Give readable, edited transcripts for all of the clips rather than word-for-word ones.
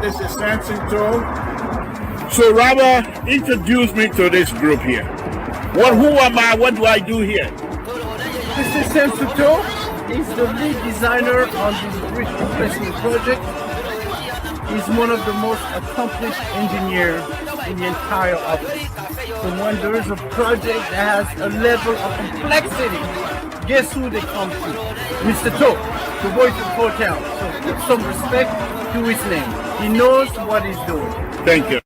This is Samson too. So Robert, introduce me to this group here. Who am I? What do I do here? This is Samson too. He's the lead designer on this bridge replacement project. He's one of the most accomplished engineers in the entire office. So when there is a project that has a level of complexity, guess who they come to? Mr. To, the voice of Hotel. So give some respect to his name. He knows what he's doing. Thank you.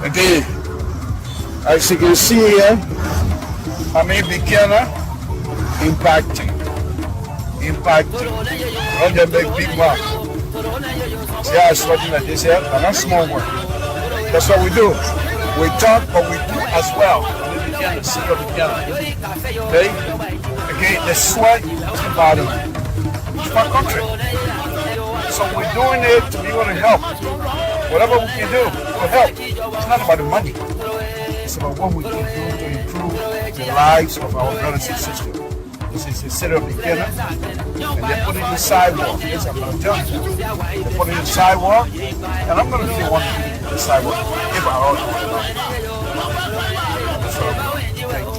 Okay, as you can see here, I'm a beginner impacting. On the big mark. See how it's working like this here? And that's small one. That's what we do. We talk, but we do as well. The beginner, see your beginner. Okay? Okay, the sweat is the bottom. It's my country. So we're doing it to be able to help. Whatever we can do to help. It's not about the money. It's about what we can do to improve the lives of our brothers and sisters. This is the city of beginner, and they put it in the sidewalk. Yes, I'm going to tell you. They put it in the sidewalk, and I'm going to be the one to put it in the sidewalk if I all do it. So, thank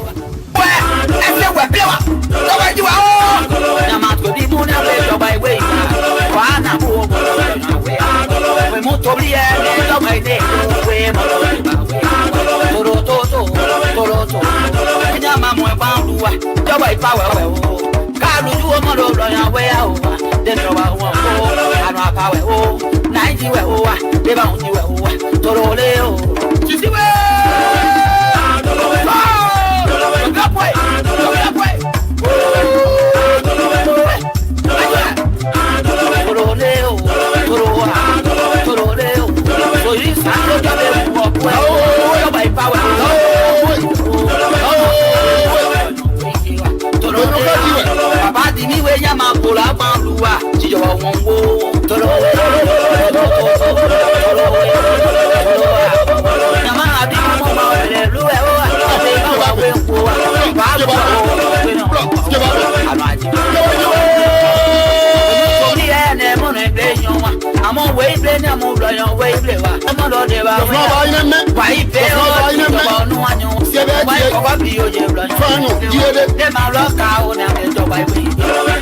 Fano, Diede. They my rock out and get to my way.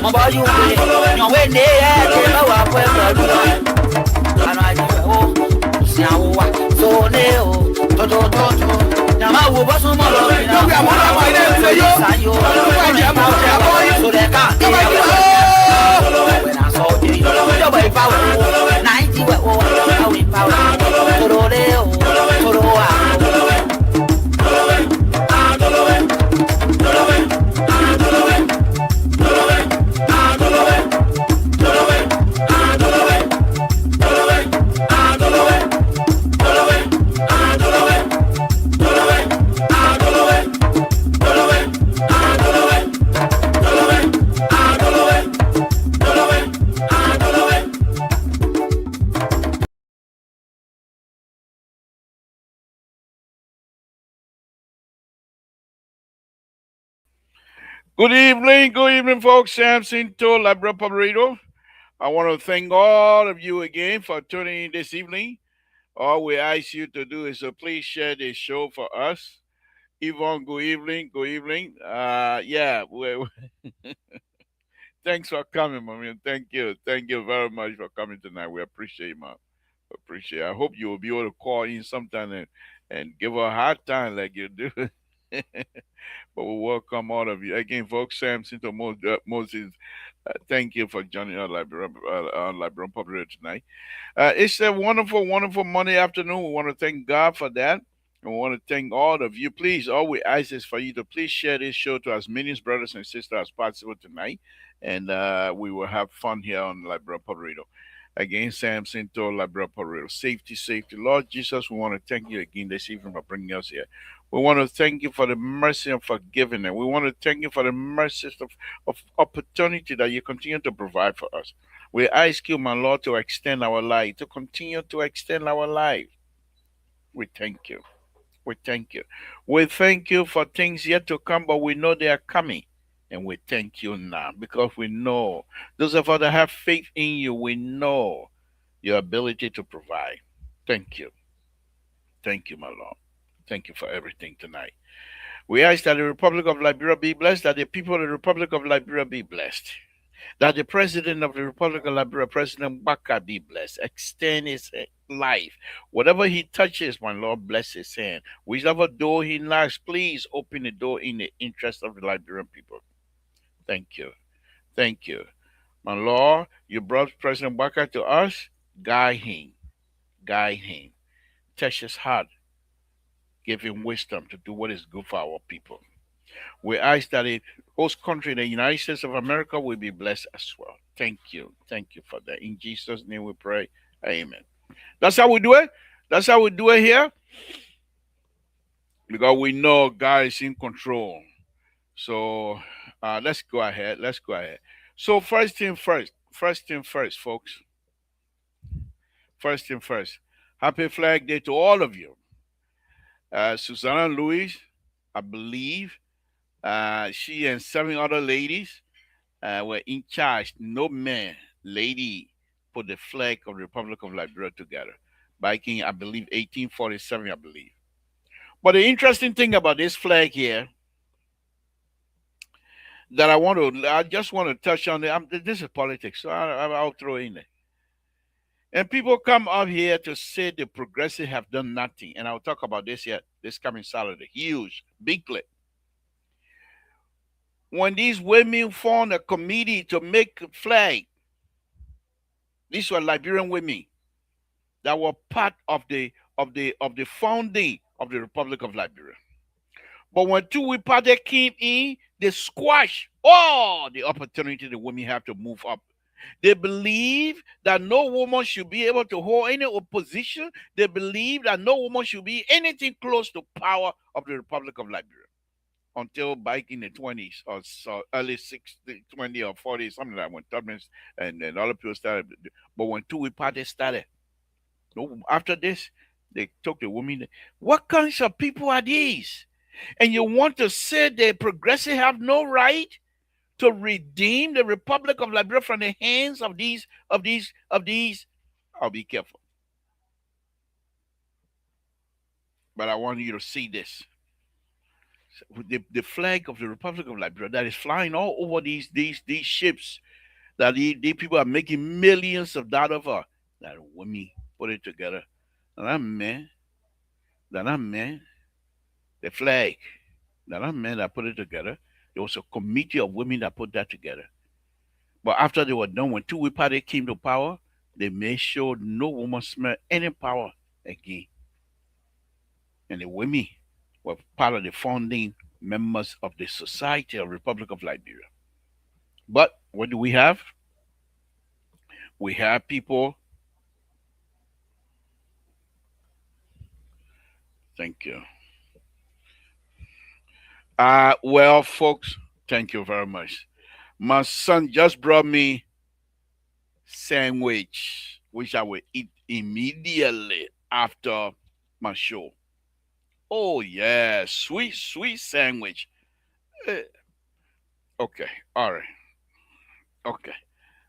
My boy, you way. No way, near. And I do. Oh, so neo. Toto. Nama wo ba so mo lo. No, we are more of my name. So they can't. When I saw you, you way power. 90 way power. Toto neo. Toto. Good evening, folks. Samson to Labra Pabrito. I want to thank all of you again for tuning in this evening. All we ask you to do is to please share this show for us. Yvonne, good evening. Good evening. Thanks for coming, man. Thank you. Thank you very much for coming tonight. We appreciate it, man. Appreciate it. I hope you will be able to call in sometime and give her a hard time like you do. But we welcome all of you. Again, folks, Samson to Moses, thank you for joining our Library Public tonight. It's a wonderful, wonderful Monday afternoon. We want to thank God for that. And we want to thank all of you. Please, all we ask is for you to please share this show to as many brothers and sisters as possible tonight. And we will have fun here on Library Public. Again, Samson to Library Public. Safety, safety. Lord Jesus, we want to thank you again this evening for bringing us here. We want to thank you for the mercy and forgiveness. We want to thank you for the mercies of opportunity that you continue to provide for us. We ask you, my Lord, to extend our life, to continue to extend our life. We thank you. We thank you. We thank you for things yet to come, but we know they are coming. And we thank you now because we know, those of us that have faith in you, we know your ability to provide. Thank you. Thank you, my Lord. Thank you for everything tonight. We ask that the Republic of Liberia be blessed, that the people of the Republic of Liberia be blessed, that the President of the Republic of Liberia, President Baka, be blessed, extend his life. Whatever he touches, my Lord, bless his hand. Whichever door he knocks, please open the door in the interest of the Liberian people. Thank you. Thank you. My Lord, you brought President Baka to us. Guide him. Guide him. Touch his heart. Give him wisdom to do what is good for our people. We ask that the host country, the United States of America, will be blessed as well. Thank you. Thank you for that. In Jesus' name we pray. Amen. That's how we do it. That's how we do it here. Because we know God is in control. So let's go ahead. Let's go ahead. So first thing first. First thing first, folks. First thing first. Happy Flag Day to all of you. Susanna Louis, I believe, she and 7 other ladies were in charge. No man, lady, put the flag of the Republic of Liberia together. Back in, I believe, 1847, I believe. But the interesting thing about this flag here that I just want to touch on, this is politics, so I'll throw in it. And people come up here to say the progressive have done nothing. And I'll talk about this here, this coming Saturday. Huge, big clip. When these women formed a committee to make a flag, these were Liberian women that were part of the founding of the Republic of Liberia. But when two party came in, they squashed all the opportunity the women have to move up. They believe that no woman should be able to hold any opposition. They believe that no woman should be anything close to power of the Republic of Liberia until back in the 20s or so early 60s, 20 or 40, something like that, when Tubman and other people started. But when two parties started, no, after this, they took the women. What kinds of people are these? And you want to say the progressive have no right to redeem the Republic of Liberia from the hands of these. I'll be careful. But I want you to see this. with the flag of the Republic of Liberia that is flying all over these ships that these people are making millions of dollars for. That women put it together. And that man, that man, the flag, that man that put it together. There was a committee of women that put that together. But after they were done, when two-way party came to power, they made sure no woman smelled any power again. And the women were part of the founding members of the Society of Republic of Liberia. But what do we have? We have people. Thank you. Well, folks, thank you very much. My son just brought me sandwich, which I will eat immediately after my show. Oh yeah, sweet, sweet sandwich. Eh, okay, all right, okay.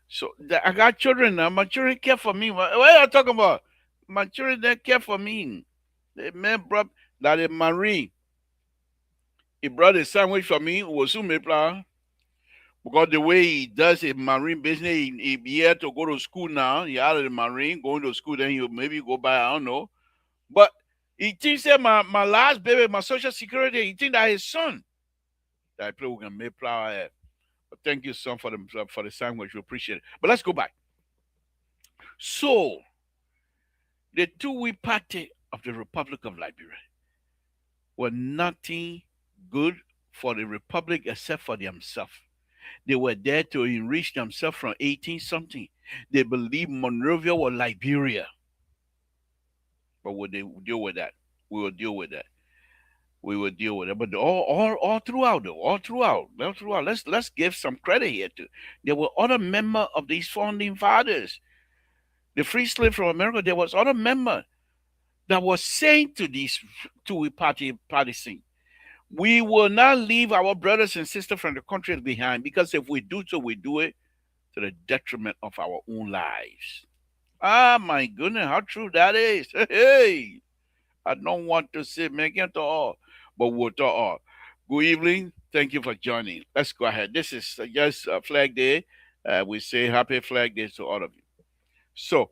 So I got children now. My children care for me. What are you talking about? My children they care for me. The man brought that a marine. He brought a sandwich for me. Was me plan because the way he does a marine business, he had to go to school now. He out of the marine, going to school. Then he maybe go by. I don't know. But he thinks that my last baby, my social security, he think that his son. That I play we can make flower. But thank you, son, for the sandwich. We appreciate it. But let's go back. So the two-way party of the Republic of Liberia were nothing good for the Republic except for themselves. They were there to enrich themselves from 18 something. They believed Monrovia was Liberia. But would they deal with that? We will deal with that. We will deal with it. But all throughout though, all throughout. Let's give some credit here too. There were other members of these founding fathers. The free slave from America, there was other member that was saying to these two party thing. We will not leave our brothers and sisters from the country behind because if we do so, we do it to the detriment of our own lives. Ah, my goodness, how true that is. Hey, I don't want to say make it all, but we'll talk all. Good evening. Thank you for joining. Let's go ahead. This is just Flag Day. We say Happy Flag Day to all of you. So,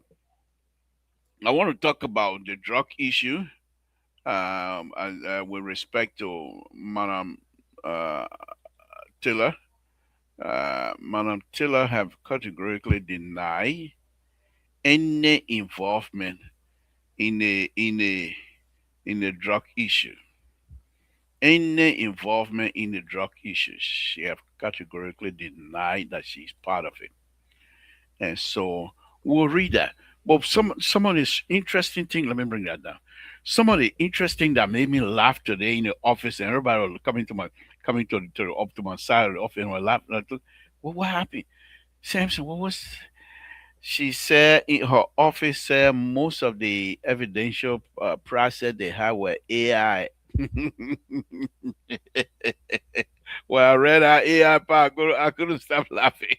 I want to talk about the drug issue with respect to Madam uh, Taylor. Madam Taylor have categorically denied any involvement in the drug issue. Any involvement in the drug issue, she have categorically denied that she's part of it. And so we'll read that. But some of this interesting thing, let me bring that down. Some of the interesting that made me laugh today in the office, and everybody was coming to up to my side of the office and was laughing. I thought, well, what happened? Samson, what was she said in her office said most of the evidential process they had were AI. Well, I read our AI part, I couldn't stop laughing.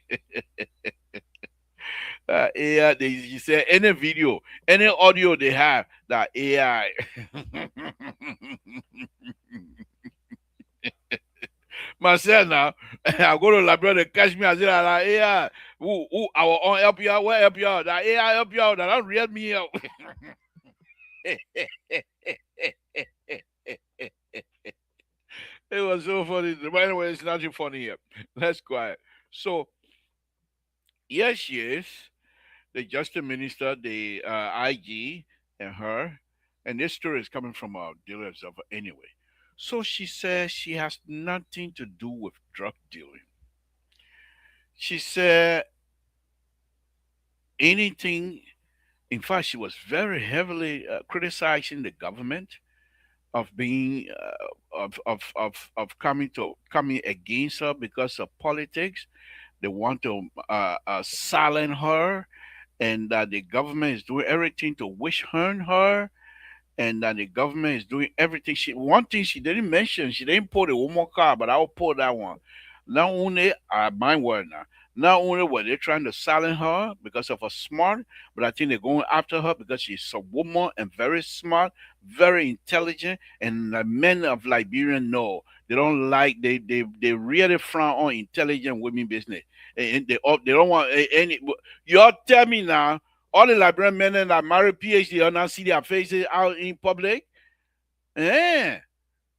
AI, you say any video, any audio they have, that AI. Myself now, I go to Labrador, they catch me, I say, like, AI, our own help you out, where help you out, that AI help you out, that don't real me out. It was so funny. But anyway, it's nothing funny here. Let's quiet. So, yes, she is. The Justice Minister, the IG, and her. And this story is coming from our dealer observer anyway. So she says she has nothing to do with drug dealing. She said anything, in fact, she was very heavily criticizing the government of being coming against her because of politics. They want to silence her, and that the government is doing everything to wish harm her, and that the government is doing everything. She one thing she didn't mention, she didn't put it one more card, but I'll put that one. Not only my word now, Not only were they trying to silence her because of her smart, but I think they're going after her because she's a woman and very smart, very intelligent. And the men of Liberia know they don't like they really frown on intelligent women business, and they don't want any. Y'all tell me now, all the Liberian men that marry PhD are not see their faces out in public. Yeah.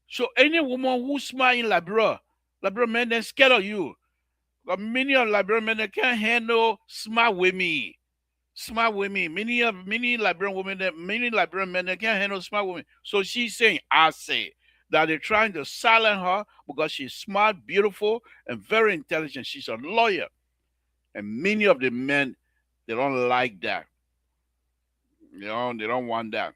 So any woman who's smart in Liberia men then scared of you. But many of Liberian men they can't handle smart women. Smart women. Many Liberian women that many Liberian men they can't handle smart women. So she's saying, I say that they're trying to silence her because she's smart, beautiful, and very intelligent. She's a lawyer. And many of the men they don't like that. They don't want that.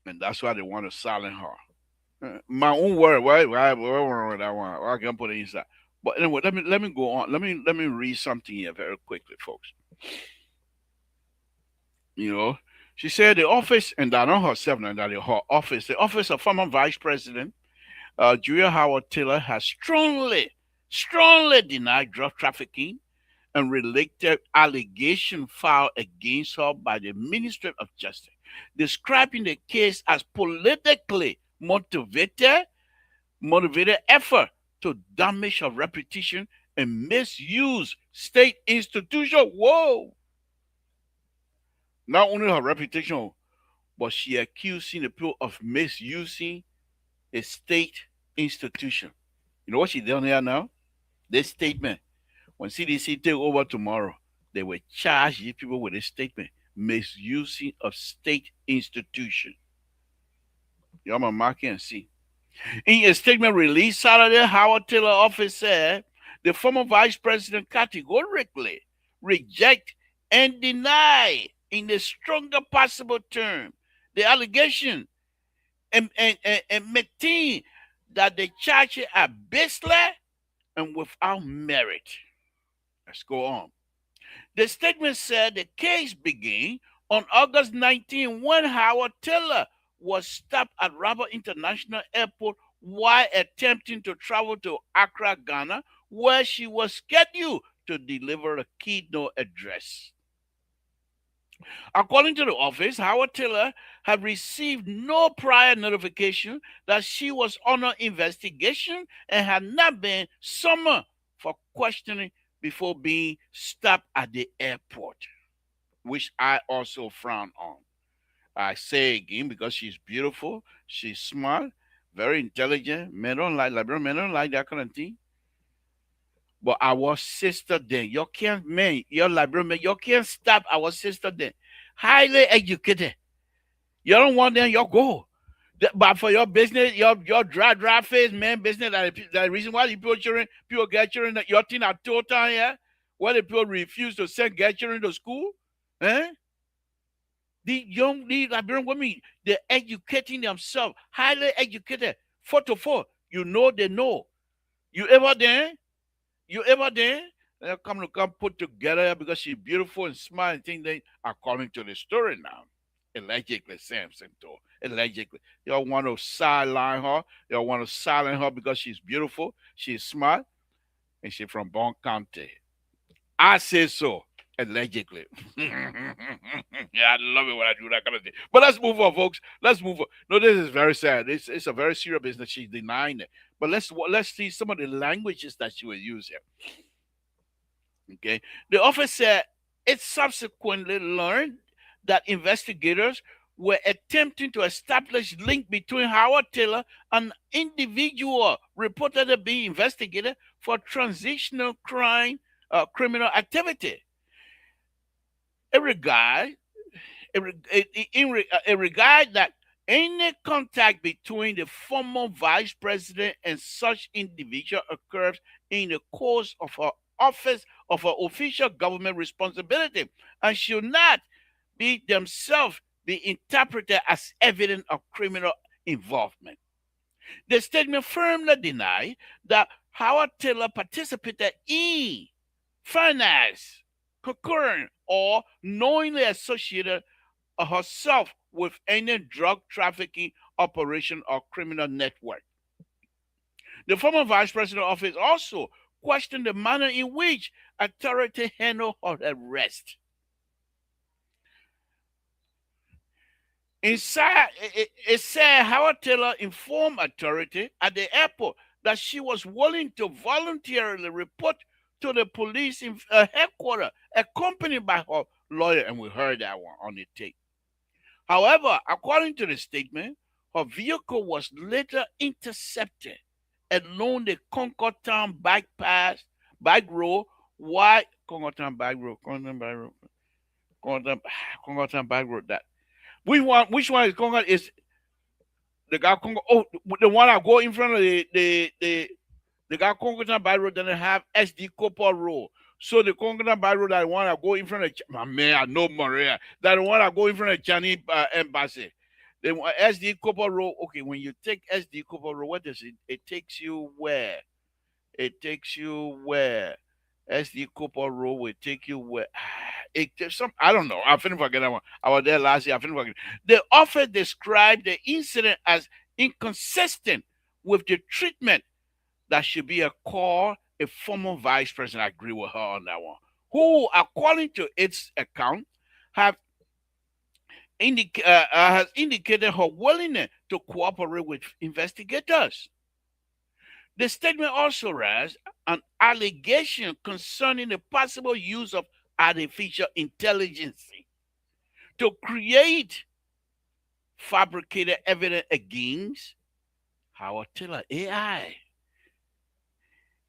And that's why they want to silence her. My own word, why that one? I can put it inside. But anyway, let me go on. Let me read something here very quickly, folks. You know, she said the office, and I know herself now that her office, the office of former Vice President Julia Howard Taylor has strongly denied drug trafficking and related allegation filed against her by the Ministry of Justice, describing the case as politically motivated effort to damage her reputation and misuse state institution. Whoa! Not only her reputation, but she accusing the people of misusing a state institution. You know what she done here now? This statement. When CDC take over tomorrow, they will charge these people with a statement misusing of state institution. Y'all my mark and see. In a statement released Saturday, Howard Taylor office said the former vice president categorically reject and deny in the strongest possible term the allegation and maintain that the charges are baseless and without merit. Let's go on. The statement said the case began on August 19 when Howard Taylor was stopped at Rabat International Airport while attempting to travel to Accra, Ghana, where she was scheduled to deliver a keynote address. According to the office, Howard Taylor had received no prior notification that she was under investigation and had not been summoned for questioning before being stopped at the airport, which I also frown on. I say again because she's beautiful, she's smart, very intelligent. Men don't like Liberian men don't like that kind of thing. But our sister then, you can't man, your Liberian man, you can't stop our sister then. Highly educated. You don't want them, you go. But for your business, your dry face man business, that the reason why people get children, your thing at total here, why the people refuse to send get children to school, eh? The Liberian women, they're educating themselves, highly educated, 4 to 4. You know they know. You ever there? You ever there? They'll come put together because she's beautiful and smart and think they according to the story now. Allegedly, Samson told. Allegedly. Y'all want to sideline her. Y'all want to silence her because she's beautiful, she's smart, and she's from Bon County. I say so. Allegedly. Yeah, I love it when I do that kind of thing. But let's move on, folks. Let's move on. No, this is very sad. It's a very serious business. She's denying it. But let's see some of the languages that she will use here. Okay. The office said it subsequently learned that investigators were attempting to establish link between Howard Taylor and individual reportedly being investigated for transitional criminal activity. In regard that any contact between the former vice president and such individual occurs in the course of her office of her official government responsibility and should not be themselves be interpreted as evidence of criminal involvement. The statement firmly denied that Howard Taylor participated in, financed, concurrent, or knowingly associated herself with any drug trafficking operation or criminal network. The former vice president office also question the manner in which authority handled her arrest. Inside, it said Howard Taylor informed authority at the airport that she was willing to voluntarily report to the police in headquarters, accompanied by her lawyer, and we heard that one on the tape. However, according to the statement, her vehicle was later intercepted along the Concord Town bike road. Why Concord Town bike road? Concord Town bike road. That which one is Concord? Is the guy Concord? Oh, the one I go in front of the guy Concord Town bike road doesn't have SD Cooper Road. So the Concord by road that one I go in front of my man, I know Maria. That one I go in front of Chinese embassy. The SD Cooper Road. Okay, when you take SD Cooper Road, what does it? It takes you where? It takes you where? SD Cooper Road will take you where? It some I don't know. I finna forget that one. I was there last year. I finna forget. The author described the incident as inconsistent with the treatment that should be accorded a former vice president. I agree with her on that one. Who, according to its account, has indicated her willingness to cooperate with investigators. The statement also raised an allegation concerning the possible use of artificial intelligence to create fabricated evidence against Howard Taylor AI.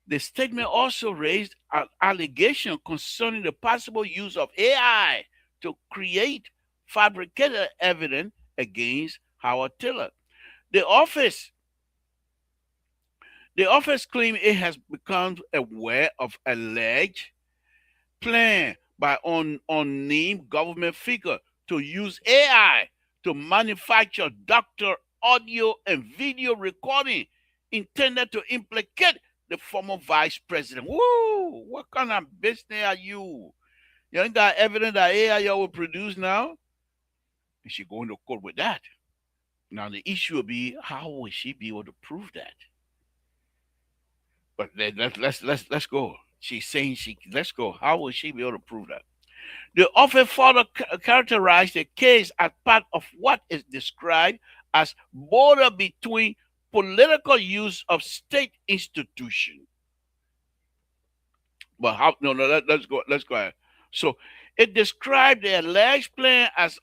The statement also raised an allegation concerning the possible use of AI to create fabricated evidence against Howard Taylor. The office claimed it has become aware of alleged plan by unnamed government figure to use AI to manufacture doctor audio and video recording intended to implicate the former vice president. Woo! What kind of business are you? You ain't got evidence that AI will produce now? And she going to court with that. Now the issue will be, how will she be able to prove that? But let's go. She's saying let's go. How will she be able to prove that? The author further characterized the case as part of what is described as border between political use of state institutions. But how? No, let's go ahead. So it described the alleged plan as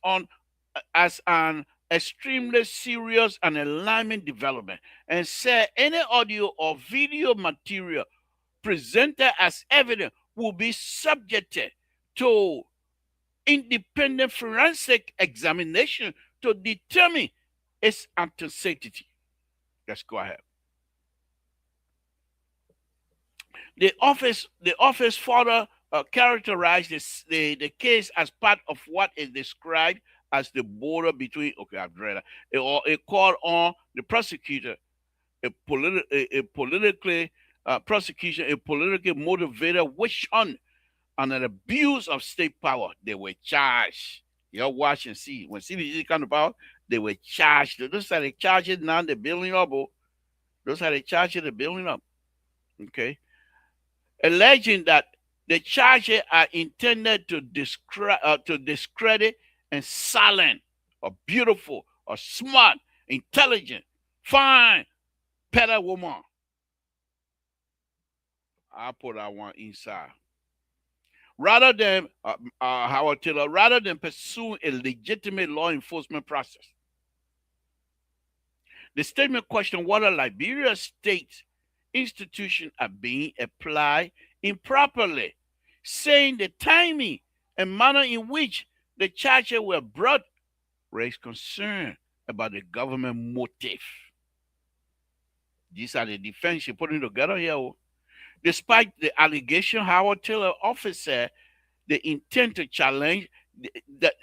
an extremely serious and alarming development, and said any audio or video material presented as evidence will be subjected to independent forensic examination to determine its authenticity. Let's go ahead. The office further characterized the case as part of what is described as the border between. Okay, I've read it. It called on the prosecutor, a politically motivated witch hunt and an abuse of state power. They were charged. You'll watch and see. When CBG come to power, they were charged. Those are the charges now they're building up. Those are the charges they're building up. Okay. Alleging that the charges are intended to discredit and silent or beautiful or smart, intelligent, fine, better woman. I'll put that one inside. Rather than Howard Taylor, rather than pursue a legitimate law enforcement process. The statement questioned whether Liberia state institutions are being applied improperly, saying the timing and manner in which the charges were brought raised concern about the government motive. These are the defense you're putting together here. Despite the allegation, Howard Taylor officer the intent to challenge that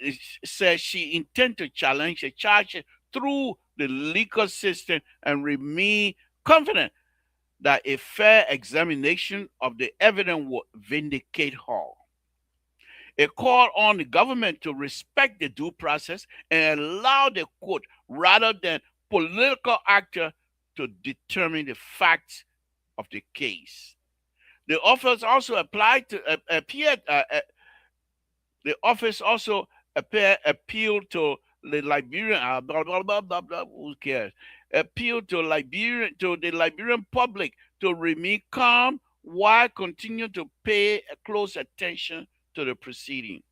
says she intend to challenge the charges through the legal system and remain confident that a fair examination of the evidence will vindicate her. It called on the government to respect the due process and allow the court, rather than political actor, to determine the facts of the case. The office also applied to appeared. The office also appealed to the Liberian. Blah, blah, blah, blah, blah, who cares? Appealed to the Liberian public to remain calm while continue to pay close attention to the proceeding.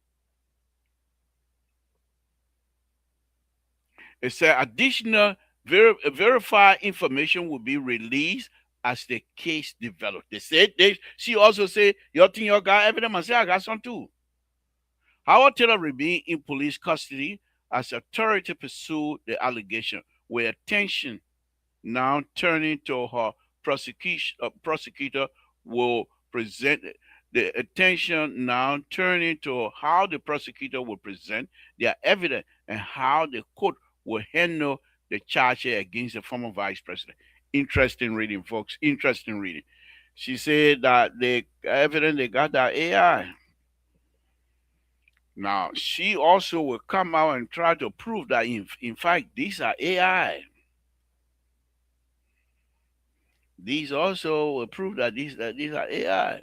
It said additional verified information will be released as the case develops. She also said, you think you got evidence? I said, I got some too. Howard Taylor remained in police custody as authority pursued the allegation, with attention now turning to her prosecutor will present the attention now turning to how the prosecutor will present their evidence and how the court will handle the charges against the former vice president. Interesting reading, folks. Interesting reading. She said that the evidence they got that AI. Now, she also will come out and try to prove that, in fact, these are AI. These also will prove that these are AI.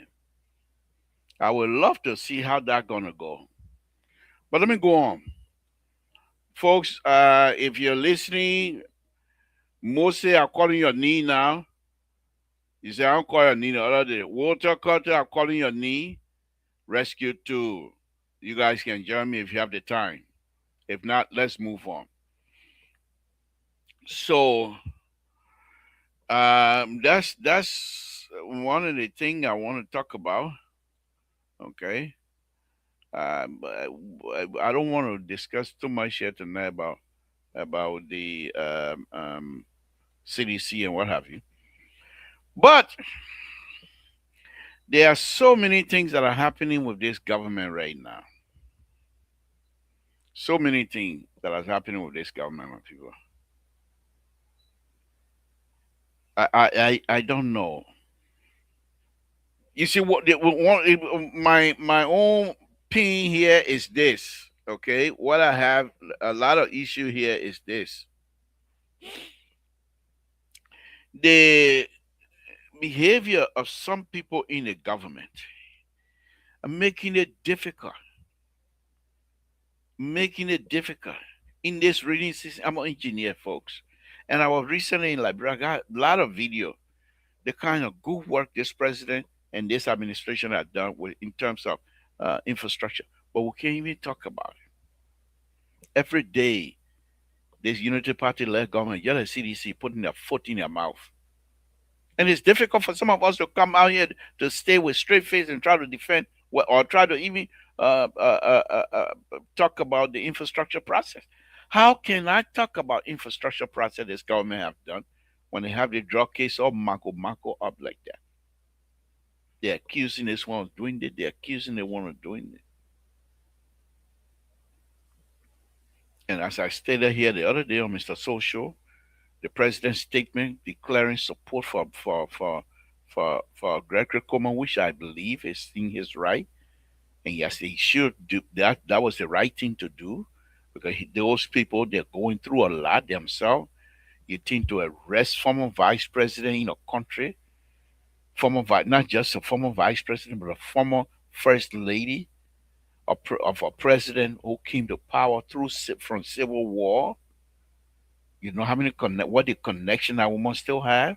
I would love to see how that's going to go. But let me go on. Folks, if you're listening, Mose are calling your knee now. You say, I don't call your knee the other day. Walter Carter are calling your knee. Rescue 2. You guys can join me if you have the time. If not, let's move on. So that's one of the things I want to talk about. Okay. But I don't want to discuss too much here tonight about the CDC and what have you. But there are so many things that are happening with this government right now. So many things that are happening with this government, people. I don't know. You see what my own pain here is this. Okay, what I have a lot of issue here is this: the behavior of some people in the government are making it difficult. In this reading system. I'm an engineer, folks, and I was recently in Liberia. I got a lot of video, the kind of good work this president and this administration have done with in terms of infrastructure, but we can't even talk about it. Every day, this Unity Party-led government, yellow CDC, putting their foot in their mouth. And it's difficult for some of us to come out here to stay with straight face and try to defend or try to even talk about the infrastructure process. How can I talk about infrastructure process this government have done when they have the drug case all mako up like that? They're accusing this one of doing it. They're accusing the one of doing it. And as I stated here the other day on Mr. Social, the president's statement declaring support for Gregory Coleman, which I believe is in his right, and yes, he should do that. That was the right thing to do because those people they're going through a lot themselves. You think to arrest former vice president in a country, not just a former vice president, but a former first lady of a president who came to power from civil war. You know how many what the connection that woman still have,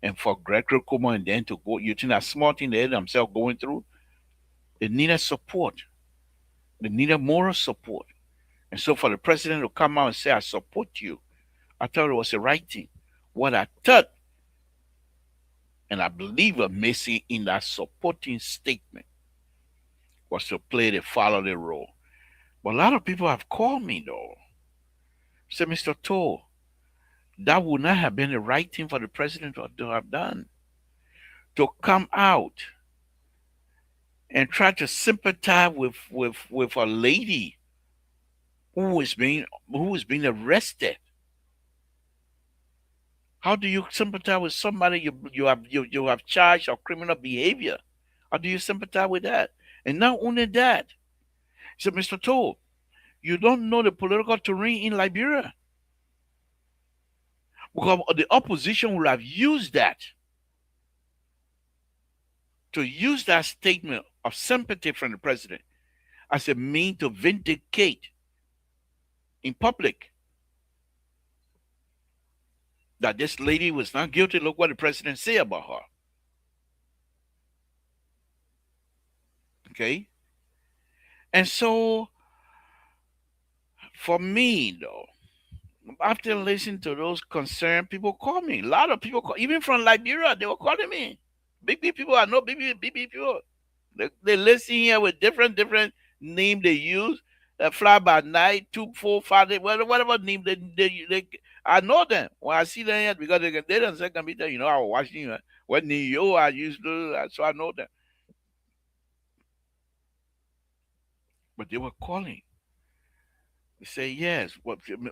and for Gregory Coleman and then to go, you think that small thing they themselves going through, they needed support. They needed moral support, and so for the president to come out and say, "I support you," I thought it was the right thing. What I thought, and I believe are missing in that supporting statement, was to play the follow the role. But a lot of people have called me though. Say, Mr. Toll, that would not have been the right thing for the president to have done. To come out and try to sympathize with a lady who is being arrested. How do you sympathize with somebody you have charged of criminal behavior? How do you sympathize with that? And not only that, he said, Mr. Toll, you don't know the political terrain in Liberia. Because the opposition will have used that to use that statement of sympathy from the president as a mean to vindicate in public that this lady was not guilty. Look what the president said about her. Okay? And so, for me, though, after listening to those concerned people call me, a lot of people call, even from Liberia, they were calling me. Big people, I know big people. They listen here with different name they use. Fly by night, 245, whatever name they I know them when I see them here because they don't say computer. I was watching what New York I used to, so I know them. But they were calling. They say yes.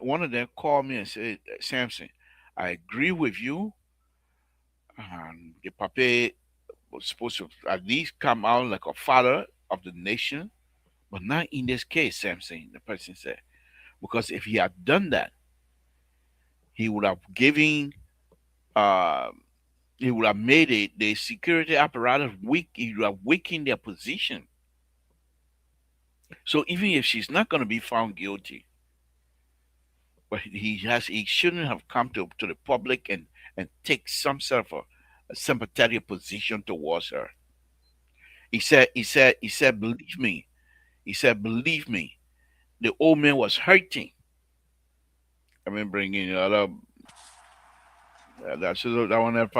One of them called me and said, Samson, I agree with you. The papa was supposed to at least come out like a father of the nation, but not in this case, Samson, the person said. Because if he had done that, he would have given, he would have made it the security apparatus weak. He would have weakened their position. So even if she's not going to be found guilty, but he shouldn't have come to the public and take some sort of a sympathetic position towards her. He said, believe me. He said, believe me, the old man was hurting. I mean, bringing other. That's that one. If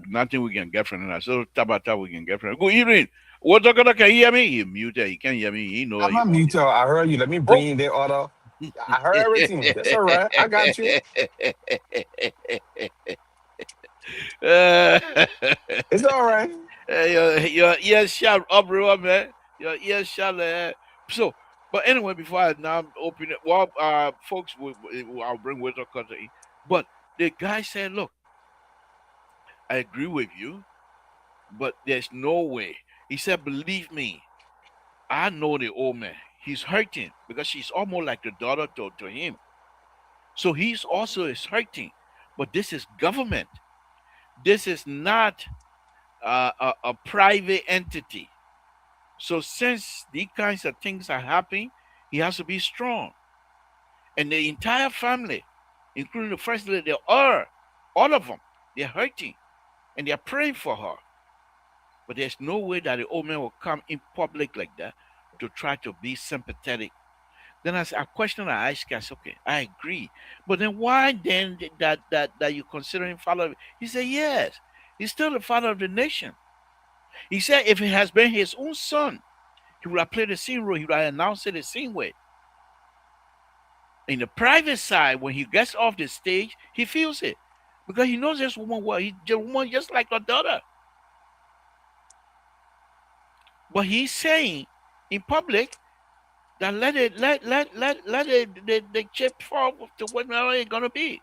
nothing we can get from that. So Tabata we can get from. Good evening. What talking? Can you hear me? He muted. He can't hear me. He know. I'm not muted. I heard you. Let me bring in the order. I heard everything. That's all right. I got you. It's all right. Your ears shut up, bro, man. Your ears shut. So, but anyway, before I now open it, well, folks, I'll bring with a cutter in. But the guy said, "Look, I agree with you, but there's no way." He said, "Believe me, I know the old man. He's hurting because she's almost like the daughter to him. So he's also is hurting. But this is government. This is not a private entity. So since these kinds of things are happening, he has to be strong. And the entire family, including the first lady, all of them, they're hurting. And they're praying for her. But there's no way that the old man will come in public like that to try to be sympathetic." Then a question I asked, I said, okay, I agree. But then why then that you consider him father? He said, yes, he's still the father of the nation. He said if it has been his own son, he would have played the same role. He would have announced it the same way. In the private side, when he gets off the stage, he feels it. Because he knows this woman well. The woman just like her daughter. But he's saying in public that let the chip fall to whatever it's gonna be.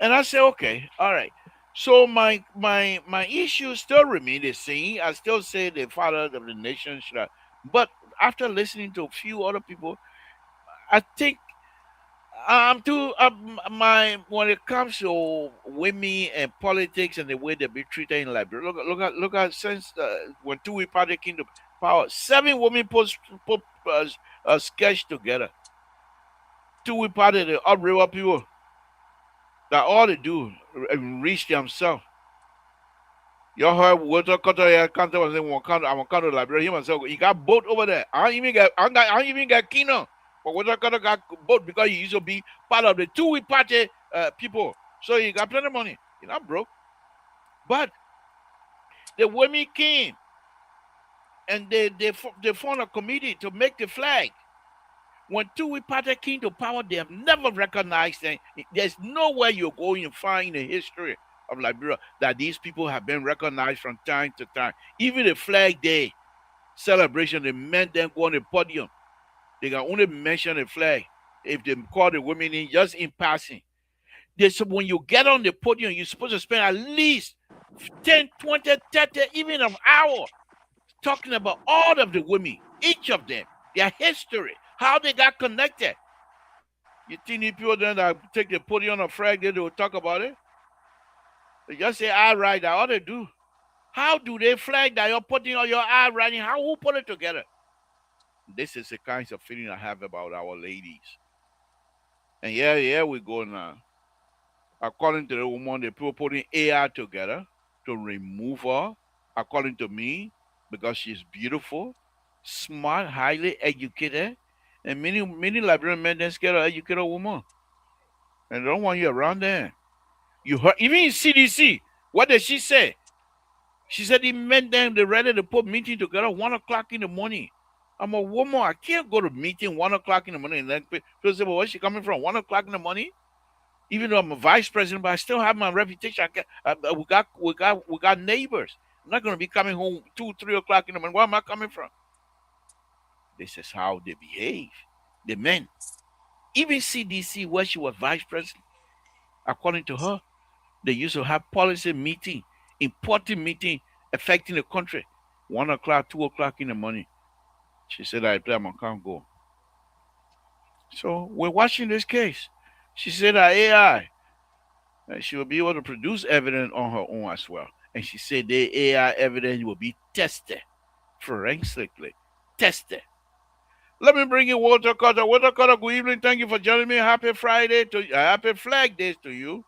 And I say, okay, all right. So my issues still remain the same. I still say the father of the nation should have, but after listening to a few other people, I think when it comes to women and politics and the way they be treated in Liberia. Look at since when Tui Party came to power, 7 women put a sketch together. Tui Party, the upriver people, that all they do reach themselves. You heard Walter Cutter here, Cantor was saying, I'm on count of Liberia. He myself, he got boat over there. I don't even get Kino. But Walter Cutter got boat because he used to be part of the Tui Party people. So he got plenty of money. He's not broke. But the women came and they formed a committee to make the flag. When Tui Party came to power, they have never recognized them. There's nowhere you're going to find in the history of Liberia that these people have been recognized from time to time. Even the Flag Day celebration, the men then go on the podium. They can only mention the flag if they call the women in just in passing. So when you get on the podium, you're supposed to spend at least 10, 20, 30, even an hour talking about all of the women, each of them, their history, how they got connected. You think these people then that take the podium on Friday, they will talk about it? They just say, all right, that's all they do. How do they flag that you're putting on your eye running? How who put it together? This is the kinds of feeling I have about our ladies. And yeah, we go now. According to the woman, the people putting AI together to remove her, according to me, because she's beautiful, smart, highly educated, and many Liberian men then scared of educated woman. And they don't want you around there. You heard even in CDC, what did she say? She said he meant them they ready to put meeting together 1 o'clock in the morning. I'm a woman. I can't go to meeting 1 o'clock in the morning. And then people say, well, where's she coming from? 1 o'clock in the morning? Even though I'm a vice president, but I still have my reputation. We got neighbors. I'm not gonna be coming home 2, 3 o'clock in the morning. Where am I coming from? This is how they behave. The men. Even CDC, where she was vice president, according to her, they used to have policy meeting, important meeting affecting the country. 1 o'clock, 2 o'clock in the morning. She said, I can't go. So we're watching this case. She said that AI, she will be able to produce evidence on her own as well. And she said the AI evidence will be tested, forensically tested. Let me bring in Walter Carter. Walter Carter, good evening. Thank you for joining me. Happy Friday to happy Flag Day to you.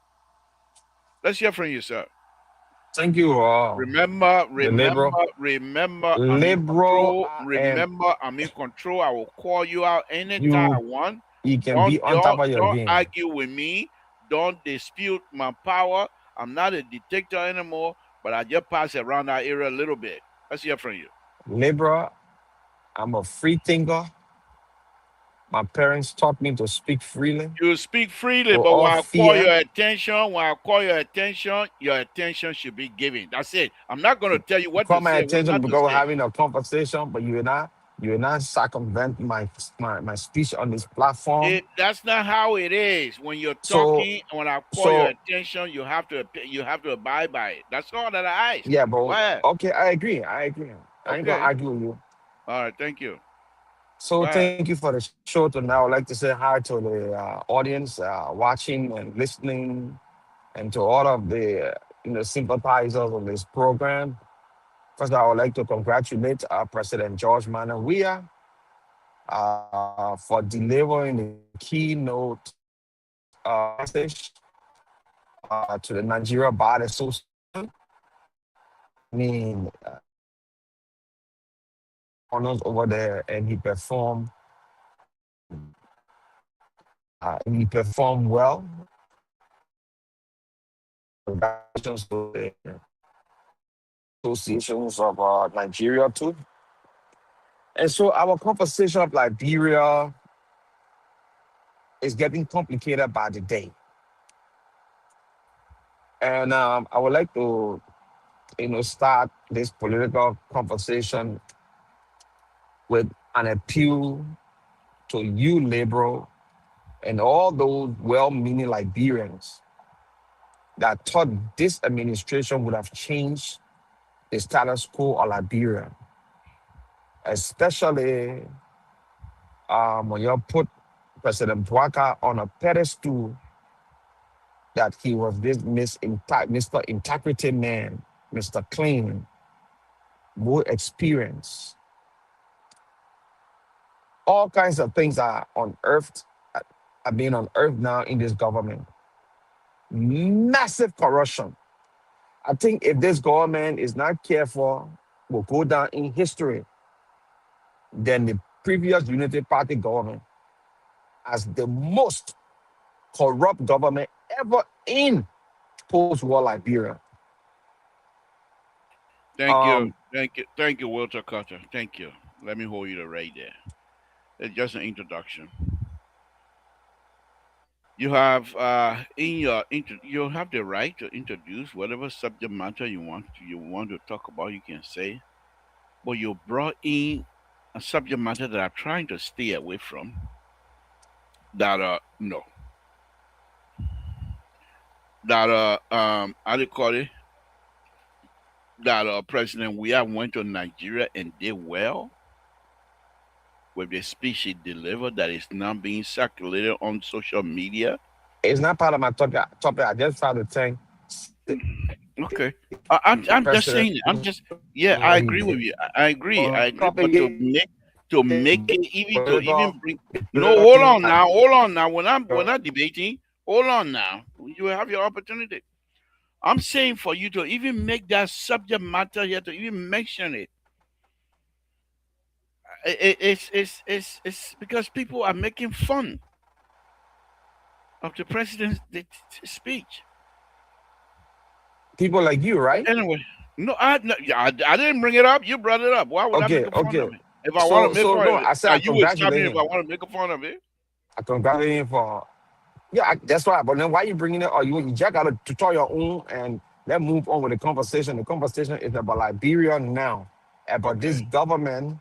Let's hear from you, sir. Thank you. Remember, the liberal, I'm in liberal, control. Remember, I'm in control. I will call you out anytime I you want. you can be on top of your Don't game. argue with me. Don't dispute my power. I'm not a dictator anymore, but I just pass around that area a little bit. Let's hear from you. Liberal, I'm a free thinker. My parents taught me to speak freely. You speak freely, With but all when I call fear, your attention should be given. That's it. I'm not going to tell you what call to my say, what attention not to because we're say. having a conversation, but you will not circumvent my speech on this platform. That's not how it is. When you're So talking, when I call your so attention, you have to abide by it. That's all that I ask. yeah, Go but ahead. okay, I agree. I ain't gonna Okay. argue with you. All right. Thank you. So Go ahead. thank you for the show tonight. I would like to say hi to the audience watching and listening, and to all of the sympathizers of this program. First, I would like to congratulate President George Manawia for delivering the keynote message to the Nigeria Bar Association. I mean, honors over there, and he performed well. Congratulations to the associations of Nigeria too. And so our conversation of Liberia is getting complicated by the day. And I would like to, start this political conversation with an appeal to you, liberal, and all those well-meaning Liberians that thought this administration would have changed the status quo of Liberia, especially when you put President Bwaka on a pedestal that he was this Mr. Integrity man, Mr. Clean, more experience. All kinds of things are unearthed, are being unearthed now in this government. Massive corruption. I think if this government is not careful, will go down in history than the previous Unity Party government as the most corrupt government ever in post-war Liberia. Thank you. Thank you, Walter Carter. Thank you. Let me hold you right there. It's just an introduction. You have you have the right to introduce whatever subject matter you want to talk about. You can say, but you brought in a subject matter that I'm trying to stay away from. That no, that how do you call it? That President Weah went to Nigeria and did well with the speech he delivered that is now being circulated on social media. It's not part of my topic. I just found the thing. Okay. I'm just saying it. I'm just yeah. I agree with you. I agree. I agree. But to make it even to even bring no. Hold on now. Hold on now. When I'm debating, hold on now. You have your opportunity. I'm saying for you to even make that subject matter here to even mention it. It's because people are making fun of the president's speech. People like you, But right? anyway, no, I didn't bring it up. You brought it up. Why would I make Okay, a fun of okay. it? If I want to make So fun no, of it, I said now I you would stop congratulate me if I him. want to make a fun of it. I congratulate him for yeah. That's why. But then why you bringing it? Or you just got to tell your own and let's move on with the conversation. The conversation is about Liberia now, about Okay. this government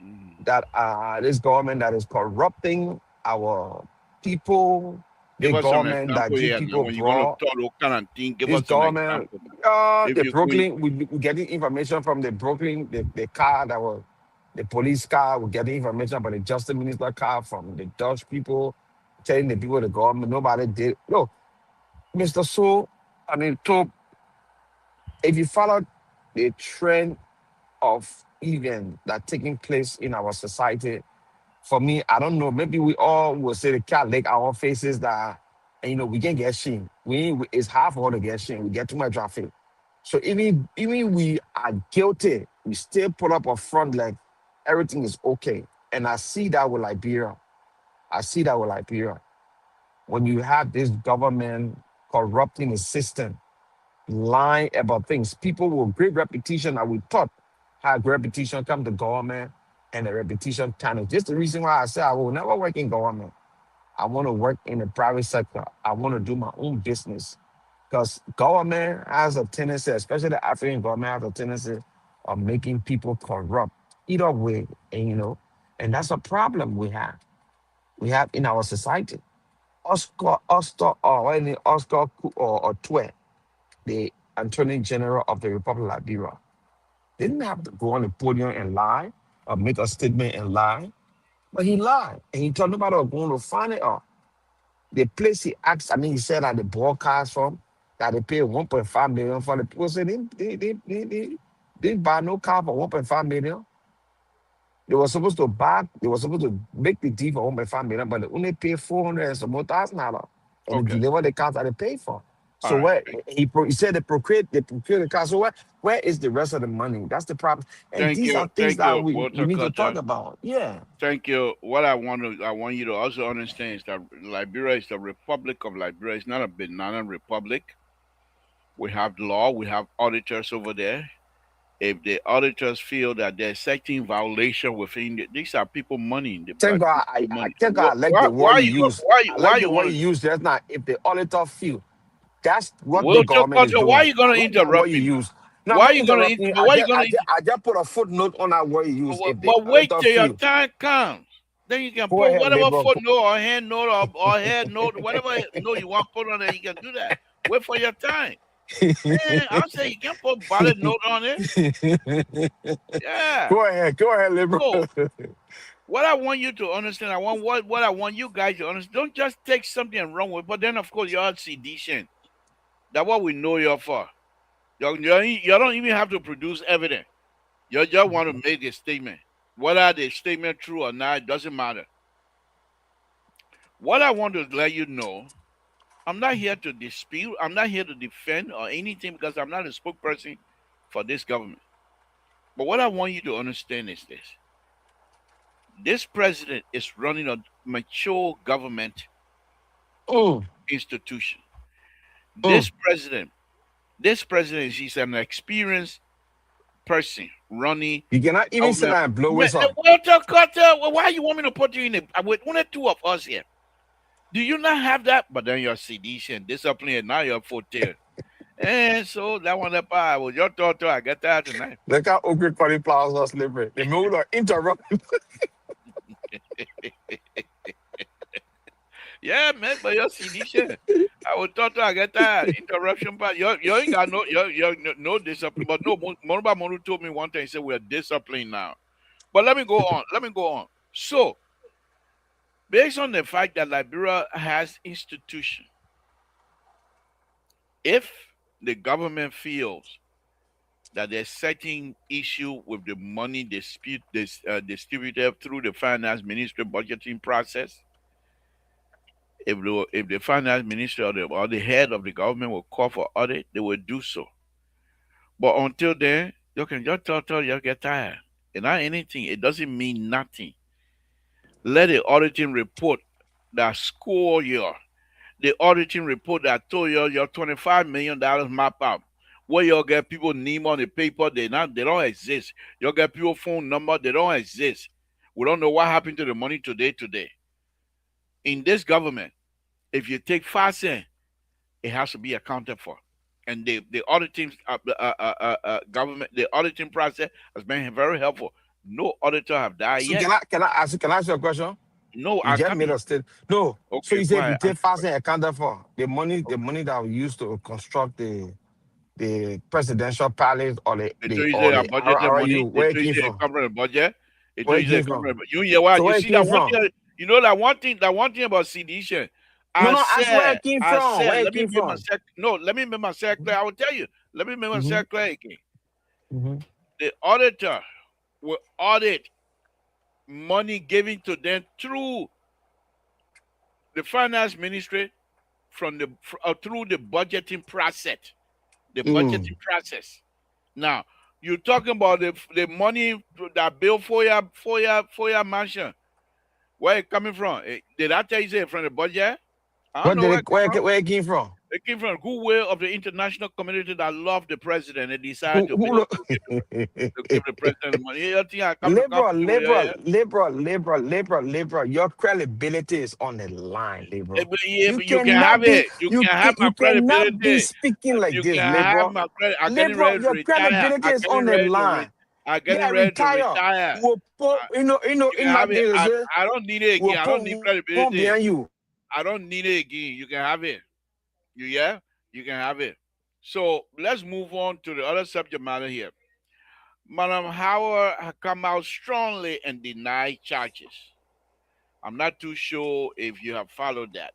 Mm. that is corrupting our people. Give The us some government that example give here now. people When you're gonna broad. talk those kind of thing, give This us some government, example. If the you could, Brooklyn, we getting information from the Brooklyn, the car that was the police car. We're getting information about the justice minister car from the Dutch people, telling the people the government nobody did. No, Mr. So, I mean, so if you follow the trend of events that taking place in our society, for me, I don't know. Maybe we all will say the cat lick our faces that, and we can get shame. It's hard for us to get shame. We get too much traffic. So even we are guilty, we still put up a front like everything is okay. And I see that with Liberia. I see that with Liberia. When you have this government corrupting the system, lying about things, people with great reputation that we thought had great reputation come to government and the reputation tarnish. This is the reason why I say I will never work in government. I want to work in the private sector. I want to do my own business. Because government has a tendency, especially the African government has a tendency of making people corrupt. Either way, and that's a problem we have. We have in our society. Oscar Twe, the Attorney General of the Republic of Liberia, didn't have to go on the podium and lie or make a statement and lie, but he lied and he told nobody was going to find it out. The place he asked, I mean, he said that the broadcast from that they paid 1.5 million for the people said they didn't buy no car for 1.5 million. They were supposed to make the deal for 1.5 million, but they only paid 400 and some more $1,000 and they okay, delivered the cars that they paid for. all So right. where he said they procured the car. So where is the rest of the money? That's the problem. And these are things Thank that you, we Walter need to talk Carter. about. Yeah. Thank you. What I want you to also understand is that Liberia is the Republic of Liberia. It's not a banana republic. We have law. We have auditors over there. If the auditors feel that there's certain violation within these are people money, the Thank black God, people I money. think I like Why the word why you you go, use. I why like the you word want you use just now. If the auditor feel that's what the Walter government is Carter? Why are doing. you gonna I like that word interrupt you me now? use. No, I'm Why are not you gonna interrupting you. but why are you gonna I just put a footnote on that word you use. If the but wait auditor till your feel, time comes. Then you can go put ahead, whatever labor. footnote or hand note or head note, whatever note you want to put on there, you can do that. Wait for your time. Man, I'll say you can put ballot note on it. Yeah. Go ahead, labor. So what I want you to understand, what I want you guys to understand, don't just take something and run with it. But then of course you're sedition. That's what we know you're for. You don't even have to produce evidence. You just want to make a statement. Whether the statement true or not, it doesn't matter. What I want to let you know, I'm not here to dispute, I'm not here to defend or anything because I'm not a spokesperson for this government. But what I want you to understand is this. This president is running a mature government Mm, institution. mm. This president, this president is an experienced person running You cannot a even sit government. down and blow whistle. Walter Carter, why you want me to put you in a with only two of us here? Do you not have that? But then you're sedition, discipline, and now you're 14. And so that one up I was your daughter, I get that tonight. Look how Ogre Curry Plaza slippery. The move to interrupt. Yeah, man, but your sedition. I was taught I get that interruption part. You ain't got no discipline. But no, Monuba Monu told me one thing. He said we're disciplined now. But let me go on. Let me go on. So, based on the fact that Liberia has institution, if the government feels that there's certain issue with the money dispute this distributed through the finance ministry budgeting process, if the finance ministry or the head of the government will call for audit, they will do so. But until then, you can just tell you get tired. And not anything. It doesn't mean nothing. Let the auditing report that score the auditing report that told you your $25 million map out. Where you get people name on the paper, they don't exist. You get people phone number, they don't exist. We don't know what happened to the money today. In this government, if you take 5 cents, it has to be accounted for. And the auditing government, the auditing process has been very helpful. No auditor have died So yet. can I ask you a question? No, You I just come. made a state. No. So Okay, you go say if you ahead. Ask take the fast question. and accounted for the money that we used to construct the presidential palace or the They the told you say or I the budgeted RRU, money. They where it told you came say it from? come from the budget. They Where told it you say came it come from? from. You hear what? So You where it see came that one from? thing. You know that one thing. That one thing about sedition. No, I no, ask where said. it came I from. said. Where it Let me came make my from. sec. No, let me make my sec clear. I will tell you. Let me make my Mm-hmm. sec clear again. Mm-hmm. The auditor will audit money given to them through the finance ministry from through the budgeting process. The Mm. budgeting process. Now, you're talking about the money that bill for your mansion. Where it coming from? Did I tell you say from the budget? I don't What know did where it it came where from. it, where it came from? It came from goodwill of the international community that love the president and decided Who to who bill lo- to give the president money. Yeah, I think I come liberal, to you. Yeah, liberal, yeah. liberal, liberal, liberal, liberal. Your credibility is on the line, liberal. Yeah, You but you can have cannot be it. You can have my you cannot be credibility. speaking like You this, can have liberal. my credit. I'm getting Liberal, ready to your retire. credibility is on the line. I'm getting Yeah, ready to retire. retire. We'll put, Uh, in you can my have it. thing, I, say, I don't need it we'll again. I put don't need one credibility. behind you. I don't need it again. You can have it. Yeah? You can have it. So let's move on to the other subject matter here. Madam Howard has come out strongly and denied charges. I'm not too sure if you have followed that.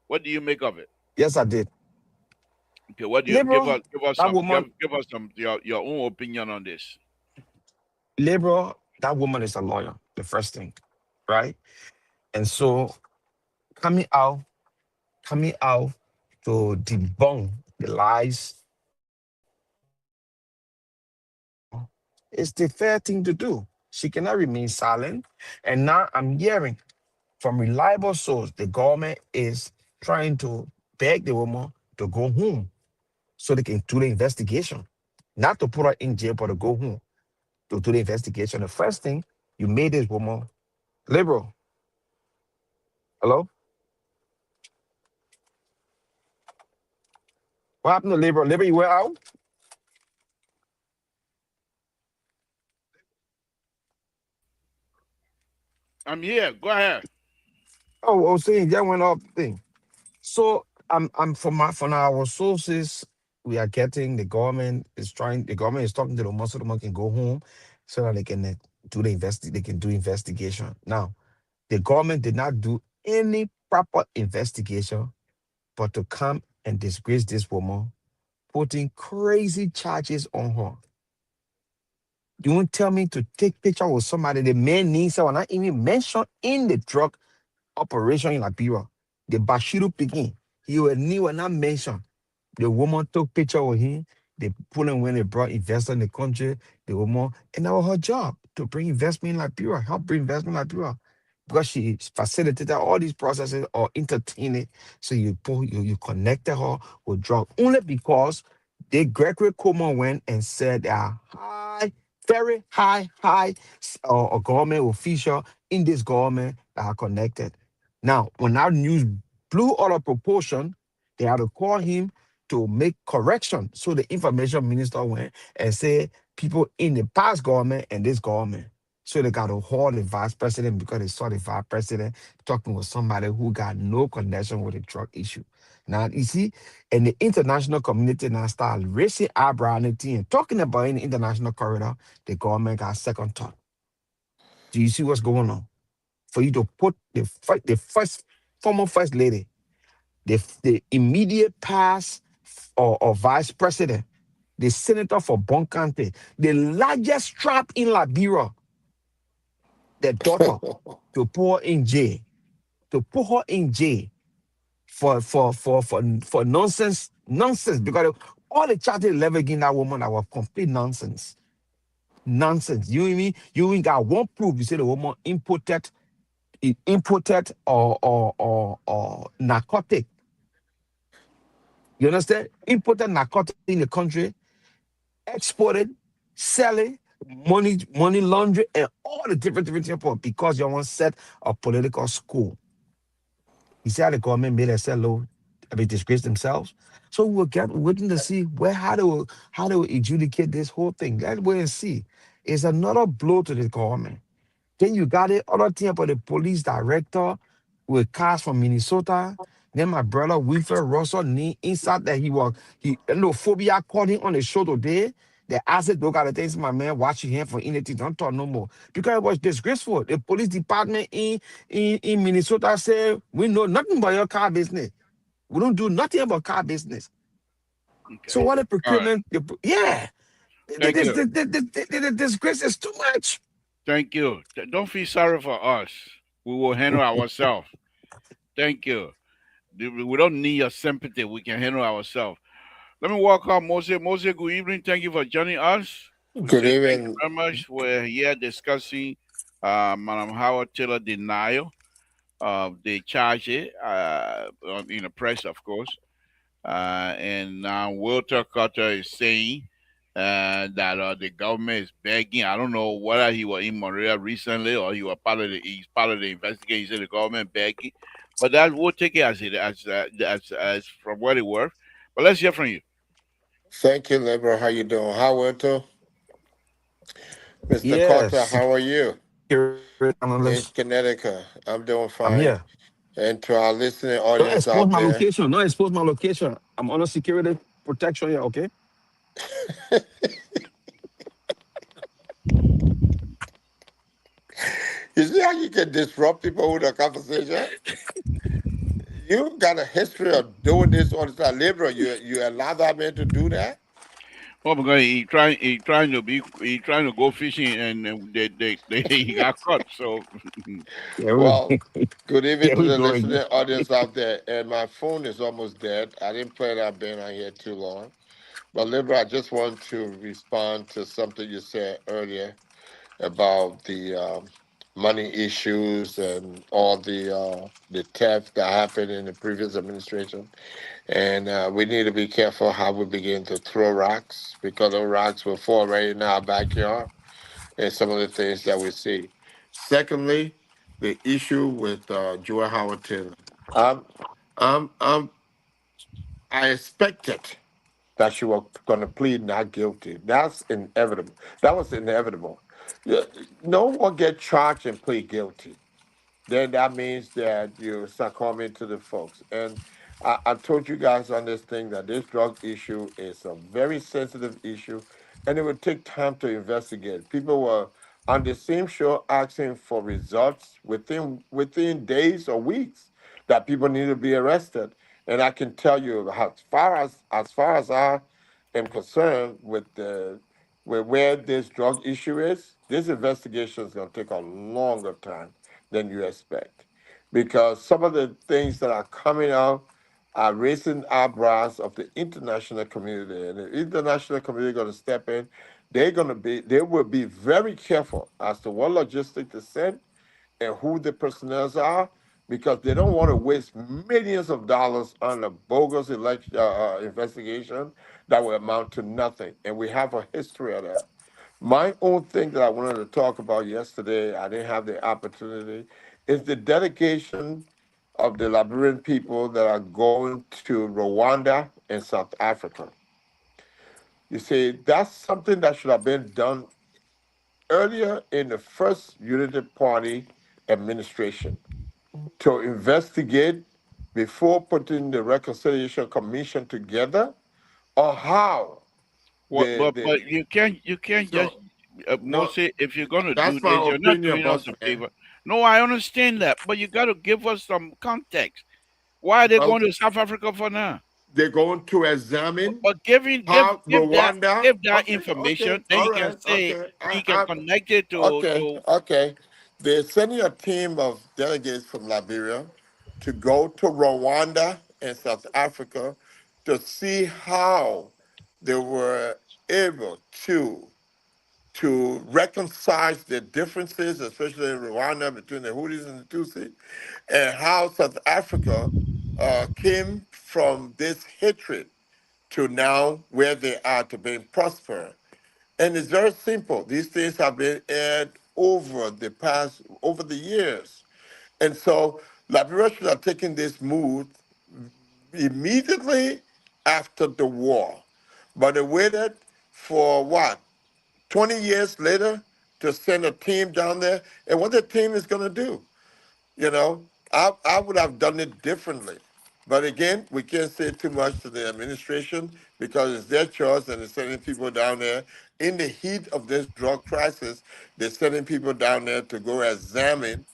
What do you make of it? Yes, I did. Okay, what do you give Liberal, us? Give us that some. woman, Give us some your own opinion on this. liberal, that woman is a lawyer, the first thing, right? And so coming out, coming out to debunk the lies is the fair thing to do. She cannot remain silent. And now I'm hearing from reliable source the government is trying to beg the woman to go home so they can do the investigation. Not to put her in jail, but to go home to do the investigation. The first thing, you made this woman liberal. Hello? What happened to liberal? Liberal, you went out? I'm here. Go ahead. Oh, I was saying that went up thing. So I'm from our sources, we are getting the government is talking to the woman so the woman can go home so that they can do investigation. Now, the government did not do any proper investigation, but to come and disgrace this woman, putting crazy charges on her. You won't tell me to take picture with somebody the man needs someone not even mentioned in the drug operation in Liberia. The Bashiru picking, he were not mentioned. The woman took picture with him. They put him when they brought investor in the country. The woman, and that was her job to bring investment in Liberia, help bring investment in Liberia. Because she facilitated all these processes or entertained it. So you connected her with drug only because the Gregory Coleman went and said there are very government official in this government that are connected. Now, when our news blew out of proportion, they had to call him to make correction. So the information minister went and said people in the past government and this government. So they got to hold the vice president because they saw the vice president talking with somebody who got no connection with the drug issue. Now you see, and the international community now start raising eyebrow and talking about in the international corridor, the government got second thought. Do you see what's going on? For you to put the first former first lady, the immediate past or vice president, the senator for Bonkante, the largest trap in Liberia, the daughter, to put her in jail, to put her in jail for nonsense, because all the charges level against that woman that was complete nonsense. You know what I mean? You ain't got one proof. You say the woman imported or narcotic. You understand? Imported narcotic in the country, exported, selling, money laundry, and all the different things because you want to set a political school. You see how the government made themselves low, I mean, disgrace themselves. So we'll get waiting to see how they will adjudicate this whole thing. Let's wait and see. It's another blow to the government. Then you got it other thing about the police director with cars from Minnesota. Then my brother Wilfred Russell inside that he phobia called him on the show today. The acid dog got the things my man watching him for anything. Don't talk no more. Because it was disgraceful. The police department in Minnesota said, we know nothing about your car business. We don't do nothing about car business. So Okay. what the All right. procurement, yeah. Thank you. The disgrace is too much. Thank you. Don't feel sorry for us. We will handle ourselves. Thank you. We don't need your sympathy. We can handle ourselves. Let me welcome Moses. Moses, good evening. Thank you for joining us. We Good say thank you evening. very much. We're here discussing Madam Howard Taylor denial of the charges in the press, of course. And now Walter Carter is saying that the government is begging. I don't know whether he was in Montreal recently or he's part of the investigation. He said the government begging, but that we'll take it as from what it was. But let's hear from you. Thank you, Liberal. How you doing? How Mr. Carter, Yes, how are you? security In analyst. Connecticut. I'm doing I'm fine. here. And to our listening Don't audience expose out my there, location. Don't expose my location. I'm under security protection here, okay? you see how you can disrupt people with a conversation? You got a history of doing this all the time. Liberal, you allow that man to do that? Well, because he trying to go fishing and he got caught. So Here we, Well, good evening here to we the go again. listening audience out there. And my phone is almost dead. I didn't plan on being on here too long. But Libra, I just want to respond to something you said earlier about the money issues and all the theft that happened in the previous administration. And we need to be careful how we begin to throw rocks because those rocks will fall right in our backyard and some of the things that we see. Secondly, the issue with Joy Howard Taylor. Um, um, um, I expected that she was going to plead not guilty. That's inevitable. That was inevitable. Yeah, no one get charged and plead guilty. Then that means that you succumb to the folks. And I told you guys on this thing that this drug issue is a very sensitive issue, and it would take time to investigate. People were on the same show asking for results within days or weeks that people need to be arrested. And I can tell you, as far as I am concerned with where this drug issue is, this investigation is going to take a longer time than you expect. Because some of the things that are coming out are raising eyebrows of the international community. And the international community going to step in. They will be very careful as to what logistics to send and who the personnel are because they don't want to waste millions of dollars on a bogus election investigation that will amount to nothing. And we have a history of that. My own thing that I wanted to talk about yesterday, I didn't have the opportunity, is the dedication of the Liberian people that are going to Rwanda and South Africa. You see, that's something that should have been done earlier in the first Unity Party administration to investigate before putting the Reconciliation Commission together on how what? But the you can't just no no Moses. If you're gonna do that's this, my you're not opinion, doing us boss a man. favor. No, I understand that, but you got to give us some context. Why are they going Okay. to South Africa for now? they're going to examine But giving how Rwanda. give that Okay, okay, information, then all he can right, say okay. he can connect it Okay, to okay. They're sending a team of delegates from Liberia to go to Rwanda and South Africa to see how they were able to reconcile the differences, especially in Rwanda between the Houthis and the Tutsi, and how South Africa came from this hatred to now where they are to being prosperous. And it's very simple. These things have been aired over the years. And so Liberia should have taken this move immediately after the war. But they waited for what, 20 years later to send a team down there? And what the team is going to do? You know, I would have done it differently. But again, we can't say too much to the administration because it's their choice and they're sending people down there. In the heat of this drug crisis, they're sending people down there to go examine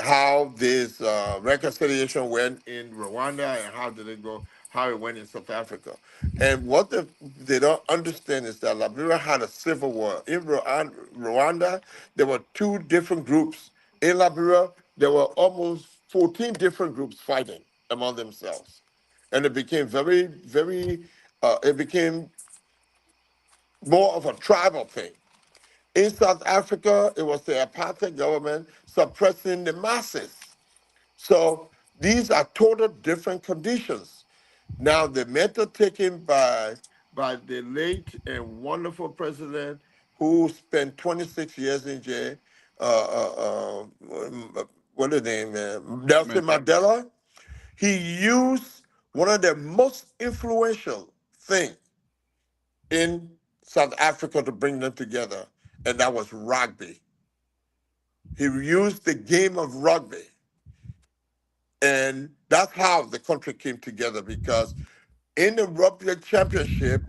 how this reconciliation went in Rwanda and how did it go, how it went in South Africa. And what they don't understand is that Liberia had a civil war. In Rwanda, there were two different groups. In Liberia, there were almost 14 different groups fighting among themselves. And it became it became more of a tribal thing. In South Africa, it was the apartheid government suppressing the masses. So these are total different conditions. Now, the method taken by the late and wonderful president who spent 26 years in jail, what is his name, Nelson Mandela, he used one of the most influential things in South Africa to bring them together, and that was rugby. He used the game of rugby. And that's how the country came together because in the rugby championship,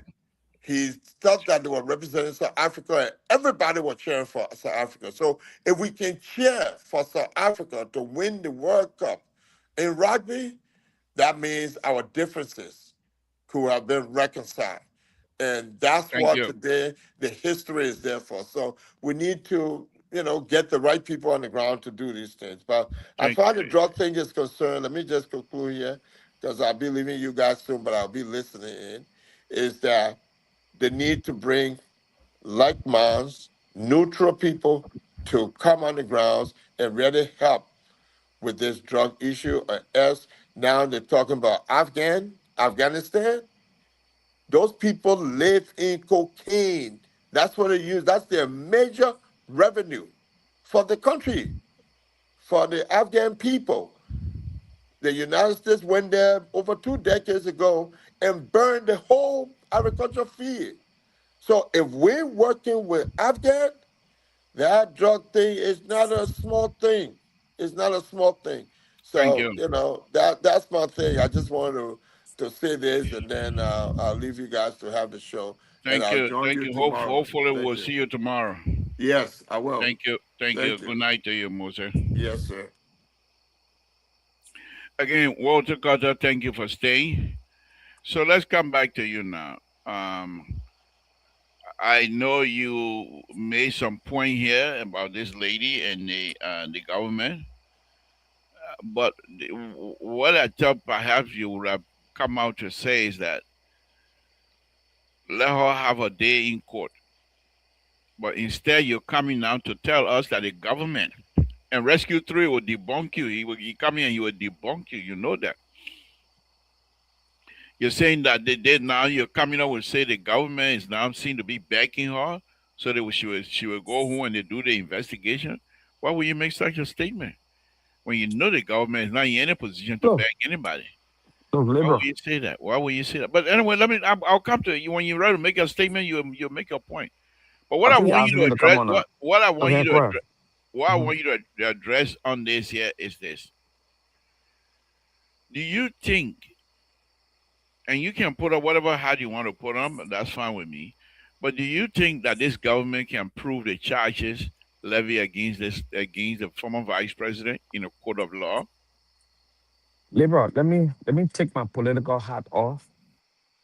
he thought that they were representing South Africa and everybody was cheering for South Africa. So if we can cheer for South Africa to win the World Cup in rugby, that means our differences could have been reconciled. And that's thank what you. today the history is there for. So we need to, get the right people on the ground to do these things. But as Thank far as the drug thing is concerned, let me just conclude here, because I'll be leaving you guys soon, but I'll be listening in, is that the need to bring like minds, neutral people to come on the grounds and really help with this drug issue. Or else now they're talking about Afghanistan. Those people live in cocaine. That's what they use. That's their major revenue for the country, for the Afghan people. The United States went there over 2 decades ago and burned the whole agricultural field. So if we're working with Afghan, that drug thing is not a small thing. It's not a small thing. thank So you. that's my thing. I just wanted to say this, and then I'll leave you guys to have the show, and Thank I'll you. join Thank you you. tomorrow. Hopefully Thank we'll you. see you tomorrow. Yes, I will. Thank you. Thank you. Thank you. Good night to you, Moses. Yes, sir. Again, Walter Carter, thank you for staying. So let's come back to you now. I know you made some point here about this lady and the government, but what I thought perhaps you would have come out to say is that let her have a day in court. But instead, you're coming now to tell us that the government and Rescue 3 will debunk you. He come in and he will debunk you. You know that. You're saying that they did now. You're coming up and say the government is now seen to be backing her, so that she will go home and they do the investigation. Why would you make such a statement when you know the government is not in any position to Look, back anybody? look, Why would Libra. you say that? Why would you say that? But anyway, I'll come to you when you're ready to make a statement. You make your point. But what I I think he want you asked to me to come address, on what I a want you hand to prayer. address, what I Hmm. want you to address on this here is this: do you think, and you can put up whatever hat you want to put on, that's fine with me. But do you think that this government can prove the charges levied against the former vice president in a court of law? Libra, let me take my political hat off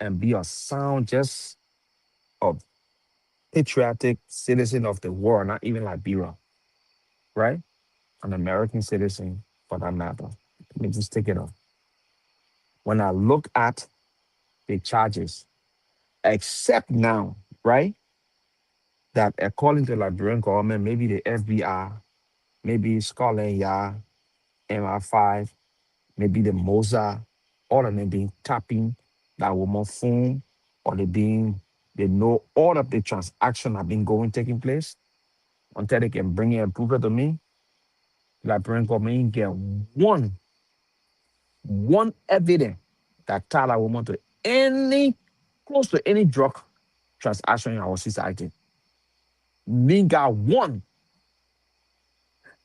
and be a sound just a patriotic citizen of the world, not even Liberia, right? An American citizen for that matter. Let me just take it off. When I look at the charges, except now, right? That according to Liberian government, maybe the FBI, maybe Scotland Yard, MI5, maybe the Mossad, all of them being tapping that woman phone, or they know all of the transaction have been going taking place until they can bring it and prove it to me. Liberian government get one evidence that tie that woman to any close to any drug transaction in our society. Me got one.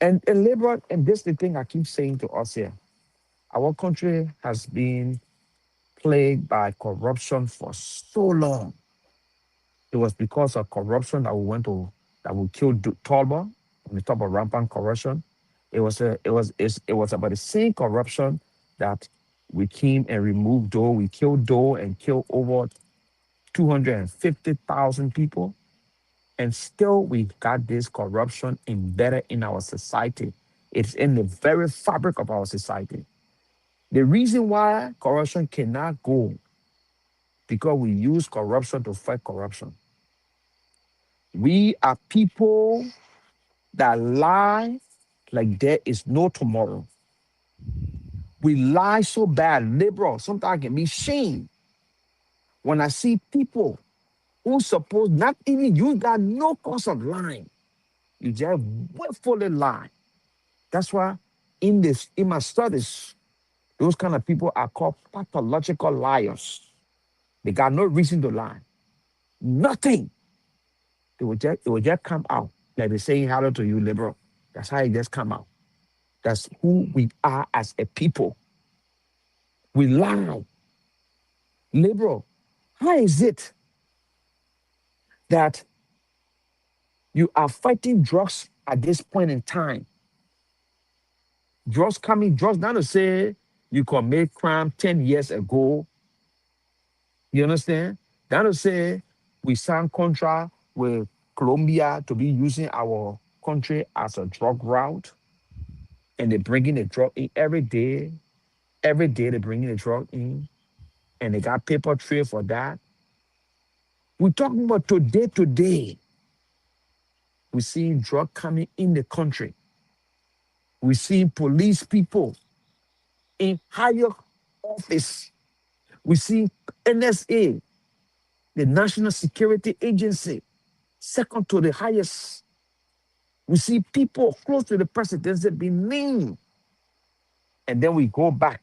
And labor, and this the thing I keep saying to us here. Our country has been plagued by corruption for so long. It was because of corruption that we went to that we killed Tolba on the top of rampant corruption. It was about the same corruption that we came and removed Doe. We killed Doe and killed over 250,000 people. And still we got this corruption embedded in our society. It's in the very fabric of our society. The reason why corruption cannot go because we use corruption to fight corruption. We are people that lie like there is no tomorrow. We lie so bad, liberal. Sometimes I can be shame when I see people who suppose not even you got no cause of lying. You just willfully lie. That's why in my studies, those kind of people are called pathological liars. They got no reason to lie. Nothing. It will just come out. Like they saying hello to you, liberal. That's how it just come out. That's who we are as a people. We lie. Liberal, how is it that you are fighting drugs at this point in time? Drugs not to say you commit crime 10 years ago. You understand? Not to say we signed contract with Colombia to be using our country as a drug route, and they're bringing the drug in every day. Every day they're bringing the drug in, and they got paper trail for that. We're talking about today, today. We see drug coming in the country. We see police people in higher office. We see NSA, the National Security Agency, second to the highest. We see people close to the presidency being named. And then we go back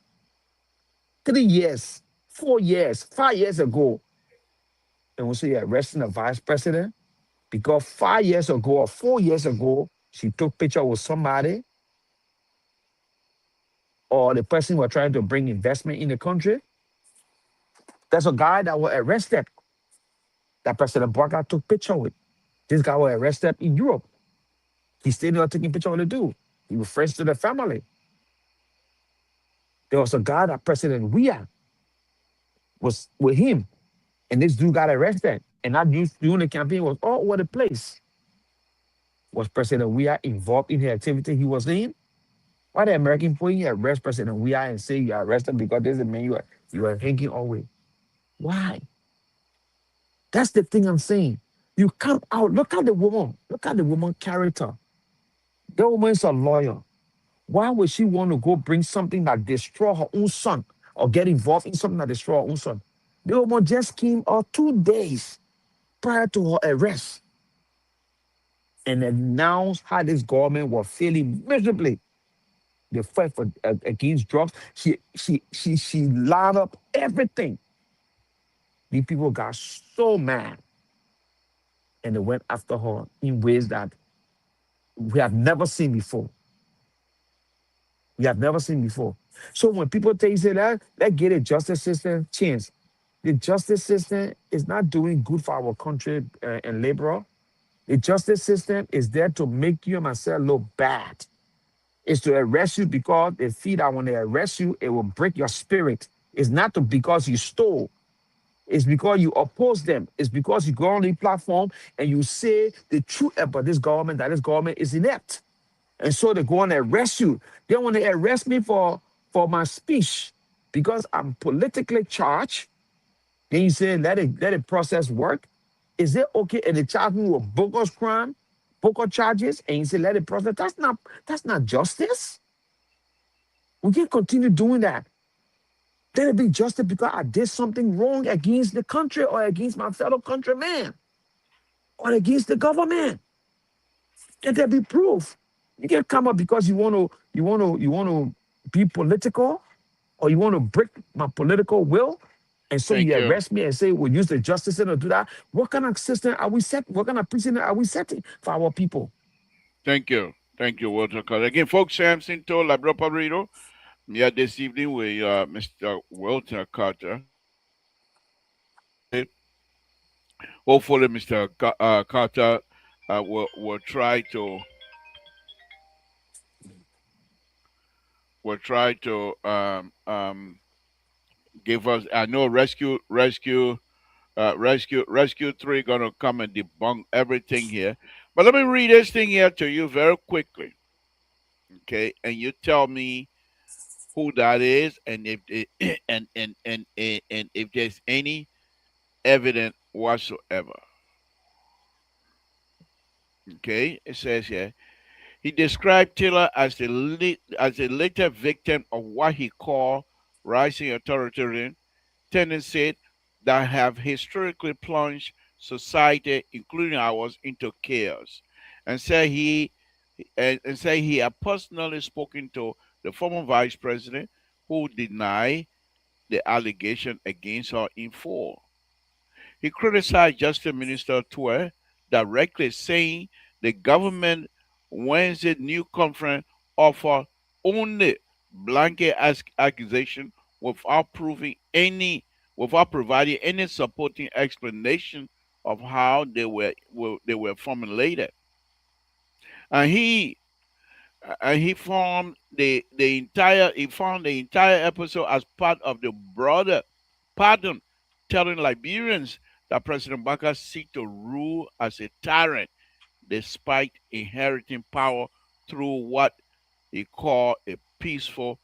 3 years, 4 years, 5 years ago, and we see arresting a vice president because 5 years ago or 4 years ago, she took picture with somebody, or the person were trying to bring investment in the country. There's a guy that was arrested that President Barker took picture with. This guy was arrested in Europe. He stayed there taking picture with the dude. He was friends to the family. There was a guy that President Weah was with him, and this dude got arrested. And that dude during the campaign was all over the place. Was President Weah involved in the activity he was in? Why the American police arrest President Weah and say you are arrested because this is the man you are hanging away? Why? That's the thing I'm saying. You come out, look at the woman. Look at the woman character. The woman is a lawyer. Why would she want to go bring something that destroy her own son or get involved in something that destroy her own son? The woman just came out 2 days prior to her arrest and announced how this government was failing miserably. The fight for against drugs. She lined up everything. These people got so mad and they went after her in ways that we have never seen before. We have never seen before. So when people tell you say that, let's get a justice system chance. The justice system is not doing good for our country and labor. The justice system is there to make you and myself look bad. Is to arrest you because they feel that when they arrest you, it will break your spirit. It's not because you stole. It's because you oppose them. It's because you go on the platform and you say the truth about this government, that this government is inept. And so they go and arrest you. Then when they arrest me for my speech, because I'm politically charged, then you say let it process work. Is it okay? And they charge me with bogus crime, bogus charges, and you say let it process. That's not justice. We can't continue doing that. Let it be justice because I did something wrong against the country or against my fellow countrymen or against the government. Let there be proof. You can't come up because you want to be political or you want to break my political will. And so Thank you you. arrest me and say we'll use the justice system to do that. What kind of system are we set? What kind of precedent are we setting for our people? Thank you. Thank you, Walter Carter. Again, folks, Samson told Labro Pabrito. Yeah, this evening with Mr. Walter Carter. Hopefully, Mr. Carter will try to give us. I know Rescue 3 gonna come and debunk everything here. But let me read this thing here to you very quickly, okay? And you tell me who that is, and if it, and if there's any evidence whatsoever. Okay, it says here he described Taylor as as a later victim of what he called rising authoritarian tendencies that have historically plunged society, including ours, into chaos, and said he had personally spoken to the former vice president who denied the allegation against her in full. He criticized Justice Minister Toure directly, saying the government Wednesday new conference offered only blanket accusation without proving any, without providing any supporting explanation of how they were formulated. And he formed the entire he found the entire episode as part of the broader pattern telling Liberians that President Baka seek to rule as a tyrant despite inheriting power through what he called a peaceful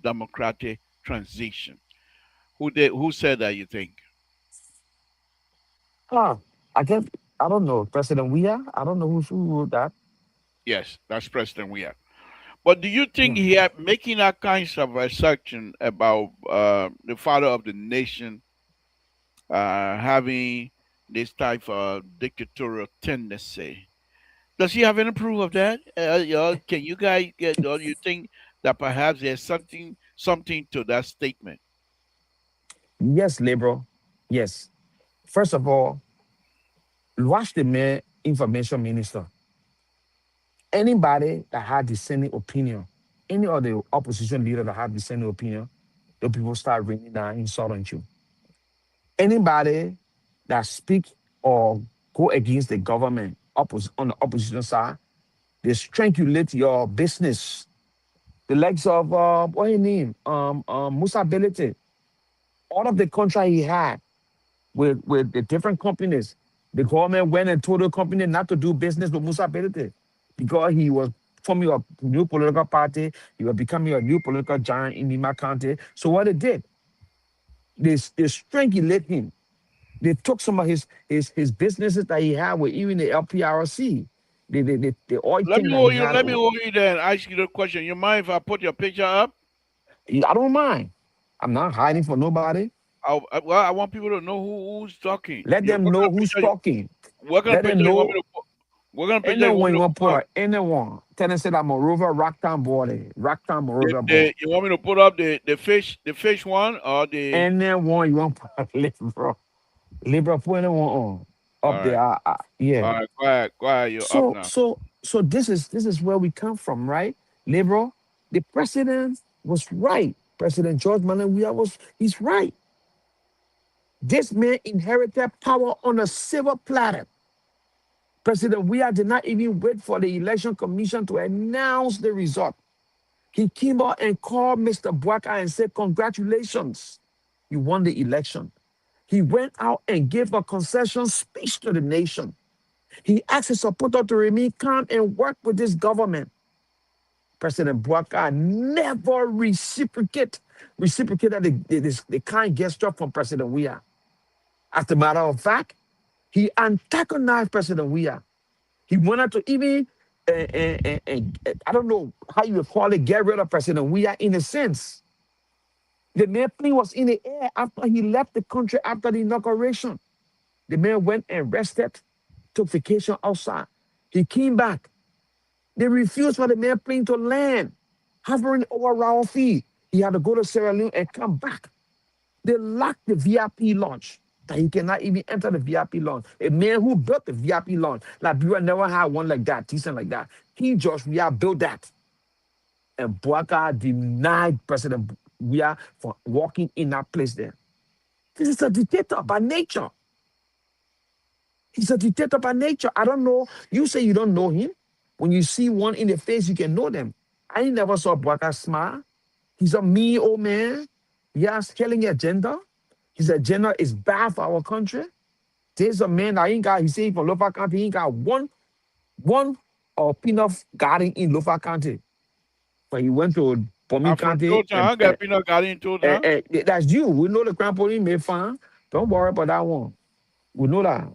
democratic transition. Who said that, you think? Ah, I guess I don't know. President Weah? I don't know who wrote that. Yes, that's President we have. But do you think Hmm. he had making that kind of assertion about the father of the nation having this type of dictatorial tendency? Does he have any proof of that? Can you guys get? Or you think that perhaps there's something to that statement? Yes, Libro. Yes. First of all, watch the man information minister. Anybody that had dissenting opinion, any of the opposition leader that had dissenting opinion, the people start raining down insult on you. Anybody that speak or go against the government on the opposition side, they strangulate your business. The likes of what his name, Musa Belete, all of the contract he had with the different companies, the government went and told the company not to do business with Musa Belete because he was forming a new political party. He was becoming a new political giant in Lima County. So what they did, they strangulate him. They took some of his businesses that he had with even the LPRC. The oil Let thing me that he hold you. had. Let me hold you there and ask you the question. You mind if I put your picture up? I don't mind. I'm not hiding for nobody. Well, I want people to know who's talking. Let them What kind know of who's picture? talking. What kind of Let them picture you want know me to put? What kind of picture you want anyone me you to want to put put up? up, anyone. Tell them say I'm a Rover Rocktown boy. Rocktown Rover boy. You want me to put up the fish one or the? Anyone you want to put Libra. Libra put anyone on. Up All there. right, Yeah. all right. Go ahead. You're up So now. so so this is where we come from, right? Libra, the president was right. President George Manuel he's right. This man inherited power on a silver platter. President Weah did not even wait for the election commission to announce the result. He came out and called Mr. Bwaka and said, congratulations, you won the election. He went out and gave a concession speech to the nation. He asked his supporter to remain calm and work with this government. President Bwaka never reciprocated the kind gesture from President Weah. As a matter of fact, he antagonized President Weah. He wanted to even, I don't know how you would call it, get rid of President Weah in a sense. The man plane was in the air after he left the country after the inauguration. The man went and rested, took vacation outside. He came back. They refused for the man plane to land, hovering over Raofi. He had to go to Sierra Leone and come back. They locked the VIP launch, that he cannot even enter the VIP launch. A man who built the VIP launch, Liberia never had one like that, decent like that. King George Weah built that. And Bwaka denied President Weah for walking in that place there. This is a dictator by nature. He's a dictator by nature. I don't know. You say you don't know him. When you see one in the face, you can know them. I never saw Bwaka smile. He's a mean old man. He has killing agenda. His agenda is bad for our country. There's a man that ain't got, he say from Lofa County, he ain't got one peanut garden in Lofa County. But he went to Bomi County. I got peanut garden too. That's you. We know the Grand Police may fine. Don't worry about that one. We know that.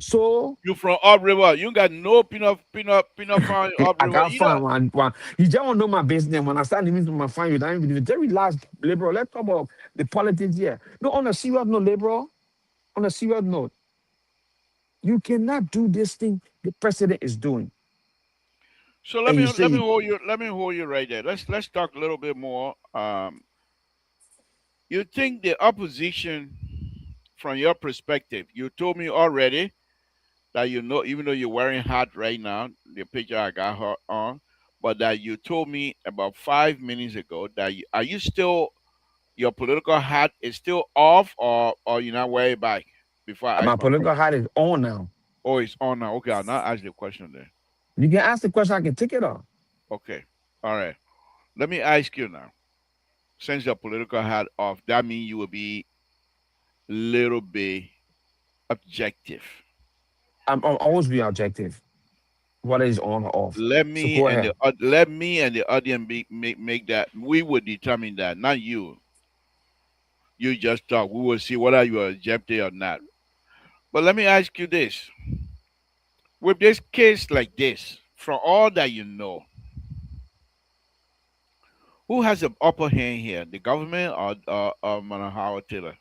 So you from Up River. You got no peanut farm Up I River got either. fun. You just want to know my business. When I start living to my fine, you don't even very last liberal. Let's talk about the politics here. No, on a serious note, liberal. On a serious note, you cannot do this thing the president is doing. So let me hold you right there. Let's talk a little bit more. You think the opposition, from your perspective, you told me already that you know, even though you're wearing hat right now, the picture I got her on, but that you told me about 5 minutes ago that are you still, your political hat is still off, or you're not wearing it back? Before I ask My my political question. hat is on now. Oh, it's on now. Okay, I'll not ask the question then. You can ask the question, I can take it off. Okay, all right. Let me ask you now. Since your political hat off, that means you will be a little bit objective. I'm always be objective. What is on or off. Let So me go and ahead. the audience make that. We will determine that, not you. You just talk. We will see whether you are objective or not. But let me ask you this: with this case like this, from all that you know, who has the upper hand here, the government or Madam Howard Taylor?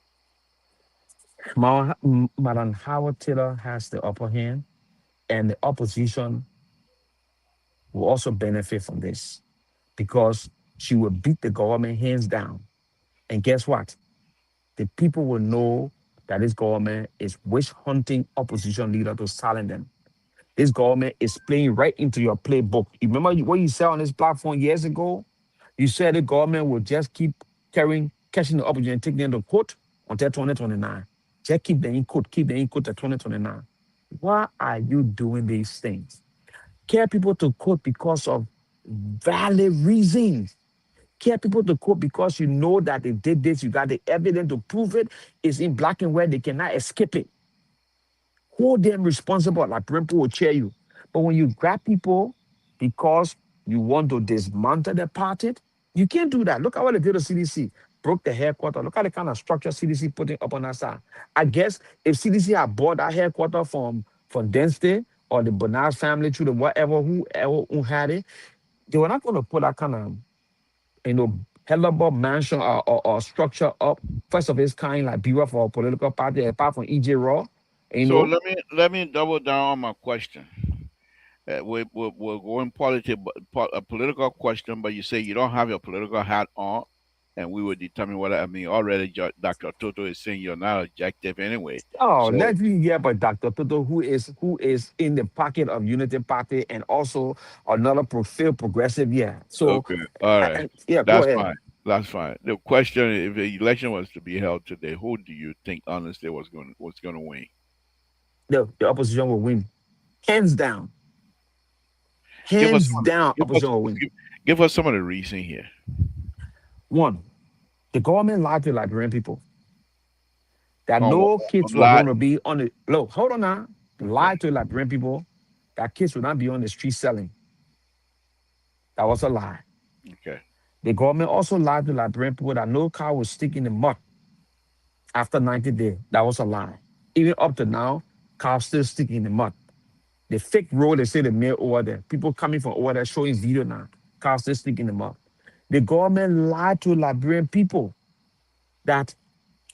Madam Howard Taylor has the upper hand, and the opposition will also benefit from this because she will beat the government hands down. And guess what? The people will know that this government is witch hunting opposition leader to silence them. This government is playing right into your playbook. You remember what you said on this platform years ago? You said the government will just keep catching the opposition and taking them to court until 2029. Just keep them in court at 2029. Why are you doing these things? Care people to court because of valid reasons. Care people to court because you know that they did this, you got the evidence to prove it. It's in black and white, they cannot escape it. Hold them responsible, like people will cheer you. But when you grab people because you want to dismantle the party, you can't do that. Look at what they did to CDC. Broke the headquarters. Look at the kind of structure CDC putting up on that side. I guess if CDC had bought that headquarters from Density or the Bernard family through the whoever who had it, they were not going to put that kind of, hellable mansion or structure up, first of its kind, like Bureau for a political party, apart from EJ Raw. So let me double down on my question. We're going a political question, but you say you don't have your political hat on, and we will determine whether. I mean, already Dr. Toto is saying you're not objective anyway. Oh, So let's hear about Dr. Toto, who is in the pocket of Unity Party and also another field progressive. Yeah. So, okay, all right, yeah, go that's ahead. fine. That's fine. The question: if the election was to be held today, who do you think honestly was going to win? The opposition will win, hands down. Give us Hands one. down, Give us opposition will win. Give us some of the reason here. One, the government lied to Liberian people that On, no kids on were lot. going to be on the look. Hold on now. Okay. Lied to Liberian people that kids would not be on the street selling. That was a lie. Okay. The government also lied to Liberian people that no cow will stick in the mud after 90 days. That was a lie. Even up to now, cows still stick in the mud. The fake road they say they made over there. People coming from over there showing video now. Cows still stick in the mud. The government lied to Liberian people that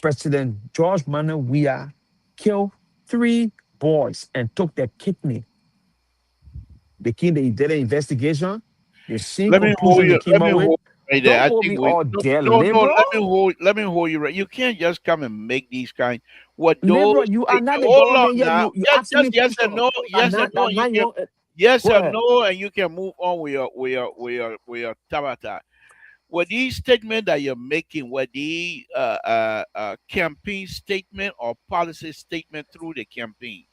President George Manuel Weah killed 3 boys and took their kidney. They did an investigation. The same Let me hold conclusion they you. came Let me out with. hold you right there. Don't I hold think me we all no, there, no, no. liberal. Let me hold you right. You can't just come and make these kind. What those? Liberal, you are not the Hold on government yet. now. You Just, asking me yes question. and no. Yes and no. That You now you can want yes go or ahead. no, and you can move on with your tabata. Were these statement that you're making, were the campaign statement or policy statement through the campaign?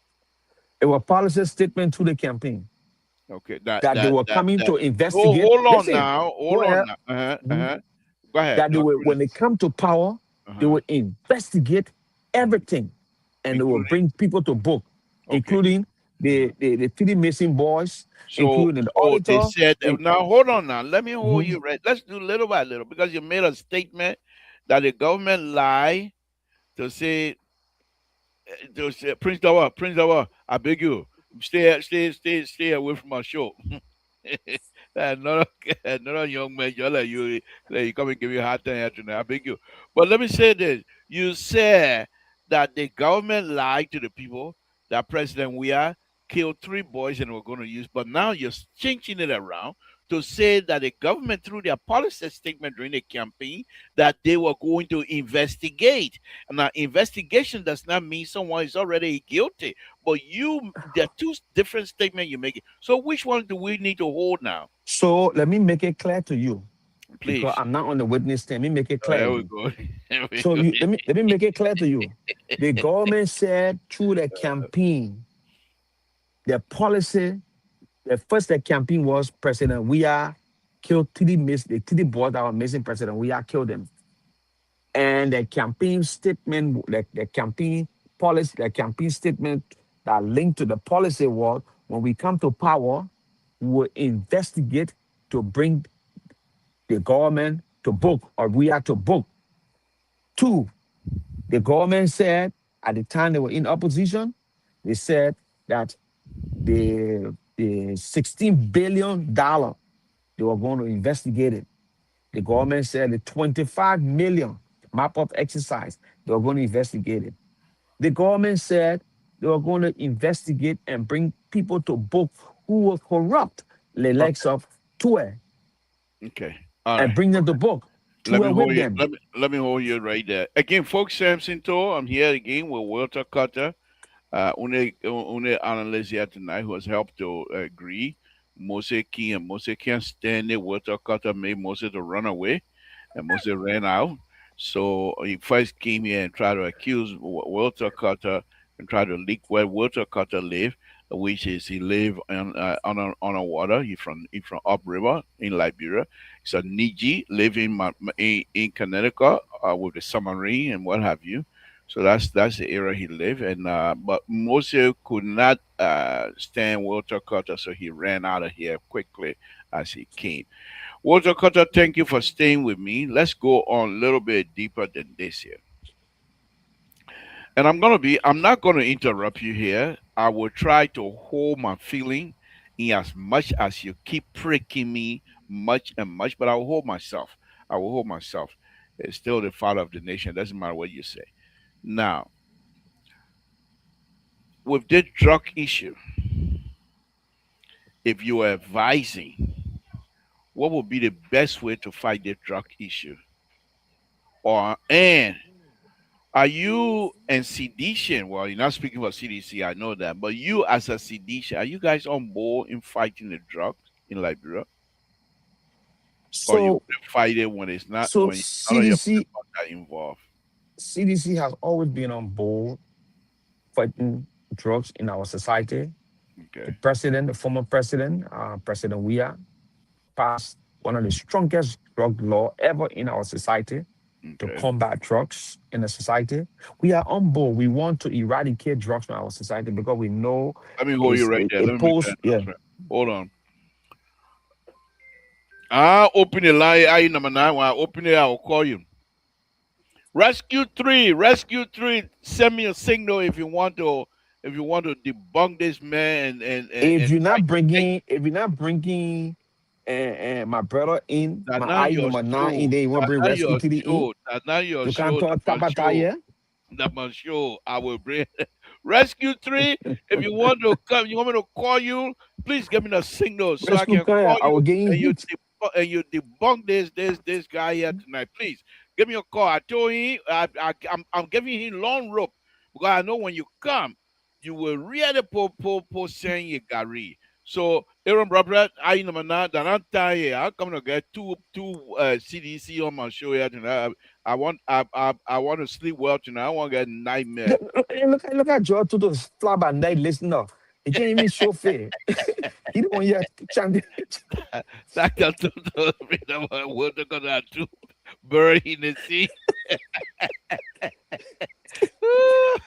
It was policy statement to the campaign Okay, that that they that were that coming that. to Oh, investigate. hold on Listen, now. go Hold on ahead. now. Uh-huh, Mhm. uh-huh. Go ahead. That they No, will, when they come to power, they uh-huh. will investigate everything and they will Including bring people to book, okay. including Mhm. the three missing boys, So including the so they auditor. said In, now hold on now. Let me hold Mhm. you right. Let's do little by little because you made a statement that the government lie to say Prince Dawa, I beg you, stay away from my show. Another, another young man, you come and give you a hard time after now. I beg you. But let me say this. You said that the government lied to the people, that President Weah killed 3 boys and were going to use, but now you're changing it around to say that the government, through their policy statement during the campaign, that they were going to investigate. Now, investigation does not mean someone is already guilty, but there are two different statements you're making. So, which one do we need to hold now? So let me make it clear to you because Please. I'm not on the witness stand. Let me make it Oh, clear here to we you. go. Here we So go. let me make it clear to you. The government said through the campaign, the policy, the campaign was President Weah killed the 3 boys that were missing. President Weah killed them. And the campaign statement, the campaign policy, the campaign statement that linked to the policy was when we come to power, we will investigate to bring the government to book or we are to book. Two, the government said at the time they were in opposition, they said that the $16 billion they were going to investigate it. The government said the 25 million map up exercise, they were going to investigate it. The government said they were going to investigate and bring people to book who were corrupt, the likes Okay. of Tue, Okay. All and right. bring them to book. Let me Tue with hold you. them. Let me hold you right there. Again, folks, Samson Tour. I'm here again with Walter Cutter. Une analyst here tonight who has helped to agree. Moses King and Moses can't stand it. Walter Cutter made Moses to run away, and Moses ran out. So he first came here and tried to accuse Walter Cutter and try to leak where Walter Cutter live, which is he live on a water. He from upriver in Liberia. He's a Niji living in Connecticut with the submarine and what have you. So that's the area he lived, and but Moses could not stand Walter Cutter, so he ran out of here quickly as he came. Walter Cutter, thank you for staying with me. Let's go on a little bit deeper than this here. And I'm not gonna interrupt you here. I will try to hold my feeling in as much as you keep pricking me much and much, but I will hold myself. I will hold myself. It's still the father of the nation. Doesn't matter what you say. Now, with this drug issue, if you are advising, what would be the best way to fight the drug issue? Or and are you and Sedition? Well, you're not speaking for CDC, I know that, but you as a Sedition, are you guys on board in fighting the drugs in Liberia, or you So will fight it when it's not so when none of your CDC people are involved? CDC has always been on board fighting drugs in our society. The Okay. president, the former president, President Weah, passed one of the strongest drug law ever in our society to Okay. combat drugs in the society. We are on board. We want to eradicate drugs from our society because we know Let me hold you right there. Let it me make that poses, yeah. announcement. Hold on. I open the line. I number 9. When I open it, I will call you. Rescue 3, Rescue 3. Send me a signal if you want to debunk this man If and you're try not to take bringing, my brother in, that my not eye your number nine in show. there, you want to That bring not rescue your to the in, show. That not your you can't show. That talk my tabata show. here. That my show. I will bring Rescue 3. If you want to come, you want me to call you, please give me the signal so I Rescue can kaya, call I will you get in and heat. you debunk this guy here tonight. Please give me a call. I told him I'm giving him long rope because I know when you come, you will really po saying you Gary. So Aaron brother, I know now that I'm tired. I'm coming to get two CDC on my show here tonight. I want to sleep well tonight. I want to get nightmare. Look at Joe to those flab and night listener. He can't even show fair. He don't hear chant. That got to me that what they're gonna do. Bury in the sea.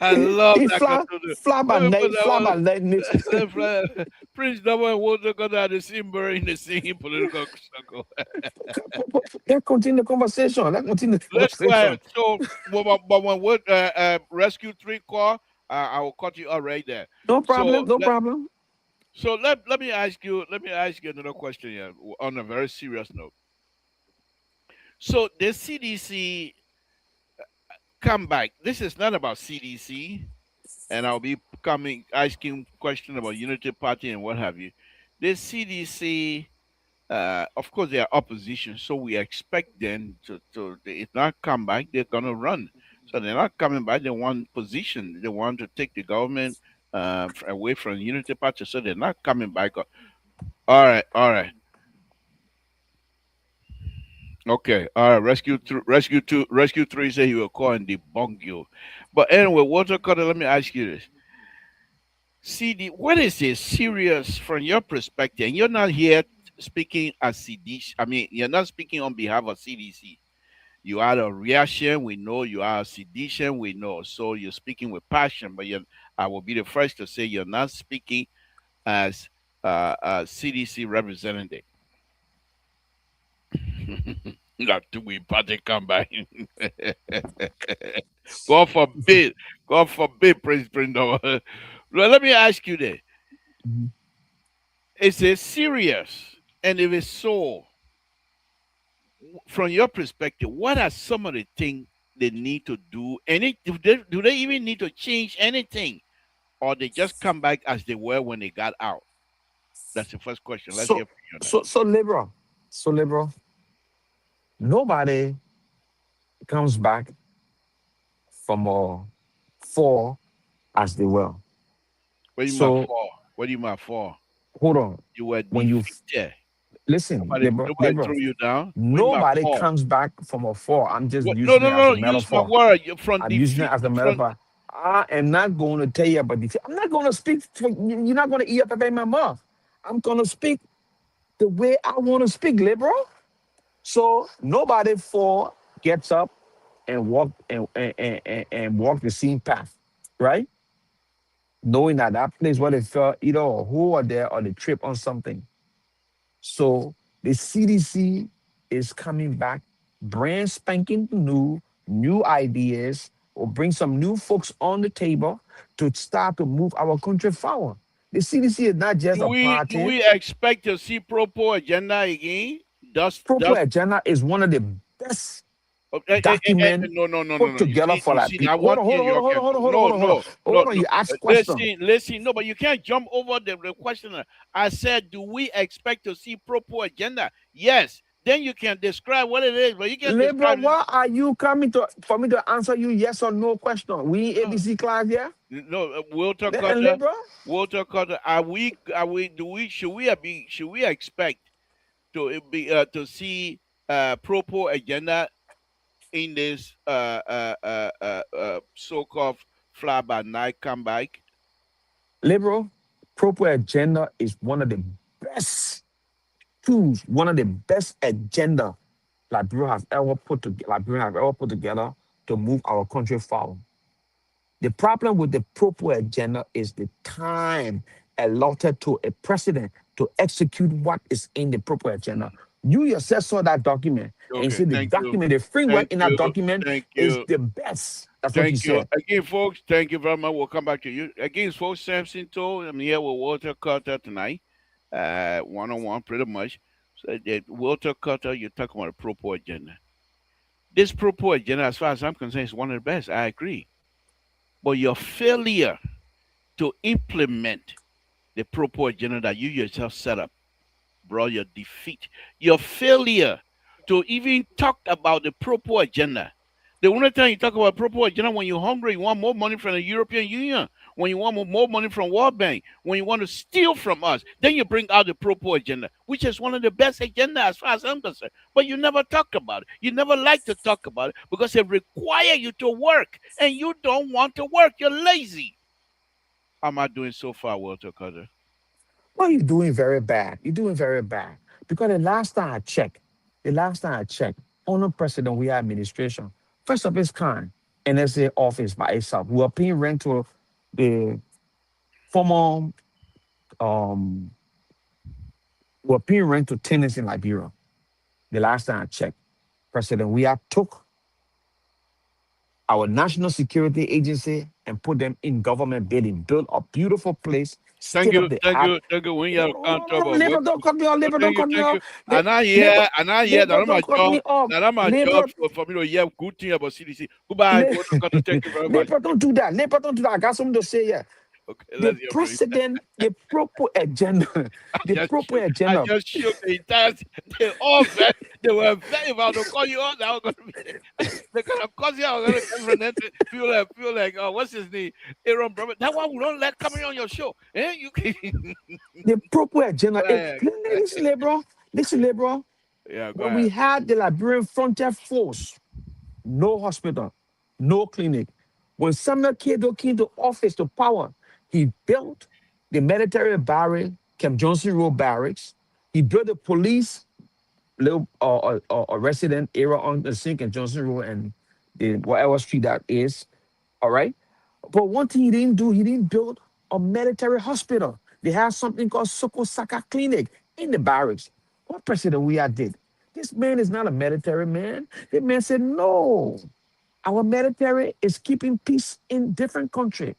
I love He that got flab to do. flab Let and me put night, that flab one. and night. Prince Double what they're gonna the sea bury in the sea in political circle. Let's continue the conversation. Let's continue the Let's go ahead. conversation. So but when what rescue 3 call, I will cut you out right there. No So problem. No problem. let me ask you another question here on a very serious note. So the CDC come back. This is not about CDC, and I'll be coming asking question about Unity Party and what have you. The CDC, of course, they are opposition, so we expect them to if not come back, they're gonna run. So they're not coming back. They want position. They want to take the government away from Unity Party, so they're not coming back. All right, all right. Okay, all right. Rescue 3 say he will call and debunk you. But anyway, Walter Carter, let me ask you this. CD, what is a serious from your perspective? And you're not here speaking as CDC. I mean, you're not speaking on behalf of CDC. You are a reaction, we know. You are a sedition, we know. So you're speaking with passion, but I will be the first to say you're not speaking as a CDC representative. Not to we party come by. God forbid. God forbid, Prince Brindle. Let me ask you this. Mhm. Is it serious? And if it's so, from your perspective, what are some of the things they need to do? Do they even need to change anything? Or they just come back as they were when they got out? That's the first question. Let's hear So from you on that. so liberal. So liberal. Nobody comes back from a fall as they were. What do you mean by So fall? What do you mean by fall? hold on. You were When you defeated. listen, Nobody liberal. threw you down. What do you mean by Nobody fall? comes back from a fall. I'm just What? No, using no, it as no. a Use my metaphor. word. You're from I'm using it defeat. as a From metaphor. I am not going to tell you about defeat. I'm not going to speak. You're not going to eat up in my mouth. I'm going to speak the way I want to speak, liberal. So nobody fall gets up and walk and walk the same path, right? Knowing that that place where they fell either a hole or there or they trip on something. So the CDC is coming back, brand spanking new, new ideas, or bring some new folks on the table to start to move our country forward. The CDC is not just a do party. we expect to see propo agenda again? Proper Does Agenda is one of the best document no, no, no, no, put no. together for You that see. I people. Hold want on, you hold and on, hold your on, hold on, hold on, hold on, no, hold on, hold on. no, no, Hold on, no. you ask question. Listen. No, but you can't jump over the question. I said, do we expect to see propo agenda? Yes. Then you can describe what it is, but you can't Liberal, describe it. why are you coming to for me to answer you yes or no question? We in No, ABC class, yeah? no. Walter And Carter, liberal? Walter Carter. Are we? Do we? Should we expect to see propo agenda in this so-called fly by night comeback? Liberal, Proper Agenda is one of the best choose one of the best agenda Liberia has ever put together to move our country forward. The problem with the proper agenda is the time allotted to a president to execute what is in the proper agenda. You yourself saw that document and you Okay, said the thank you. document, the framework Thank in that you. document Thank is you. the best. That's what you Thank you. said. Again, folks, thank you very much. We'll come back to you. Again, folks, Samson told I'm here with Walter Carter tonight. One on one pretty much. So that Walter Carter, you're talking about a proper agenda. This proper agenda, as far as I'm concerned, is one of the best. I agree. But your failure to implement the proper agenda that you yourself set up brought your defeat. Your failure to even talk about the proper agenda. The only time you talk about proper agenda when you're hungry, you want more money from the European Union, when you want more money from World Bank, when you want to steal from us, then you bring out the proper agenda, which is one of the best agenda as far as I'm concerned. But you never talk about it. You never like to talk about it because it requires you to work, and you don't want to work. You're lazy. How am I doing so far, Walter Carter? Well, you're doing very bad. You're doing very bad. Because the last time I checked, on president we have administration, first of its kind, NSA office by itself. We are paying rent to the former um we're paying rent to tenants in Liberia. The last time I checked, President we have took our national security agency and put them in government building, built a beautiful place, Thank state you, of the thank art. you, thank you. When you Hold have on, hold come on, hold on. trouble, Labor don't cut me off. Labor don't thank you, cut me thank off. you. And I Labor, hear, and I hear that labor on my don't cut job, me off. that on my job Labor, for me to hear good thing about CDC. Goodbye, la- Walter Carter. Thank you very much. labor don't do that. Labor don't do that. I got something to say here. Okay, The let's hear from you. president, the proper agenda, the proper I agenda. just shook the entire. They all very, they were very about to call you out. I was going to be. They could have caused you. I was going to get from them. Feel like, oh, what's his name? Aaron Brother. That one we don't let coming on your show. Eh? You can. The proper agenda. Go ahead. Listen, labor. Listen, labor. Yeah, go When ahead. we had the Liberian Frontier Force, no hospital, no clinic. When Samuel Kado came to office to power, he built the military barrack, Camp Johnson Road Barracks. He built the police little resident area on the Sink and Johnson Road and the whatever street that is. All right. But one thing he didn't do, he didn't build a military hospital. They have something called Soko Saka Clinic in the barracks. What President Weah did? This man is not a military man. The man said, no. Our military is keeping peace in different country,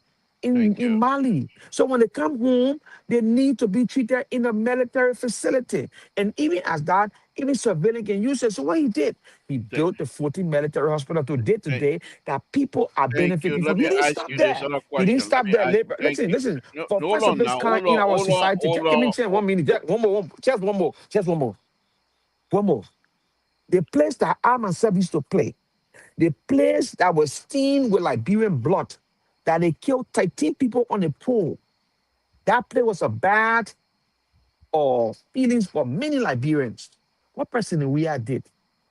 Thank in you. Mali. So when they come home, they need to be treated in a military facility. And even as that, even civilian can use it. So what he did, he Th- built the 14 military hospital th- today that people are Thank you. benefiting Let from. He me didn't ask stop you this there. other He didn't question. Let stop me there. ask. Labor. Thank Listen, you. listen. No, For no, hold first of on its now. kind in our society, Hold just give on. me chance 1 minute. Just one more. Just one more. One more. The place that I myself used to play. The place that was stained with Liberian blood, that they killed 13 people on the pool. That place was a bad feelings for many Liberians. What President Weah did?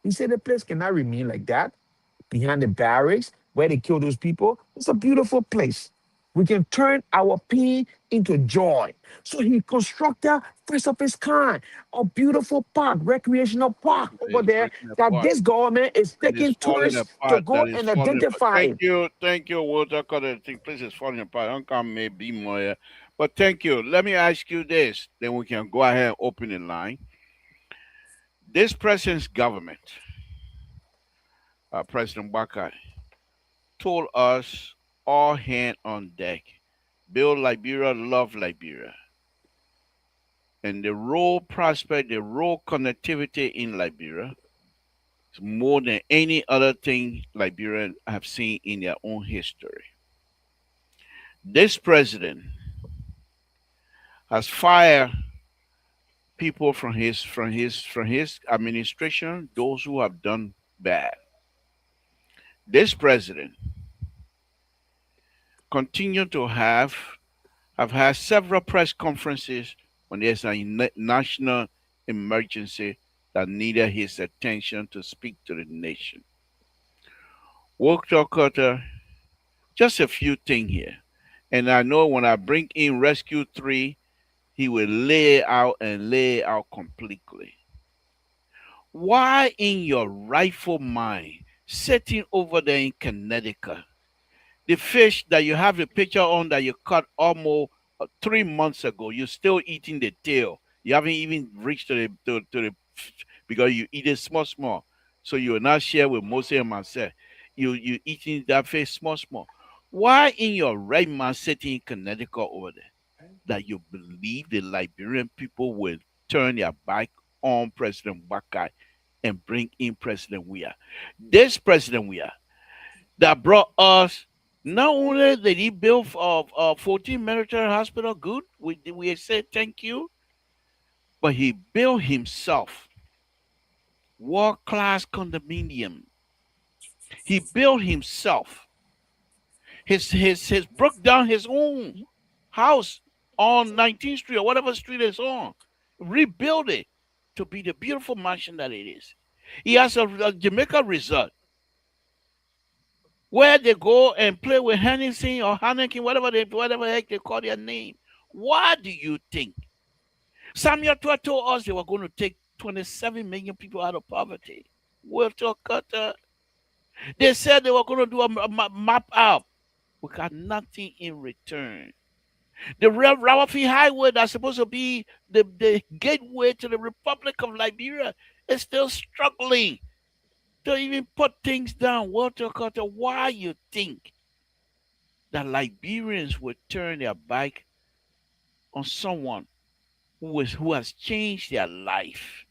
He said the place cannot remain like that. Behind the barracks where they kill those people, it's a beautiful place. We can turn our pain into joy. So he constructed first of its kind, a beautiful park, recreational park over It's there breaking that apart. this government is That is taking falling tourists to apart. go That is and falling apart. identify. Thank you, Walter. Because the thing, place is falling apart. I don't come maybe more. But thank you. Let me ask you this. Then we can go ahead and open the line. This president's government, President Baka, told us all hand on deck. Build Liberia, love Liberia. And the road prospect, the road connectivity in Liberia is more than any other thing Liberians have seen in their own history. This president has fired people from his administration, those who have done bad. This president continue to have had several press conferences when there's a national emergency that needed his attention to speak to the nation. Walter Carter, just a few things here. And I know when I bring in Rescue 3 he will lay out and lay out completely. Why in your rightful mind, sitting over there in Connecticut, the fish that you have a picture on that you caught almost 3 months ago, you're still eating the tail. You haven't even reached to the because you eat it small small. So you will not share with Moses and myself. You eating that fish small small. Why in your right mind sitting in Connecticut over there that you believe the Liberian people will turn their back on President Bakai and bring in President Weah? This President Weah that brought us, not only did he build 14 military hospital, good, we said thank you, but he built himself world class condominium. He built himself his broke down his own house on 19th Street or whatever street it's on, rebuild it to be the beautiful mansion that it is. He has a Jamaica resort where they go and play with Hennessy or Hanneken, whatever heck they call their name. Why do you think Samuel Tua told us they were going to take 27 million people out of poverty? Walter Carter, they said they were going to do a map out. We got nothing in return. The Rawafi Highway that's supposed to be the gateway to the Republic of Liberia is still struggling to even put things down. Walter Carter, why you think that Liberians would turn their back on someone who has changed their life,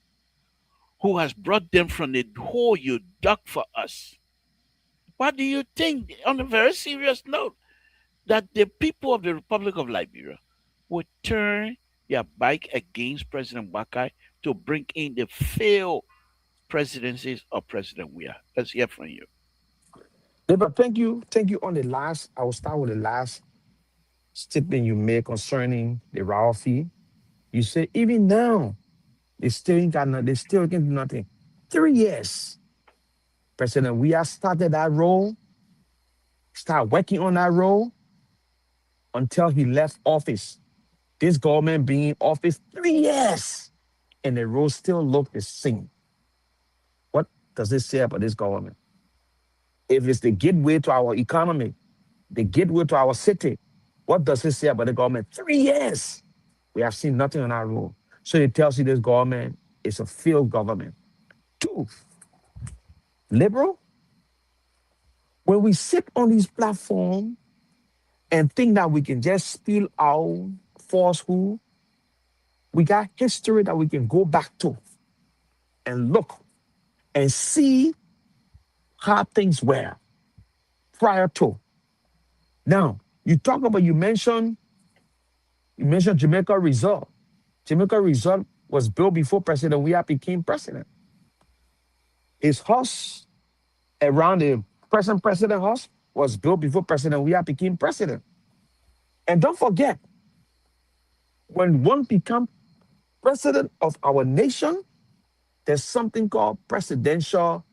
who has brought them from the hole you dug for us? What do you think, on a very serious note, that the people of the Republic of Liberia would turn their back against President Bakai to bring in the failed presidencies of President Weah? Let's hear from you. Yeah, but thank you. On the last, I will start with the last statement you made concerning the raw fee. You say even now they still can do nothing. 3 years, President, we have started that role, start working on that role until he left office. This government being in office 3 years, and the road still look the same. What does it say about this government? If it's the gateway to our economy, the gateway to our city, what does it say about the government? 3 years. We have seen nothing on our road. So it tells you this government is a failed government. Two, liberal. When we sit on this platform and think that we can just spill out falsehood, we got history that we can go back to and look and see how things were prior to. Now, you mentioned Jamaica Resort. Jamaica Resort was built before President Weah became president. His house around the present president house was built before President Weah became president. And don't forget, when one becomes president of our nation, there's something called presidential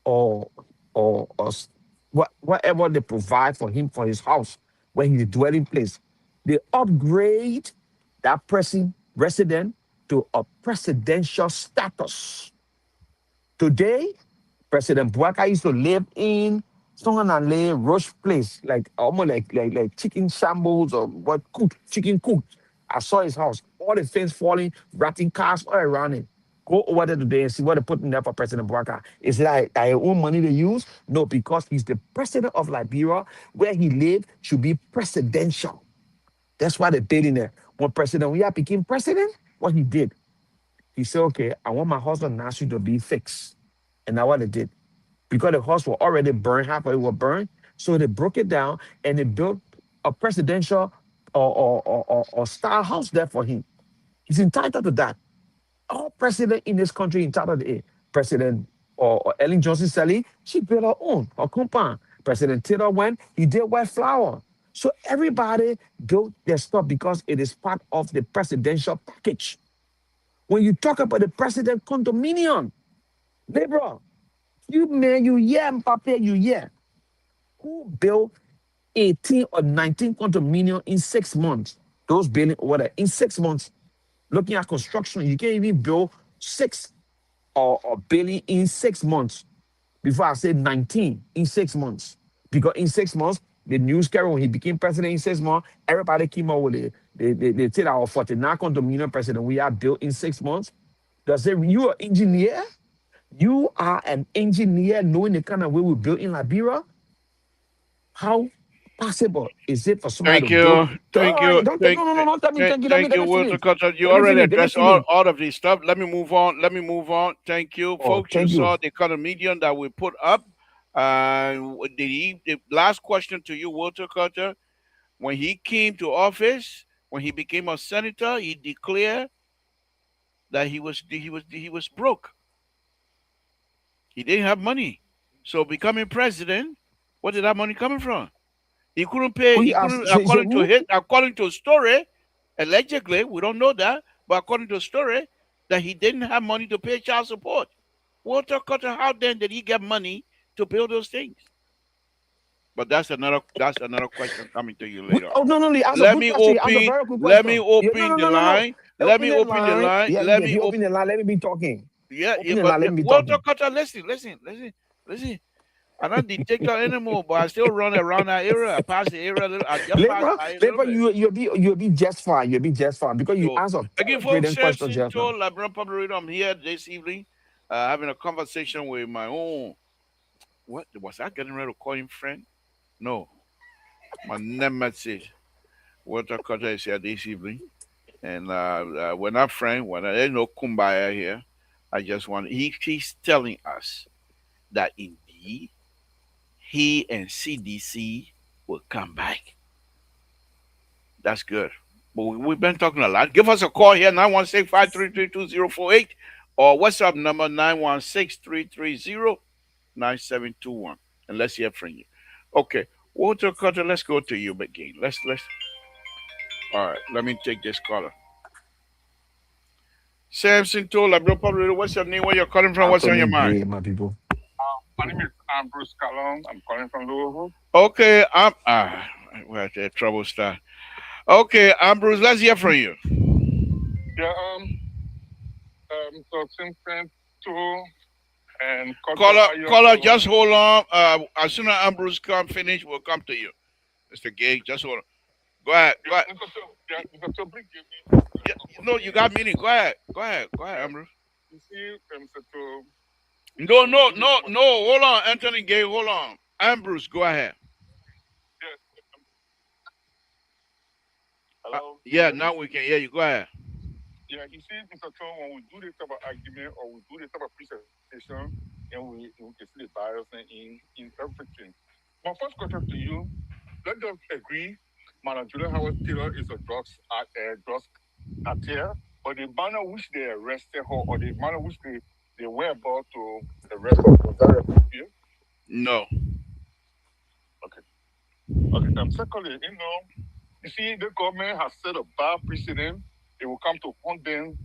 or whatever they provide for him for his house where his dwelling place. They upgrade that person resident to a presidential status. Today, President Buaka used to live in Songanale Roche Place, like almost like chicken shambles or what cook, chicken cook. I saw his house, all the things falling, rotting cars all around it. Go over there today and see what they put in there for President Buaka. Is it like their own money they use? No, because he's the president of Liberia. Where he lived should be presidential. That's why they did in there. When President Weah became president, what he did, he said, okay, I want my house on Nassau to be fixed. And that's what they did. Because the house was already burned, half of it was burned. So they broke it down and they built a presidential or style house there for him. He's entitled to that. All president in this country entitled to it. President or Ellen Johnson Sally, she built her own, her compound. President Taylor went, he did White Flower. So everybody built their stuff because it is part of the presidential package. When you talk about the president condominium, liberal, you yeah, Mbappe, you yeah. Who built 18 or 19 condominium in 6 months? Those building over there in 6 months. Looking at construction, you can't even build six or building in 6 months. Before I said 19 in 6 months. Because in 6 months, the news carrier, when he became president in 6 months, everybody came out with it. They said our 49 condominium president, we are built in 6 months. They say, you are engineer? You are an engineer knowing the kind of way we built in Liberia? How possible is it for somebody to Thank build? you. Thank you. Don't Thank, no, no, no, thank, no. thank Let me thank you, Walter finish. Carter. You Let me already finish. Let me addressed finish. all of this stuff. Let me move on. Let me move on. Thank you, Oh, folks. You thank you. saw the kind of medium that we put up. The last question to you, Walter Carter. When he came to office, when he became a senator, he declared that he was broke. He didn't have money. So becoming president, where did that money coming from? He couldn't pay. Who you He ask? couldn't, Say who? according to story, allegedly, we don't know that, but according to story, that he didn't have money to pay child support. Walter Cutter, how then did he get money to build those things? But that's another question coming to you later Oh on. no, no, no. Ask a Let good me question. Ask a open. very good Let me question. Yeah, no, open no, the no, no, no. line. Let Open me the open the line. line. Yeah, Let yeah. If me you open. open the line, let me be talking. Yeah, Open yeah, the but line, let me be Walter talking. Cutter, listen. I'm not detector anymore, but I still run around that area. I pass the area a little. I just pass Labor, by a little labor, bit. you'll be just fine. You'll be just fine because you So, answer again, very folks, brilliant question Samson just now. told Labrador Public Radio, I'm here this evening, having a conversation with my own. What was I getting ready to call him friend? No, my nemesis. Walter Cutter is here this evening, and we're not friends. There's no kumbaya here. I just want. He's telling us that indeed he and CDC will come back. That's good. But we've been talking a lot. Give us a call here, 916-533-2048, or WhatsApp number 916-330-9721. And let's hear from you. Okay. Walter Cutter, let's go to you again. Let's all right, let me take this caller. Samson told Labrador Public Radio, what's your name? Where you're calling from? What's on your Anthony mind? Gray, my people. My name is Bruce Callum. I'm calling from Louisville. Okay, I'm where's the trouble start? Okay, Bruce, let's hear from you. Yeah, so Simpson too, and Caller, just hold on. As soon as Ambrose come finish, we'll come to you. Mr. Gay, just hold on. Go ahead. Go ahead. Yeah, no, you got meaning. Go ahead, Ambrose. You see, Mr. Too. No. Hold on, Anthony Gay. Hold on. Ambrose, go ahead. Yes. Hello. Yeah, now we can hear you. Go ahead. Yeah, you see, Mr. Too, when we do this type of argument or we do this type of presentation, and we can see the bias in everything. My first question to you: let us agree, Madam Julia Howard Taylor is a drugs cartel, but the manner which they arrested her or the manner which they were about to arrest her, was that a big deal? No. Okay. Secondly, you see, the government has set a bad precedent. It will come to haunt them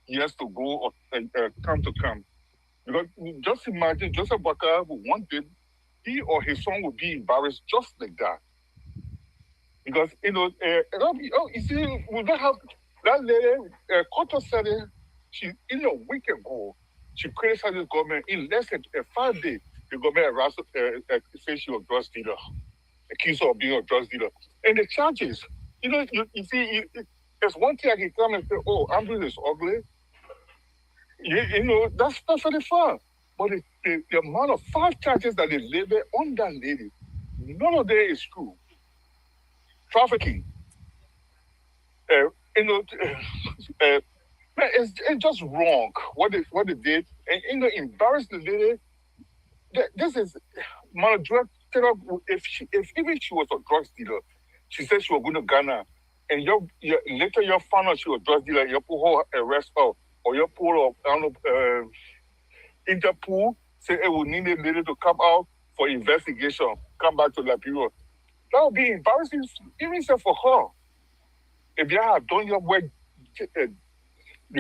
years to go or come to come. Because just imagine Joseph Baka who one day he or his son would be embarrassed just like that. Because you see, we don't have that lady, Koto said it, she in a week ago, she criticized the government in less than 5 days. The government arrested said she was a drug dealer, accused her of being a drug dealer. And the charges, you see, there's one thing I can come and say, oh, Andrew is ugly. That's perfectly fine. But the amount of 5 charges that they laid on that lady, none of them is true. Trafficking. It's just wrong what they did, and embarrass the lady. This is my drug dealer. If even she was a drug dealer, she said she was going to Ghana, and later you found out she was a drug dealer. You put her arrest her, or you put her I don't know Interpol say it will need a lady to come out for investigation, come back to Liberia. That would be embarrassing, even for her. If you have done your work, the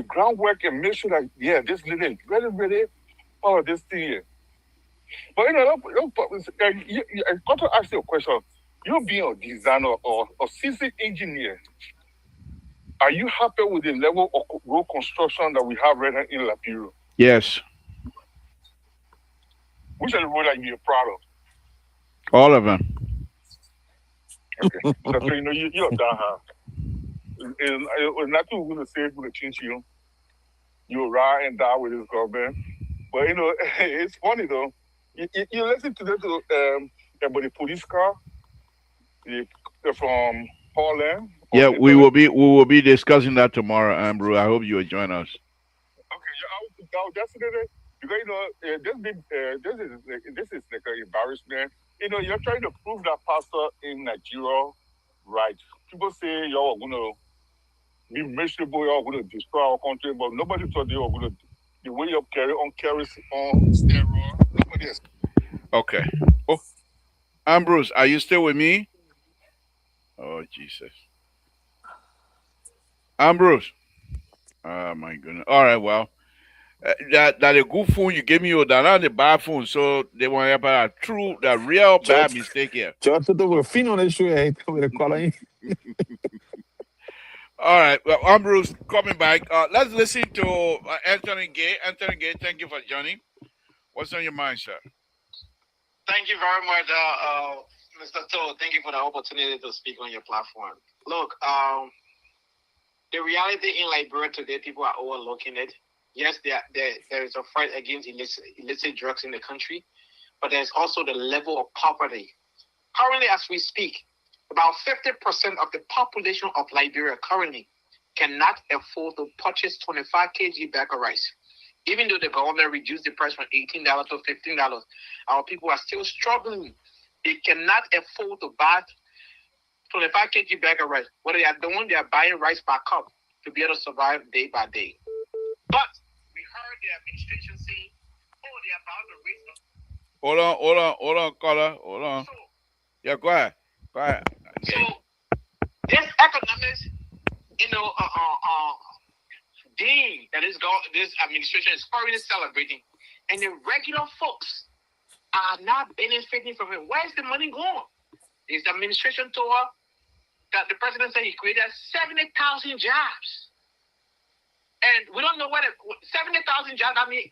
groundwork, and make sure that, yeah, this lady is really, really part of this thing here. But I got to ask you a question. You being a designer or a seasoned engineer, Are you happy with the level of road construction that we have right now in Liberia? Yes. Which are the roads that you're proud of? All of them. Okay. So you know you're down here. It's nothing we're gonna say it's gonna change you. You ride and die with this government. But you know, it's funny though. You listen to this about the police car from Holland. Yeah, we will be discussing that tomorrow, Amber. I hope you will join us. Okay, yeah, I was yesterday because you know this is like an embarrassment. You know, you're trying to prove that pastor in Nigeria, right? People say y'all are gonna be miserable, y'all are gonna destroy our country, but nobody thought they were gonna the way you carry on steroid. Nobody has. Okay. Oh, Ambrose, are you still with me? Oh Jesus. Ambrose. Oh my goodness. All right, well. That a good phone you gave me, or that not the bad phone, so they want to have a true, the real bad mistake here. Just to we're fin on the show, with the calling. All right, well, Ambrose coming back. Let's listen to Anthony Gay. Anthony Gay, thank you for joining. What's on your mind, sir? Thank you very much, Mr. Todd. Thank you for the opportunity to speak on your platform. Look, the reality in Liberia today, people are overlooking it. Yes, there is a fight against illicit drugs in the country, but there's also the level of poverty. Currently, as we speak, about 50% of the population of Liberia currently cannot afford to purchase 25 kg bag of rice. Even though the government reduced the price from $18 to $15, our people are still struggling. They cannot afford to buy 25 kg bag of rice. What they are doing, they are buying rice by cup to be able to survive day by day. But we heard the administration saying, oh, they are about to raise the... Hold on, caller. Hold on. Yeah, go ahead. So, this economics, you know, day that this administration is currently celebrating, and the regular folks are not benefiting from it. Where is the money going? This administration told her that the president said he created 70,000 jobs. And we don't know what 70,000 jobs, I mean,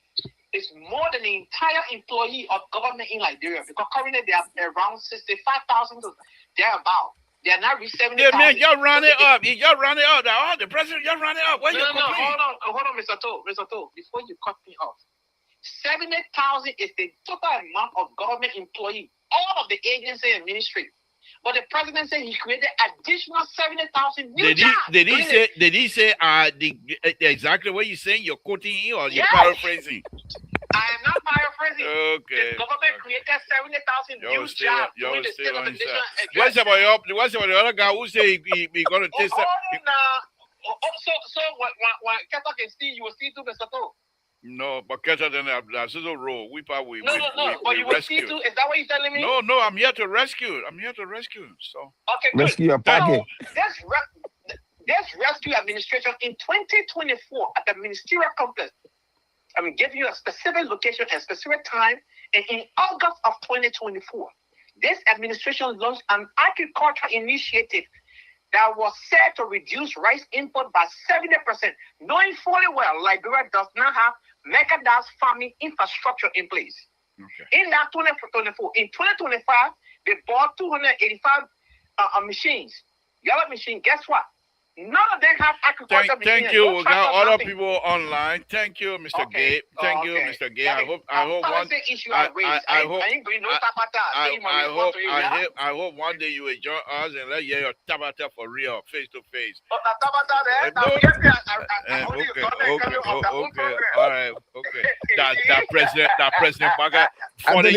it's more than the entire employee of government in Liberia, because currently they are around 65,000 to thereabout. They are not reaching 70,000. Yeah, man, y'all run it up. Y'all run it up. Oh, the president, y'all run it up. Where's your complaint? Hold on, Mr. To, before you cut me off. 70,000 is the total amount of government employee, all of the agency and ministry. But the president said he created additional 70,000 new jobs. Did he say exactly what you're saying? You're quoting him or you're paraphrasing? I am not paraphrasing. Okay. The government created 70,000 new jobs during the state of the nation. What's about the other guy who said he going to test it? So when Keta can see, you will see too, Mr. To. No, but Keta then that's a role. We but you will see too. Is that what you're telling me? No, I'm here to rescue. So okay, good. Rescue your pocket. So, this rescue administration in 2024 at the ministerial complex, I'm giving you a specific location and specific time. And in August of 2024, this administration launched an agriculture initiative that was set to reduce rice import by 70%, knowing fully well Liberia does not have mechanized farming infrastructure in place. Okay. In that 2024, in 2025, they bought 285 machines. Yellow machine, guess what? None of them have agriculture. Thank you. We got other people online. Thank you, Mr. Gay. Thank you, Mr. Gay. I hope one day you will join us and let you hear your tabata for real, face to face. Okay. All right. Okay. That President Baga 40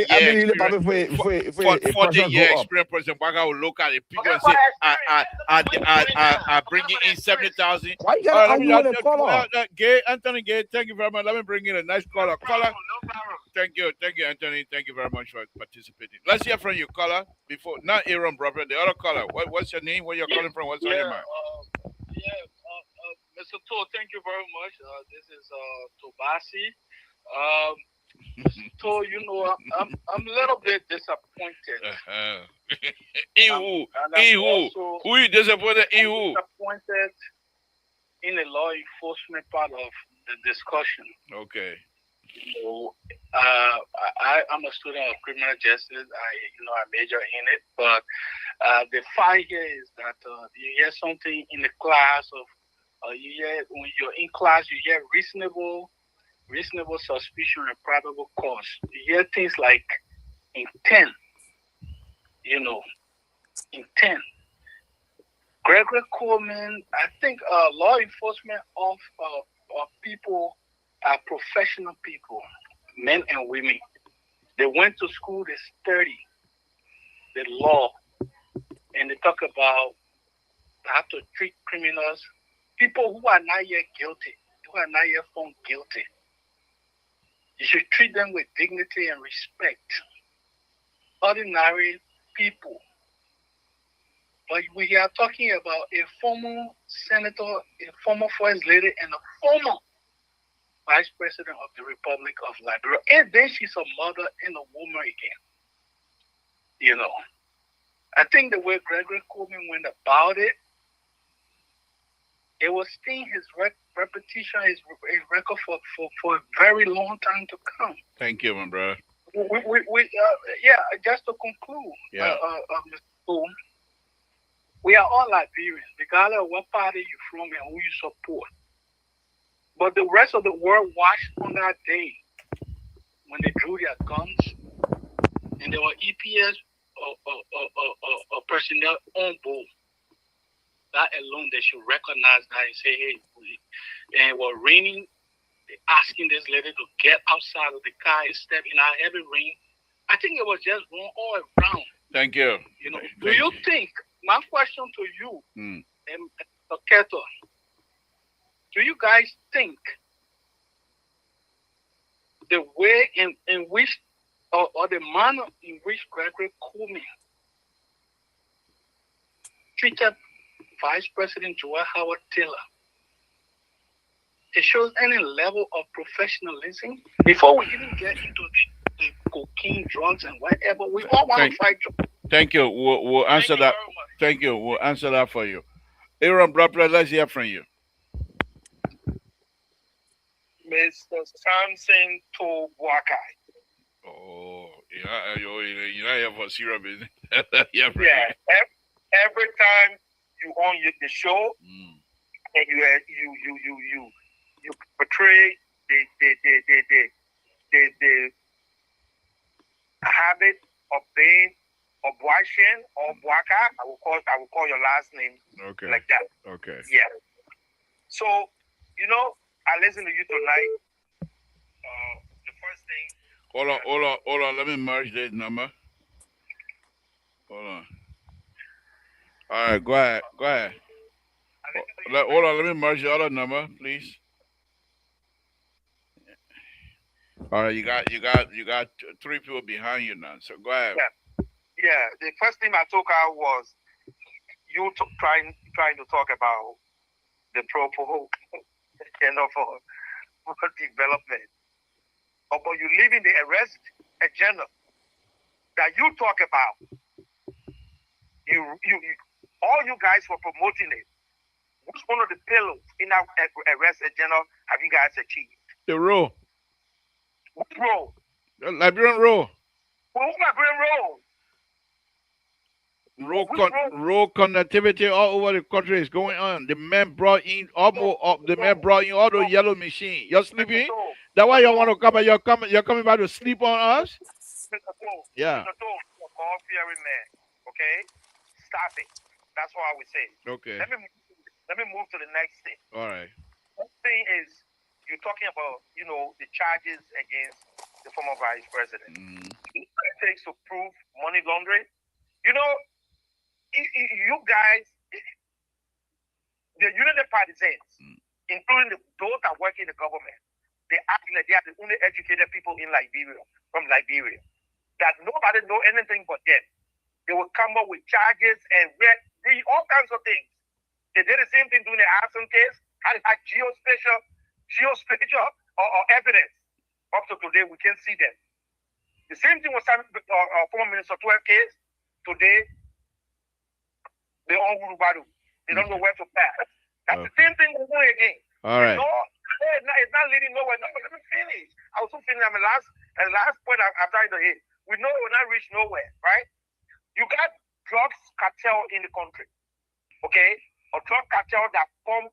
year experience. President Baga will look at the people and say, I bring in 70,000. Why you gotta Gay, Anthony Gay, thank you very much. Let me bring in a nice caller. Caller. No problem. Thank you, Anthony. Thank you very much for participating. Let's hear from you, caller. Before not Aaron brother, the other caller. What's your name? Where you're calling from? What's on your mind? Mr. To, thank you very much. This is Tobasi. So you know, I'm a little bit disappointed. Who you disappointed? Disappointed in the law enforcement part of the discussion. Okay. So, I'm a student of criminal justice. I major in it. But the fight here is that you hear something in the class of, you hear when you're in class, you hear reasonable suspicion and probable cause. You hear things like intent. Intent. Gregory Coleman, I think law enforcement of people are professional people, men and women. They went to school, they study the law, and they talk about how to treat criminals, people who are not yet guilty, who are not yet found guilty. You should treat them with dignity and respect. Ordinary people. But we are talking about a former senator, a former first lady, and a former vice president of the Republic of Liberia. And then she's a mother and a woman again. I think the way Gregory Coleman went about it, it will sting his reputation, his record for a very long time to come. Thank you, my brother. Just to conclude, Yeah. Mr. Cole, we are all Liberians, regardless of what party you're from and who you support. But the rest of the world watched on that day when they drew their guns and there were EPS or personnel on board. That alone, they should recognize that and say, hey, and it was raining, asking this lady to get outside of the car and step in our heavy rain. I think it was just wrong all around. Thank you. Do you think, my question to you, and Keto, do you guys think the way in which, or the manner in which Gregory Coleman treated Vice President Joel Howard Taylor, it shows any level of professionalism? Before we even get into the cocaine, drugs, and whatever, we all want to fight. Thank you. We'll answer that. Thank you. We'll answer that for you. Aaron, brother, let's hear from you. Mr. Samson Tobuakai. Oh, you're not here for serious business. Yeah. Every time you on the show, and you portray the habit of being Obuashen or Buaka. I will call your last name like that. Okay. Yeah. So I listened to you tonight. The first thing. Hold on. Let me merge this number. Hold on. All right, go ahead. Hold on, let me merge the other number, please. All right, you got 3 people behind you now. So go ahead. Yeah. The first thing I took out was you trying to talk about the proposal for development. But you leaving the arrest agenda that you talk about. You all you guys were promoting it. Which one of the pillars in that arrest agenda have you guys achieved? The row. Which row? The Liberian row. Well, who's Liberian row? Road connectivity all over the country is going on. The men brought in all those yellow machines. You're sleeping? That's why you want to come. You're coming back to sleep on us? Yeah. Mr. Toe, you're a God-fearing man. Okay? Stop it. That's what I would say. Okay. Let me move to the next thing. All right. Next thing is you're talking about, the charges against the former vice president. What it takes to prove money laundering. You guys, the United Partisans, including those that work in the government, they act like they are the only educated people in Liberia, from Liberia, that nobody know anything but them. They will come up with charges and read all kinds of things. They did the same thing during the Samson case, had geospatial or evidence. Up to today, we can't see them. The same thing was former Minister 12 case. Today, they all Urubadu. They don't know where to pass. That's the same thing we're doing again. All right. No, it's not leading nowhere. No, let me finish. I was so finished. I mean, last point I'm trying to hit. We know we're not reach nowhere, right? You got drugs cartel in the country, okay? A drug cartel that pump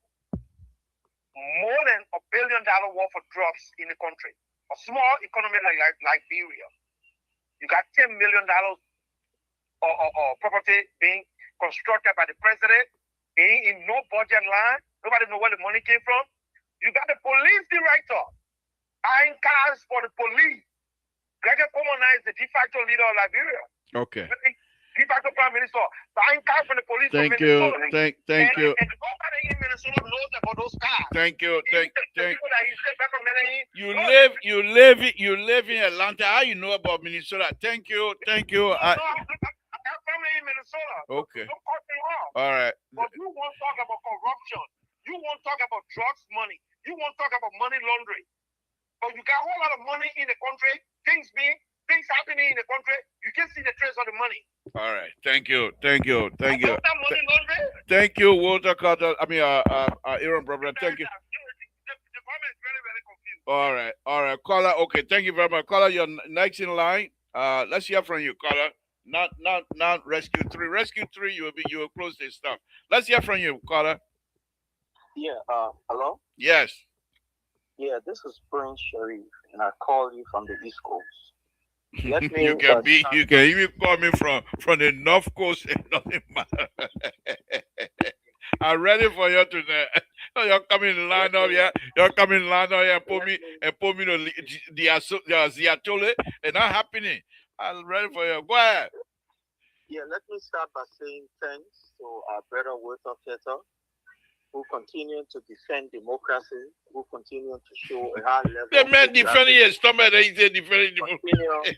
more than $1 billion worth of drugs in the country. A small economy like Liberia. You got $10 million or property being constructed by the president, being in no budget line. Nobody know where the money came from. You got the police director buying cars for the police. Gregor Komona is the de facto leader of Liberia. Okay. De facto prime minister buying cars from the police. Thank you. Thank you. And nobody in Minnesota knows about those cars. Thank you. Thank. You live in Atlanta. How you know about Minnesota? Thank you. I got family in Minnesota. Okay. Don't cut me off. All right. But you won't talk about corruption. You won't talk about drugs money. You won't talk about money laundering. But you got a whole lot of money in the country, things happening in the country. You can see the trace of the money. All right. Thank you. Thank you. That money laundering? Thank you, Walter Carter. I mean, Aaron Brother. Thank you. The government is very, very confused. All right. Caller. Okay. Thank you very much. Caller, you're next in line. Let's hear from you, caller. Not Rescue 3. Rescue 3, you will close this stuff. Let's hear from you, caller. Yeah. Hello. Yes. Yeah, this is Prince Sharif, and I call you from the East Coast. You can even call me from the North Coast. It doesn't matter. I'm ready for you today. You're coming in line up here. You're coming in line up here and put me the Ziatole, and not happening. I'm ready for you. Go ahead. Yeah, let me start by saying thanks to our brother Walter Ketter, who continue to defend democracy, who continue to show a high level. The man defending his stomach, he said defending democracy.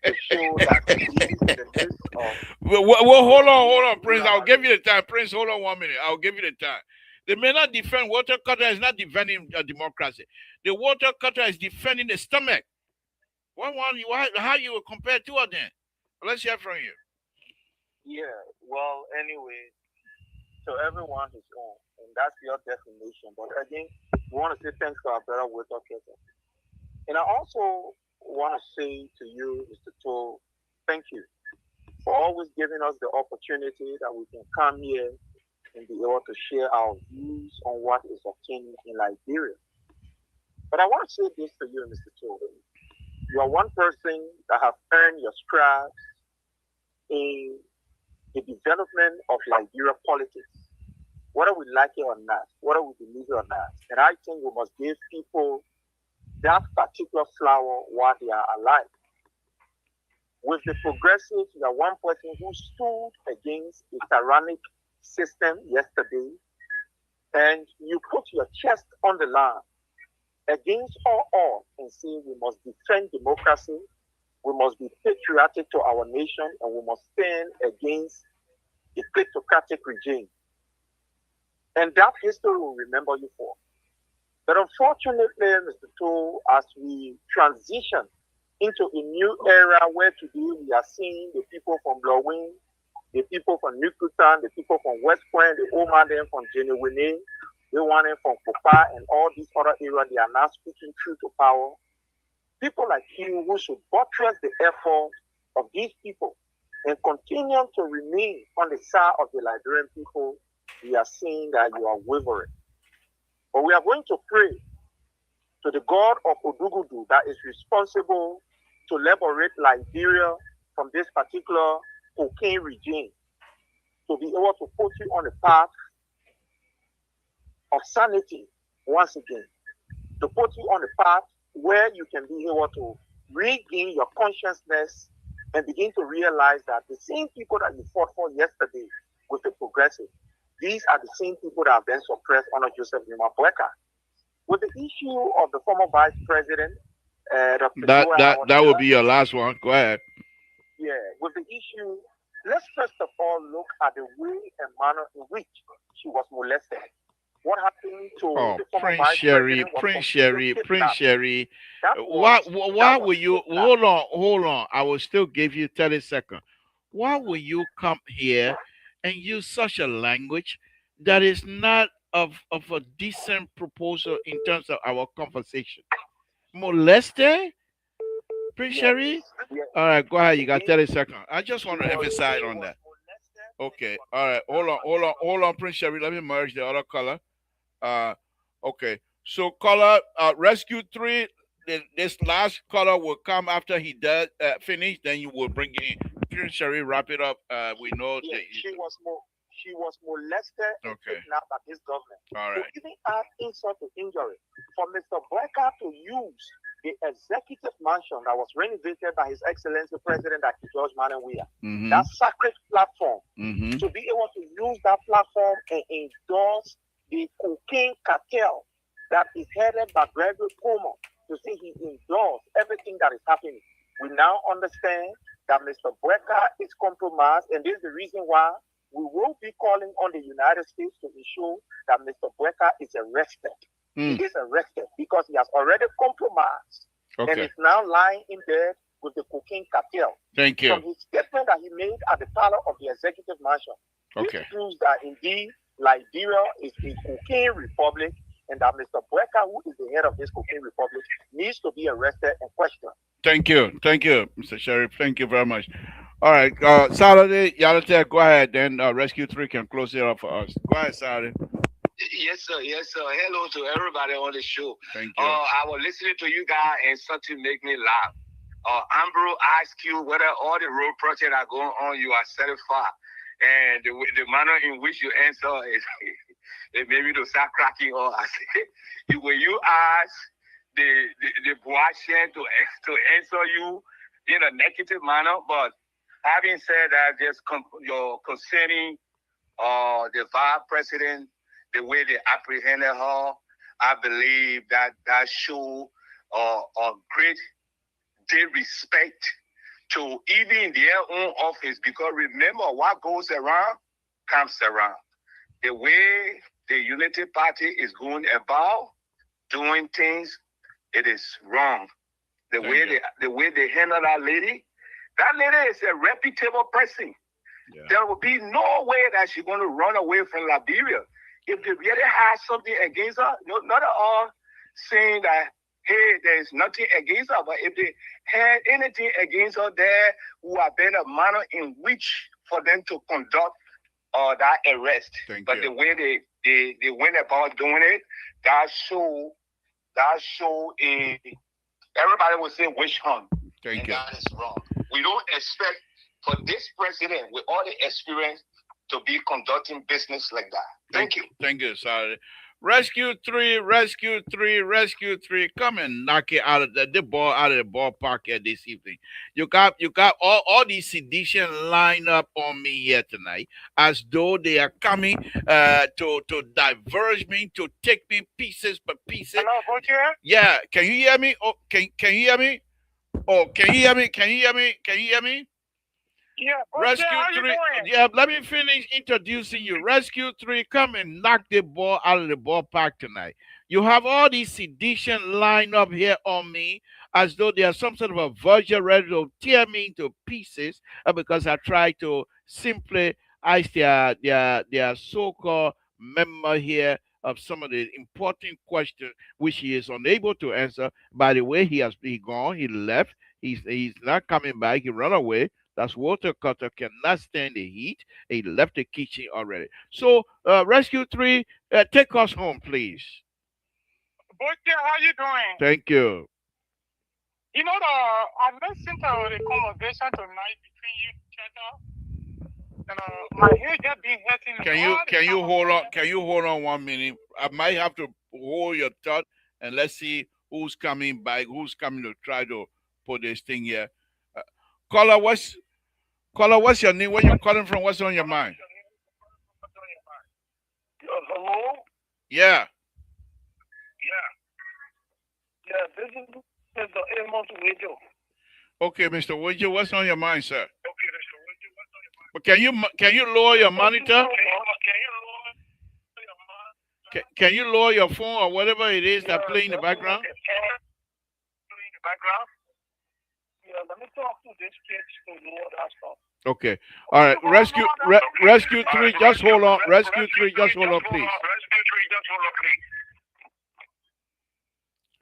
To show that in the midst of. Well, hold on, Prince. I'll give you the time. Prince, hold on 1 minute. I'll give you the time. They may not defend Walter Carter is not defending democracy. The Walter Carter is defending the stomach. How you will compare two of them? Let's hear from you. Yeah, well, anyway, so everyone his own, and that's your definition. But again, we want to say thanks to our brother Walter Ketter. And I also want to say to you, Mr. Toll, thank you for always giving us the opportunity that we can come here and be able to share our views on what is obtaining in Liberia. But I want to say this to you, Mr. Toll. You are one person that have earned your stripes in the development of Liberia politics, whether we like it or not, whether we believe it or not. And I think we must give people that particular flower while they are alive. With the progressives, you are one person who stood against a tyrannic system yesterday, and you put your chest on the line against all and say we must defend democracy, we must be patriotic to our nation, and we must stand against the kleptocratic regime. And that history will remember you for. But unfortunately, Mr. Toll, as we transition into a new era where today we are seeing the people from Blowing, the people from Nukutan, the people from West Point, the old man from Jenewene, the one from Popa, and all these other areas, they are now speaking true to power. People like you who should buttress the effort of these people and continue to remain on the side of the Liberian people, we are seeing that you are wavering. But we are going to pray to the God of Odugudu that is responsible to liberate Liberia from this particular cocaine regime, to be able to put you on the path of sanity once again, to put you on the path where you can be able to regain your consciousness and begin to realize that the same people that you fought for yesterday with the progressive, these are the same people that have been suppressed under Joseph Nima-Boeka. With the issue of the former vice president, that will be your last one. Go ahead. Yeah, with the issue, let's first of all look at the way and manner in which she was molested. What happened to the former vice president? Prince Sherry. Why will you hold on? I will still give you 30 seconds. Why will you come here and use such a language that is not of a decent proposal in terms of our conversation. Molested, Prince Sherry? Yes. All right, go ahead. You got 30 seconds. I just want to emphasize on that. Okay. All right. Hold on, Prince Sherry. Let me merge the other color. Okay. So color rescue 3. This last color will come after he does finish. Then you will bring it in. Prince Sherry, wrap it up. We know Yeah, that. she was molested and Okay. kidnapped by this government. All To right. even add insult to injury, for Mr. Brecker to use the executive mansion that was renovated by His Excellency President Dr. George Manawia, that sacred platform, to be able to use that platform and endorse the cocaine cartel that is headed by Gregory Cuomo, to see he endorsed everything that is happening. We now understand that Mr. Brecker is compromised, and this is the reason why we will be calling on the United States to ensure that Mr. Brecker is arrested. He is arrested because he has already compromised and is now lying in bed with the cocaine cartel. Thank you. From his statement that he made at the parlor of the executive mansion, this proves that indeed Liberia is a cocaine republic, and that Mr. Brecker, who is the head of this cocaine republic, needs to be arrested and questioned. Thank you, Mr. Sheriff. Thank you very much. All right, Saturday, Yalate, go ahead. Then Rescue 3 can close it up for us. Go ahead, Saturday. Yes, sir. Yes, sir. Hello to everybody on the show. Thank you. I was listening to you guys, and something make me laugh. Ambro asked you whether all the road projects are going on, you are certified. And the manner in which you answer is, it made me to start cracking up. I say, when you ask the Boasian to answer you in a negative manner, but having said that, just concerning the vice president, the way they apprehended her, I believe that show a great disrespect to even their own office, because remember, what goes around comes around. The way the Unity Party is going about doing things, it is wrong. The way they handle that lady is a reputable person. Yeah. There will be no way that she's going to run away from Liberia. If they really have something against her, not at all saying that, hey, there's nothing against her, but if they had anything against her, there would have been a manner in which for them to conduct that arrest. The way they went about doing it, that show everybody would say witch hunt. Thank you. That is wrong. We don't expect for this president with all the experience to be conducting business like that. Thank you. Thank you, sorry. Rescue 3, Rescue 3, Rescue 3. Come and knock it out of the ball out of the ballpark here this evening. You got all these sedition lined up on me here tonight, as though they are coming to diverge me, to take me pieces by pieces. Hello, Butcher? Yeah, can you hear me? Oh, can you hear me? Oh, can you hear me? Can you hear me? Can you hear me? Yeah, Rescue 3. Yeah, let me finish introducing you. Rescue 3, come and knock the ball out of the ballpark tonight. You have all these sedition lined up here on me as though they are some sort of a virgin ready to tear me into pieces because I try to simply ice their so-called member here of some of the important questions which he is unable to answer. By the way, he gone, he left, he's not coming back, he run away. That's Walter Cutter cannot stand the heat. He left the kitchen already. So, Rescue 3, take us home, please. Butcher, how you doing? Thank you. You know, I listened to the conversation tonight between you, Cheddar, and my head just been hurting. Can you hold on? Can you hold on 1 minute? I might have to hold your thought, and let's see who's coming back, who's coming to try to put this thing here. Caller, what's your name? Where you calling from? What's on your mind? Hello? Yeah. Yeah, this is Mr. Amos Wijo. Okay, Mr. Wijo, what's on your mind, sir? But can you lower your monitor? Can you lower your phone or whatever it is that play in the background? Yeah, let me talk to this kid to lower that stuff. Okay. All right. Rescue 3, just hold on. Rescue 3, just hold on, please.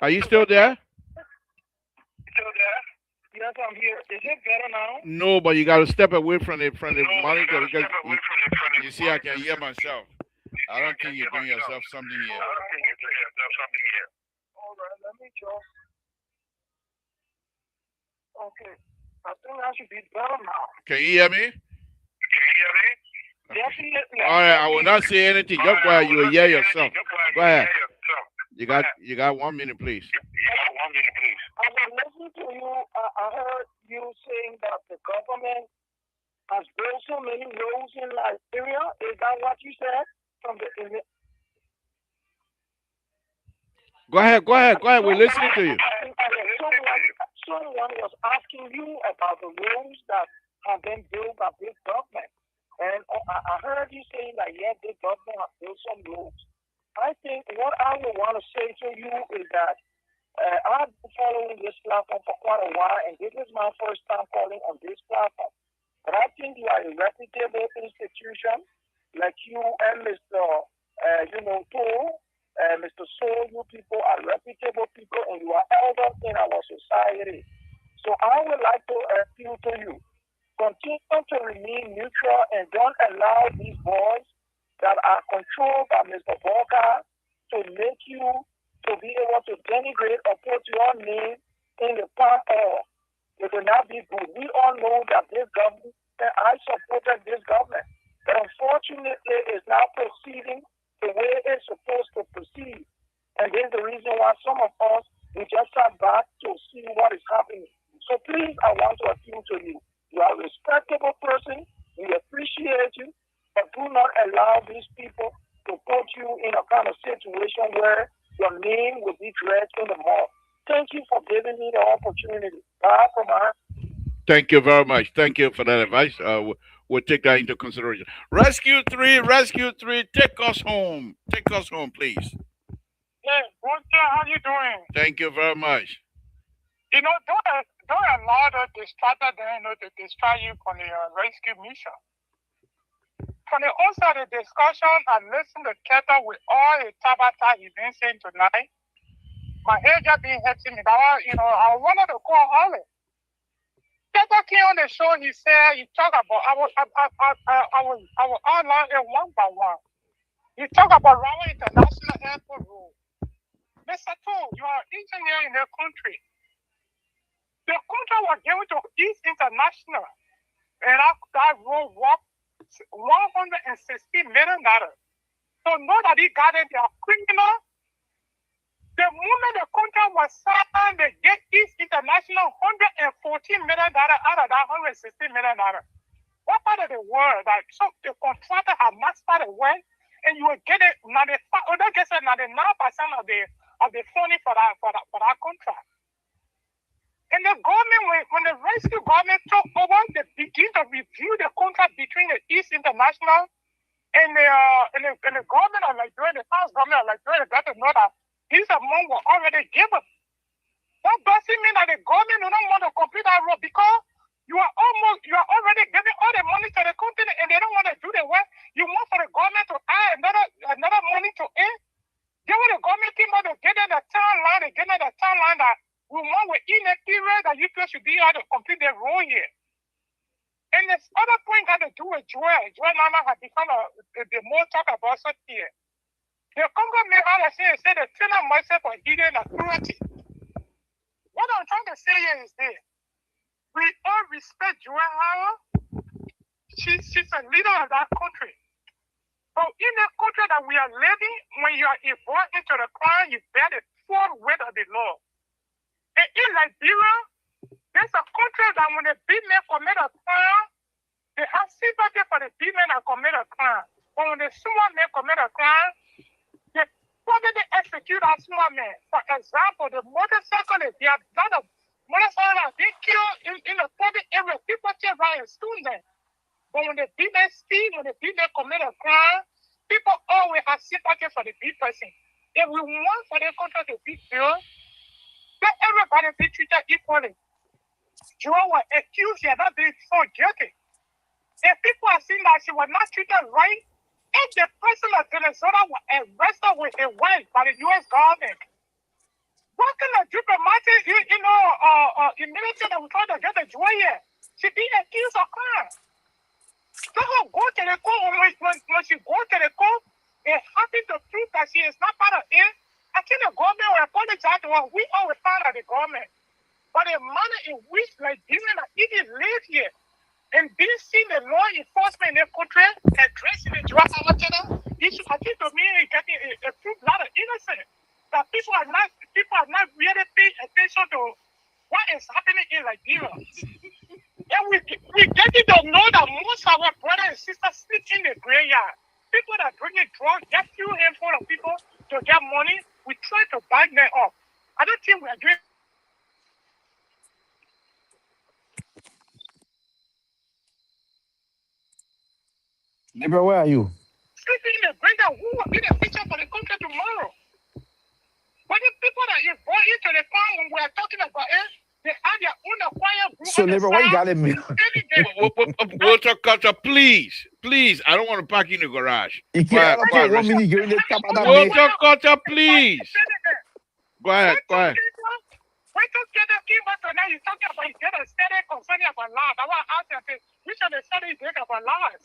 Are you still there? Still there? Yes, I'm here. Is it better now? No, but you got to step away from the monitor because you see I can hear myself. I don't think you're doing yourself something here. All right, let me just. Okay, I think I should be better now. Can you hear me? Definitely. All right, I will not say anything. Just go ahead. You will hear yourself. Go ahead. You got 1 minute, please. I was listening to you. I heard you saying that the government has built so many roads in Liberia. Is that what you said? Go ahead. We're listening to you. Someone was asking you about the roads that have been built by big government. And I heard you saying that, yeah, big government has built some roads. I think what I would want to say to you is that I've been following this platform for quite a while, and this is my first time calling on this platform. But I think you are a reputable institution, like you and Mr. Toll, Mr. Soul. You people are reputable people, and you are elders in our society. So I would like to appeal to you. Continue to remain neutral and don't allow these boys that are controlled by Mr. Walker to make you to be able to denigrate or put your name in the palm oil. It will not be good. We all know that this government, I supported this government, but unfortunately it's not proceeding the way it's supposed to proceed. And this is the reason why some of us, we just sat back to see what is happening. So please, I want to appeal to you. You are a respectable person. We appreciate you, but do not allow these people to put you in a kind of situation where your name will be dragged in the mud. Thank you for giving me the opportunity. Bye for now. Thank you very much. Thank you for that advice. We'll take that into consideration. Rescue 3, take us home. Take us home, please. Hey, Walter, how you doing? Thank you very much. Don't allow the distractor to distract you from the rescue mission. From the outside of the discussion, I listened to Keta with all the Tabata events saying tonight. My head just been hitting me. I wanted to call Holly. Keta came on the show. He said he talked about I will outline it one by one. He talked about Rawa International Airport Road. Mr. Tool, you are an engineer in the country. The contract was given to East International, and that road was $160 million. So know that he got it, they are criminal. The moment the contract was signed, they get East International $114 million out of that $160 million. What part of the world that so the contractor has not started well, and you will get it 99% of the funding for that contract. And the government, when the rescue government took over, they begin to review the contract between the East International and the government of Liberia, the South government of Liberia, got to know that this amount was already given. That doesn't mean that the government do not want to complete that road because you are already giving all the money to the company and they don't want to do the work. You want for the government to add another money to it. Then when the government came out to get in the timeline, that we want within a period that you should be able to complete the road here. And this other point got to do with Joel. Joel Nana has become the more talk about such here. The Congo member said the tenant myself for hidden authority. What I'm trying to say here is this. We all respect Joel Nana. She's a leader of that country. But in the country that we are living, when you are involved into the crime, you bear the full weight of the law. And in Liberia, there's a country that when the big men commit a crime, they have sympathy for the big men that commit a crime. But when the small men commit a crime, they probably execute that small man. For example, the motorcycle, they have done a motorcycle that they kill in the public area. People take right and stone them. But when the big men steal, when the big men commit a crime, people always have sympathy for the big person. If we want for the country to be built, let everybody be treated equally. Joel was accused and not being found guilty. If people are saying that she was not treated right, if the president of Venezuela was arrested with a wife by the U.S. government, What kind of diplomatic, military that we try to get a joy here? She being accused of crime. So her go to the court, when she go to the court, they're happy to prove that she is not part of it. I think the government will apologize to her. We all will part of the government. But the manner in which Nigerians are even live here and being seen the law enforcement in the country addressing the drug matter issue, I think to me it's getting a proof lot of innocent. That people are not really paying attention to what is happening in Nigeria. And we getting to know that most of our brothers and sisters sleep in the graveyard. People that bringing drugs, get few handful of people to get money, we try to back them up. I don't think we are doing. Neighbor, where are you? Sleeping in the graveyard, who will be the future for the country tomorrow? But the people that you brought into the farm when we are talking about it, they have their own acquired group. So, neighbor, why you got me? Walter Carter, please. I don't want to park in the garage. You can't have 1 minute during the top of that. Walter Carter, please. Go ahead. When you get a key back now, you're talking about you get a study concerning about lies. I want to ask you, which of the studies you think about lies?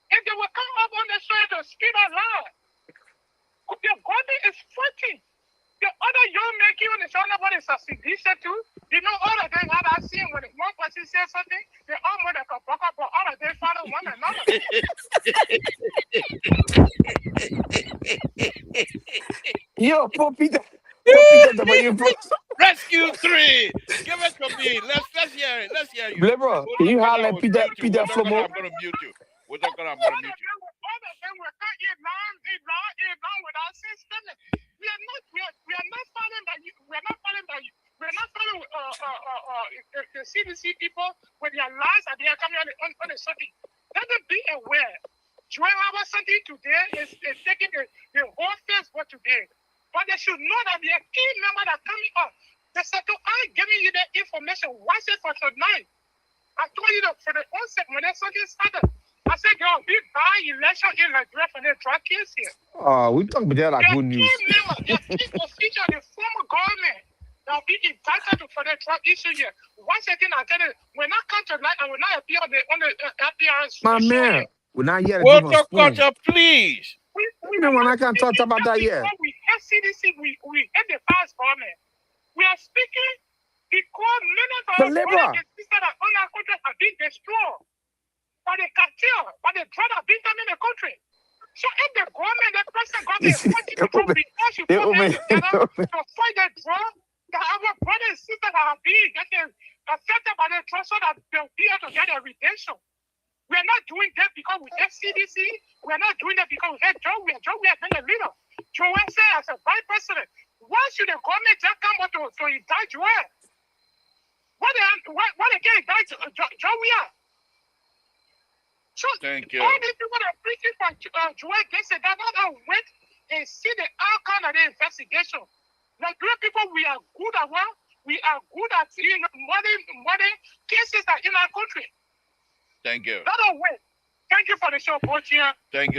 If they will come up on the show to speak out loud, the government is fighting. The other young man on the show what is a sedition too. You know all of them that I see when one person says something, they all want to come back up, but all of them follow one another. Yo, poor Peter. Rescue 3. Give it to me. Let's hear it. Let's hear you. Bro, can you holler Peter Flomo? I'm going to mute you. We're not going to mute you. All of them were cut in line with our system. We are not following the CDC people with their lies and they are coming on the circuit. Let them be aware. Joel Harbor something today is taking the whole Facebook today. But they should know that there are key members that are coming up. They said, I'm giving you the information. Watch it for tonight. I told you that for the onset when that something started. I said, yo, big by-election in Nigeria for the drug case here. We talk about that like good news. The people feature the former government that will be indicted for the drug issue here. One second, I tell you, when I come tonight, I will not appear on the appearance. My man, we're not yet. Walter Carter, please. When I can't talk about that yet. We have CDC, we have the past government. We are speaking because many of our brothers and sisters that own our country are being destroyed by the cartel, by the drug that being done in the country. So if the government, the present government is wanting to come because you put them together to fight the drug, that our brothers and sisters that are being getting affected by the drug so that they'll be able to get a redemption. We are not doing that because we have CDC. We are not doing that because we have Joe. We have been a leader. Joe said as a vice president, why should the government just come up to indict Joel? Why they can't indict Joe? So thank you. All these people that are preaching for Joel gets it. They're not wait and see the outcome of the investigation. Nigerian people, we are good at what? We are good at modern cases that in our country. Thank you. Not wait. Thank you for the show, Bochia. Thank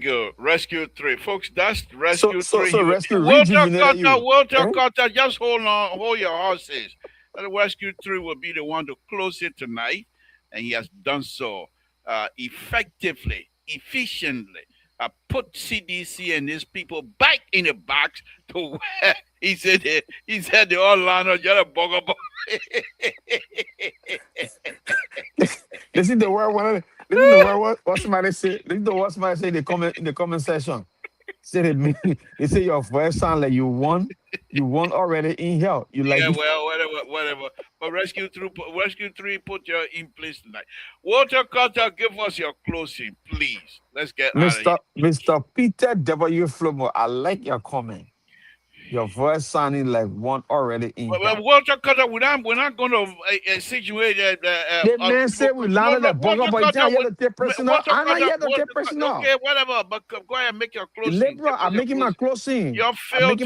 you. Rescue 3. Folks, that's Rescue 3. So Rescue Walter Carter, just hold your horses. And Rescue 3 will be the one to close it tonight. And he has done so effectively, efficiently. Put CDC and his people back in the box to where he said they all line up, just a bugger. Listen to what somebody say. Listen to what somebody say in the comment section. They say your voice sound like you won already in here. You like whatever. But Rescue 3 put your in place tonight. Walter Carter, give us your closing, please. Let's get out of here. Mr. Peter W. Flomo, I like your comment. Your voice sounding like one already in here. Walter Carter, we're not going to situate the man said we landed the bugger, but you can't take personal. I'm not here to take personal. Okay, whatever, but go ahead and make your closing. Liberal, I'm making my closing. You failed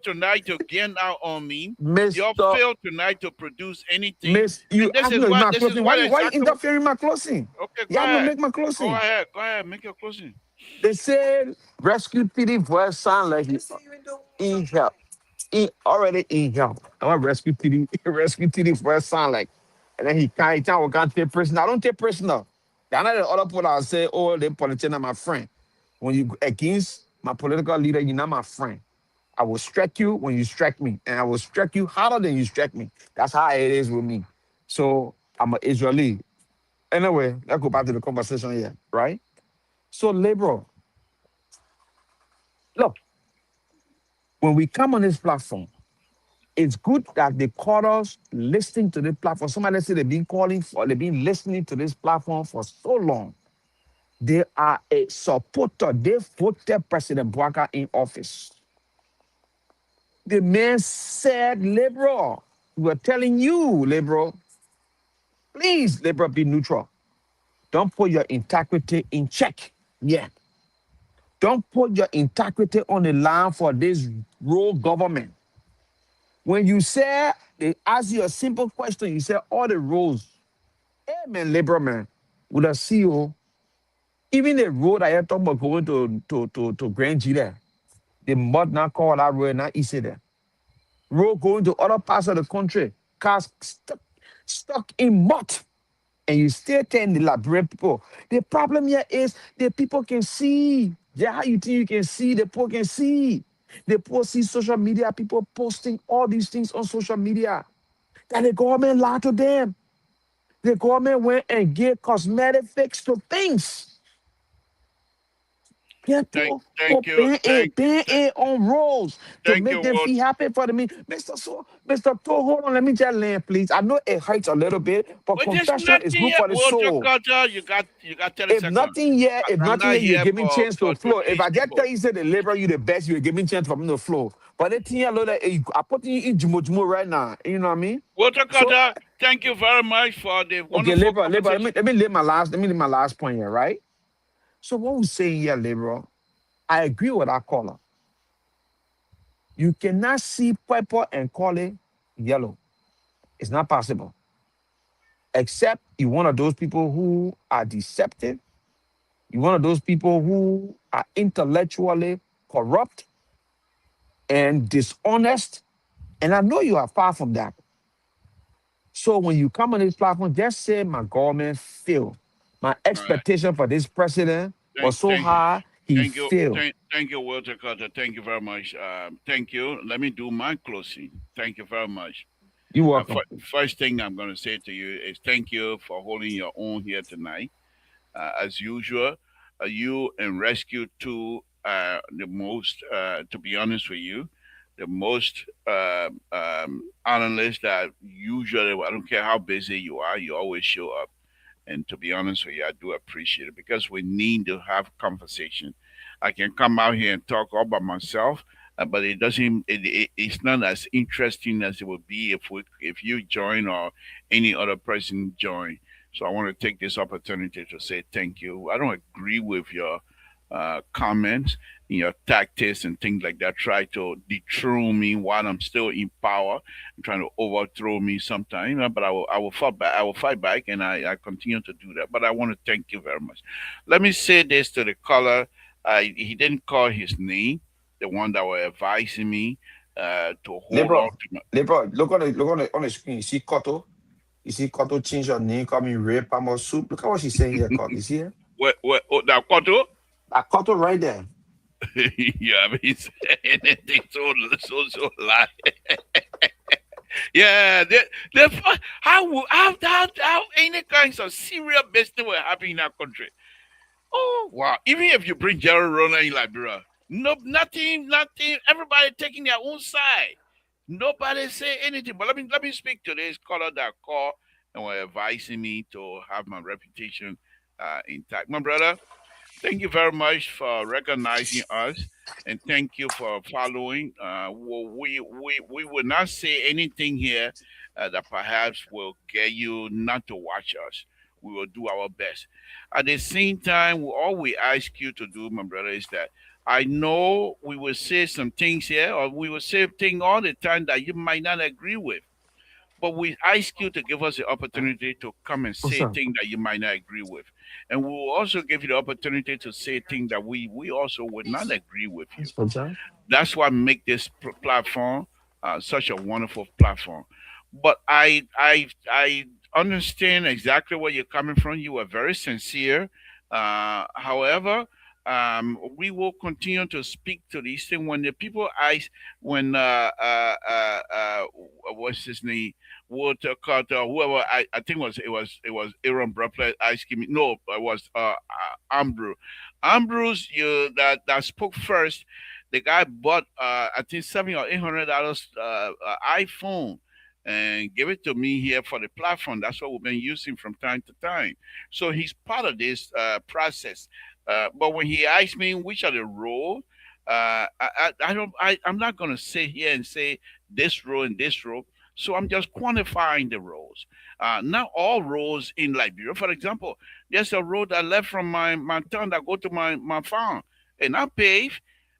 tonight to get out on me. You failed tonight to produce anything. You asked me my closing. Why you interfering in my closing? Okay, go ahead. Make my closing. Go ahead, make your closing. They said Rescue PD voice sound like he's in here. already in help. I want rescue TD, rescue TD for a sound like, and then he can't take personal. I don't take personal. The other people I'll say, oh, the politician are my friend. When you go against my political leader, you're not my friend. I will strike you when you strike me, and I will strike you harder than you strike me. That's how it is with me. So I'm an Israeli. Anyway, let's go back to the conversation here, right? So, labor, look, when we come on this platform, it's good that they call us listening to the platform. Somebody say they've been calling for, they've been listening to this platform for so long. They are a supporter. They voted President Bouaka in office. The man said, liberal, we're telling you, liberal, please, liberal, be neutral. Don't put your integrity in check. Yeah. Don't put your integrity on the line for this rogue government. When you say, they ask you a simple question, you say all the roads. Hey man, liberal man, with a CEO, even the road I talking about going to Grand G there, the mud not call that road not easy there. Road going to other parts of the country, cars stuck in mud. And you still telling the Liberian people. The problem here is the people can see. Yeah, how you think you can see? The people can see. The people see social media, people posting all these things on social media. That the government lied to them. The government went and gave cosmetic fix to things. People Thank you. paying it on roads to Thank make you, them feel happy for the me. Mr. Toe, hold on, let me just land, please. I know it hurts a little bit, but Well, there's confession is nothing good yet. for the Walter soul. Carter, you got 30 If seconds. nothing yet, I'm not you're here giving chance to to flow. If please I just people. tell you say the labor you the best, you're giving chance for me to flow. But the thing I know that I put you in Jumo right now. You know what I mean? Walter So Carter, thank you very much for the okay, wonderful labor. conversation. Let me leave my last point here, right? So what we're saying here, labor, I agree with our caller. You cannot see purple and call it yellow. It's not possible. Except you're one of those people who are deceptive. You're one of those people who are intellectually corrupt and dishonest. And I know you are far from that. So when you come on this platform, just say my government failed. My All right. expectation for this president was so Thank you. high, he Thank you. failed. Thank you, Walter Carter. Thank you very much. Thank you. Let me do my closing. Thank you very much. You're welcome. First thing I'm going to say to you is thank you for holding your own here tonight. As usual, you and Rescue 2 the most, to be honest with you, the most analysts that usually, I don't care how busy you are, you always show up. And to be honest with you, I do appreciate it because we need to have conversation. I can come out here and talk all by myself, but it doesn't. It's not as interesting as it would be if you join or any other person join. So I want to take this opportunity to say thank you. I don't agree with your comments, your tactics and things like that. Try to dethrone me while I'm still in power, and trying to overthrow me sometimes. But I will fight back. I will fight back, and I continue to do that. But I want to thank you very much. Let me say this to the caller. He didn't call his name. The one that were advising me to hold on Libra, to my. Libra, on the screen. You see Koto? You see Koto change her name, call me Ray Pamo Soup. Look at what she's saying here, Koto. You see her? What, that Koto? That Koto right there. Yeah, I mean, anything so lie. Yeah, how any kinds of serious business will happen in that country. Oh wow! Even if you bring Jerry Rona in Liberia, no, nothing. Everybody taking their own side. Nobody say anything. But let me speak to this caller that called and were advising me to have my reputation intact. My brother, thank you very much for recognizing us, and thank you for following. We will not say anything here that perhaps will get you not to watch us. We will do our best. At the same time, all we ask you to do, my brother, is that I know we will say some things here, or we will say things all the time that you might not agree with. But we ask you to give us the opportunity to come and What's say up? things that you might not agree with. And we will also give you the opportunity to say things that we also would not agree with you. That's for John. That's why I make this platform such a wonderful platform. But I understand exactly where you're coming from. You were very sincere. However, we will continue to speak to these things when the people when what's his name, Walter Carter, whoever, I think it was Aaron Brupler ice cream. No, it was Ambrose, you that spoke first. The guy bought I think $700 or $800 iPhone and give it to me here for the platform. That's what we've been using from time to time. So he's part of this process. But when he asked me which are the roles, I'm not going to sit here and say this role and this role. So I'm just quantifying the roles. Not all roles in Liberia. For example, there's a road that left from my town that go to my farm, and I pave.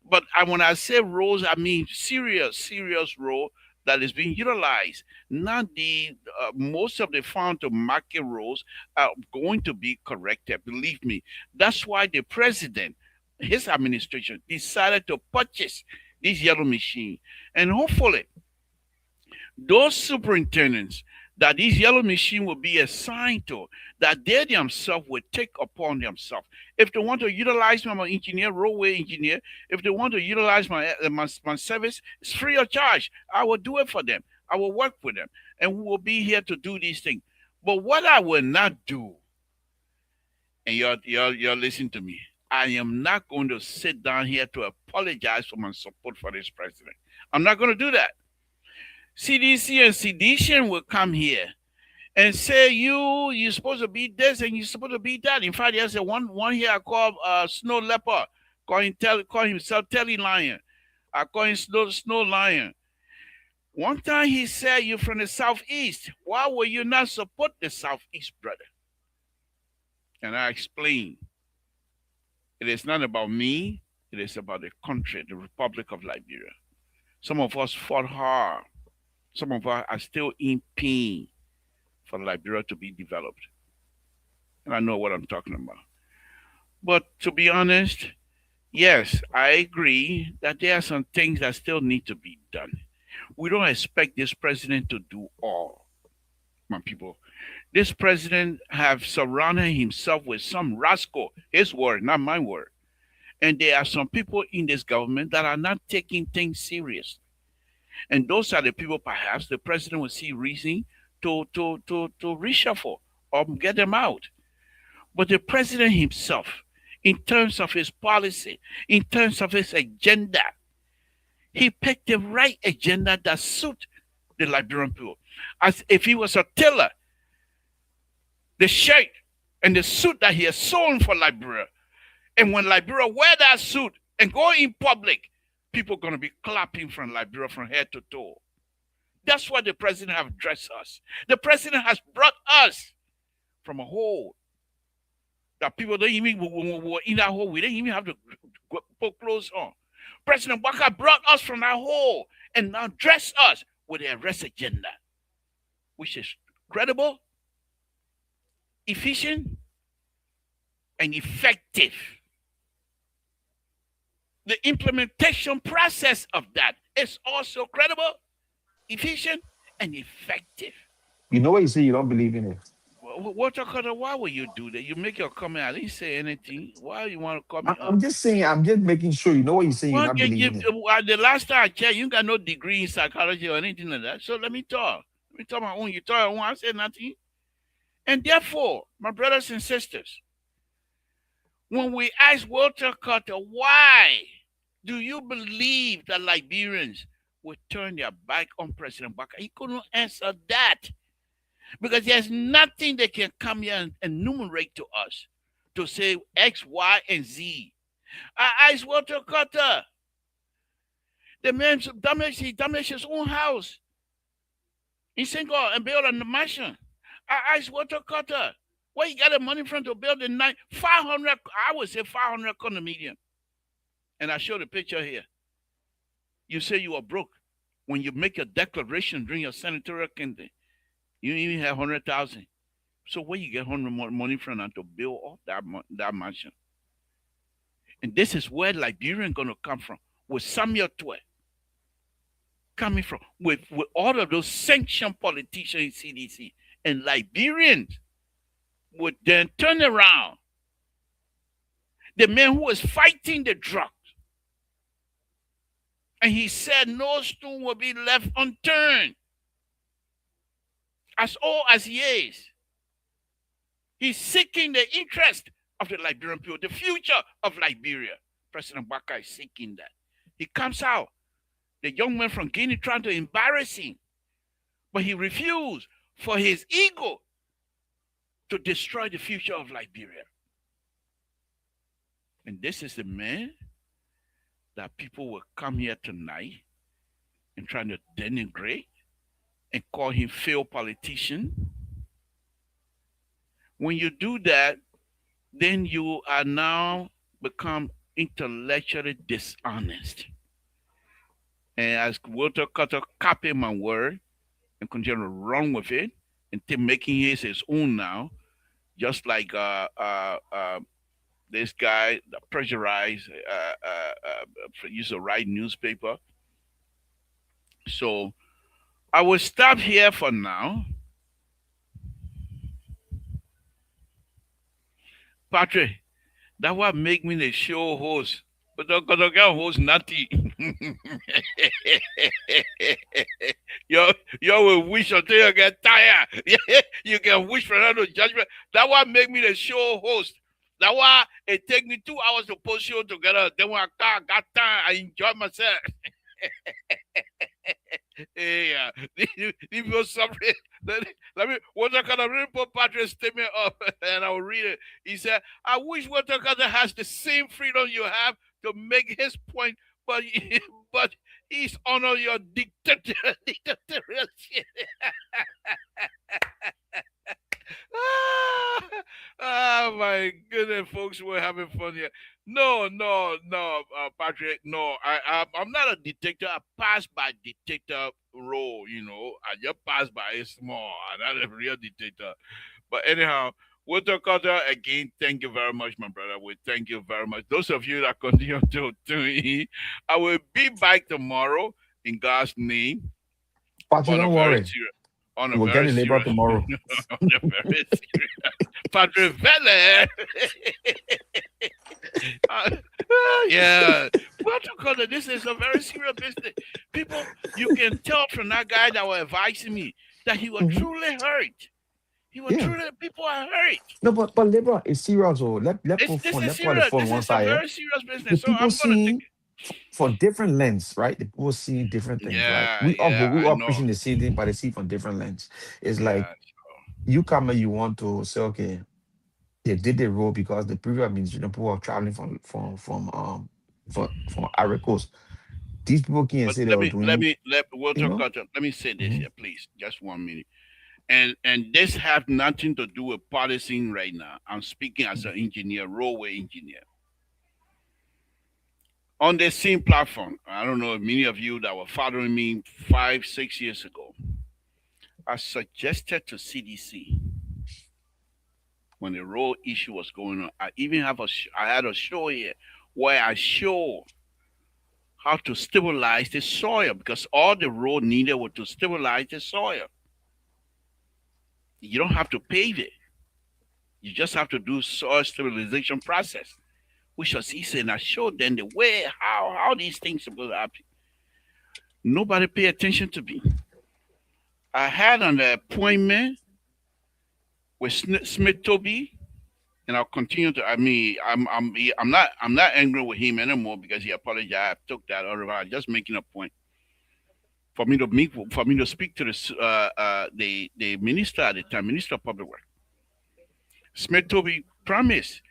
But when I say roles, I mean serious role that is being utilized. Not the most of the farm to market roles are going to be corrected. Believe me. That's why the president, his administration, decided to purchase this yellow machine, and hopefully those superintendents that this yellow machine will be assigned to, that they themselves will take upon themselves. If they want to utilize my engineer, roadway engineer, if they want to utilize my service, it's free of charge. I will do it for them. I will work with them, and we will be here to do these things. But what I will not do, and you're listening to me, I am not going to sit down here to apologize for my support for this president. I'm not going to do that. CDC and sedition will come here and say you're supposed to be this and you're supposed to be that. In fact, there's a one here I call Snow Leopard, call himself Telly Lion. I call him Snow Lion. One time he said, "You're from the southeast. Why will you not support the southeast, brother?" And I explained, it is not about me. It is about the country, the Republic of Liberia. Some of us fought hard. Some of us are still in pain for Liberia to be developed. And I know what I'm talking about. But to be honest, yes, I agree that there are some things that still need to be done. We don't expect this president to do all, my people. This president have surrounded himself with some rascal, his word, not my word. And there are some people in this government that are not taking things serious. And those are the people perhaps the president will see reason to reshuffle or get them out. But the president himself, in terms of his policy, in terms of his agenda, he picked the right agenda that suit the Liberian people. As if he was a tailor, the shirt and the suit that he has sewn for Liberia. And when Liberia wear that suit and go in public, people are going to be clapping from Liberia from head to toe. That's why the president has dressed us. The president has brought us from a hole that people don't even, when we were in that hole, we didn't even have to put clothes on. President Baka brought us from that hole and now dressed us with a arrest agenda, which is credible, efficient, and effective. The implementation process of that is also credible, efficient, and effective. You know what you say you don't believe in it. Walter Carter, why would you do that? You make your comment. I didn't say anything. Why you want to call me I'm just saying, I'm just making sure you know what you say you're well, not believing in. the last time I checked, you got no degree in psychology or anything like that. So let me talk. Let me talk my own. You talk your own. I said nothing. And therefore, my brothers and sisters, when we ask Walter Carter, why do you believe that Liberians will turn their back on President Baka? He couldn't answer that. Because there's nothing they can come here and enumerate to us to say X, Y, and Z. I asked Walter Carter. The man damaged his own house in Senegal and built a mansion. I asked Walter Carter where he got the money from to build the 500, I would say 500 condominium. And I show the picture here. You say you are broke. When you make a declaration during your senatorial campaign, you even have 100,000. So where you get 100 more money from to build up that mansion? And this is where Liberian gonna come from with Samuel Twe. coming from with all of those sanctioned politicians in CDC and Liberians would then turn around. The man who was fighting the drugs. And he said no stone will be left unturned. As old as he is, he's seeking the interest of the Liberian people, the future of Liberia. President Baka is seeking that. He comes out, the young man from Guinea trying to embarrass him, but he refused for his ego to destroy the future of Liberia. And this is the man that people will come here tonight and trying to denigrate and call him failed politician. When you do that, then you are now become intellectually dishonest. And as Walter Cutter copy my word and continue to run with it and making it his own now, just like this guy that pressurized used to write newspaper. So I will stop here for now. Patrick, that what make me the show host. But the guy host nothing. you will wish until you get tired. You can wish for another judgment. That what make me the show host. That why it take me 2 hours to post show together. Then when I got time, I enjoy myself. Yeah, if you're suffering, let me. Walter Carter really put Patrick's statement up, and I will read it. He said, "I wish Walter Carter has the same freedom you have to make his point, but but he's honor your dictatorial shit." Oh my goodness, folks, we're having fun here. No, Patrick. No, I'm not a dictator. I pass by dictator role. I just pass by it small. I'm not a real dictator. But anyhow, Walter Carter, again, thank you very much, my brother. We thank you very much. Those of you that continue to tune in, I will be back tomorrow in God's name. Patrick, don't worry. We'll get in labor tomorrow. On a very serious. Padre Vele. Yeah. What you call it? This is a very serious business. People, you can tell from that guy that was advising me that he was truly hurt. He was truly, people are hurt. No, but labor is serious. So let put the phone one side. This is a very serious business. So I'm going to take it. For different lens, right? The people see different things, right? We are pushing the same thing, but they see from different lens. It's like you come and you want to say, okay, they did the role because the previous administration people are traveling from Ivory Coast. These people can't say they were doing. Let me say this here, please, just 1 minute. And this has nothing to do with policing right now. I'm speaking as an engineer, railway engineer. On the same platform, I don't know if many of you that were following me 5-6 years ago, I suggested to CDC when the road issue was going on. I even I had a show here where I show how to stabilize the soil because all the road needed was to stabilize the soil. You don't have to pave it. You just have to do soil stabilization process. Which was easy, and I showed them the way how these things supposed to happen. Nobody pay attention to me. I had an appointment with Smith Toby, and I'll continue to. I'm not angry with him anymore because he apologized. I took that out of it. Just making a point for me to speak to the minister at the time, Minister of Public Works. Smith Toby promised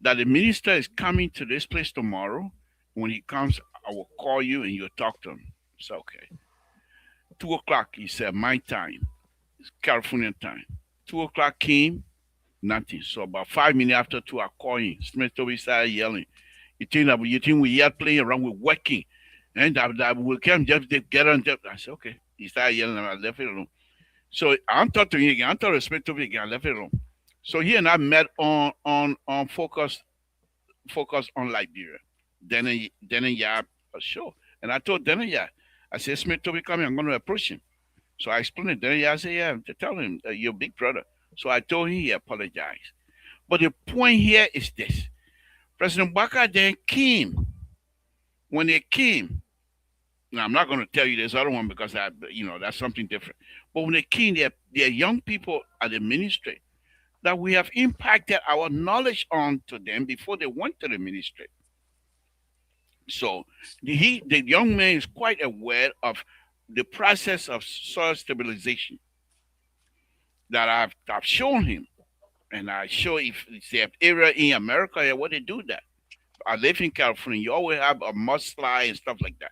that the minister is coming to this place tomorrow. When he comes, I will call you and you'll talk to him. It's okay. 2 o'clock, he said, my time. It's California time. 2 o'clock came, nothing. So about 5 minutes after 2, I called him. Smith Toby started yelling. You think we yell playing around with working? And that will come just get on. I said, okay. He started yelling and I left it alone. So I'm talking to him again. I'm talking to Smith Toby again. I left it alone. So he and I met on focus on Liberia. Then Yab a show. And I told Yab, I said, Smith Toby coming, I'm going to approach him. So I explained it. Then I said, yeah, to tell him your big brother. So I told him he apologized. But the point here is this. President Baka then came. When they came, now I'm not going to tell you this other one because that's something different. But when they came, they're young people at the ministry that we have impacted our knowledge on to them before they went to the ministry. So the young man is quite aware of the process of soil stabilization that I've shown him, and I show if they have area in America where they do that. I live in California. You always have a mudslide and stuff like that,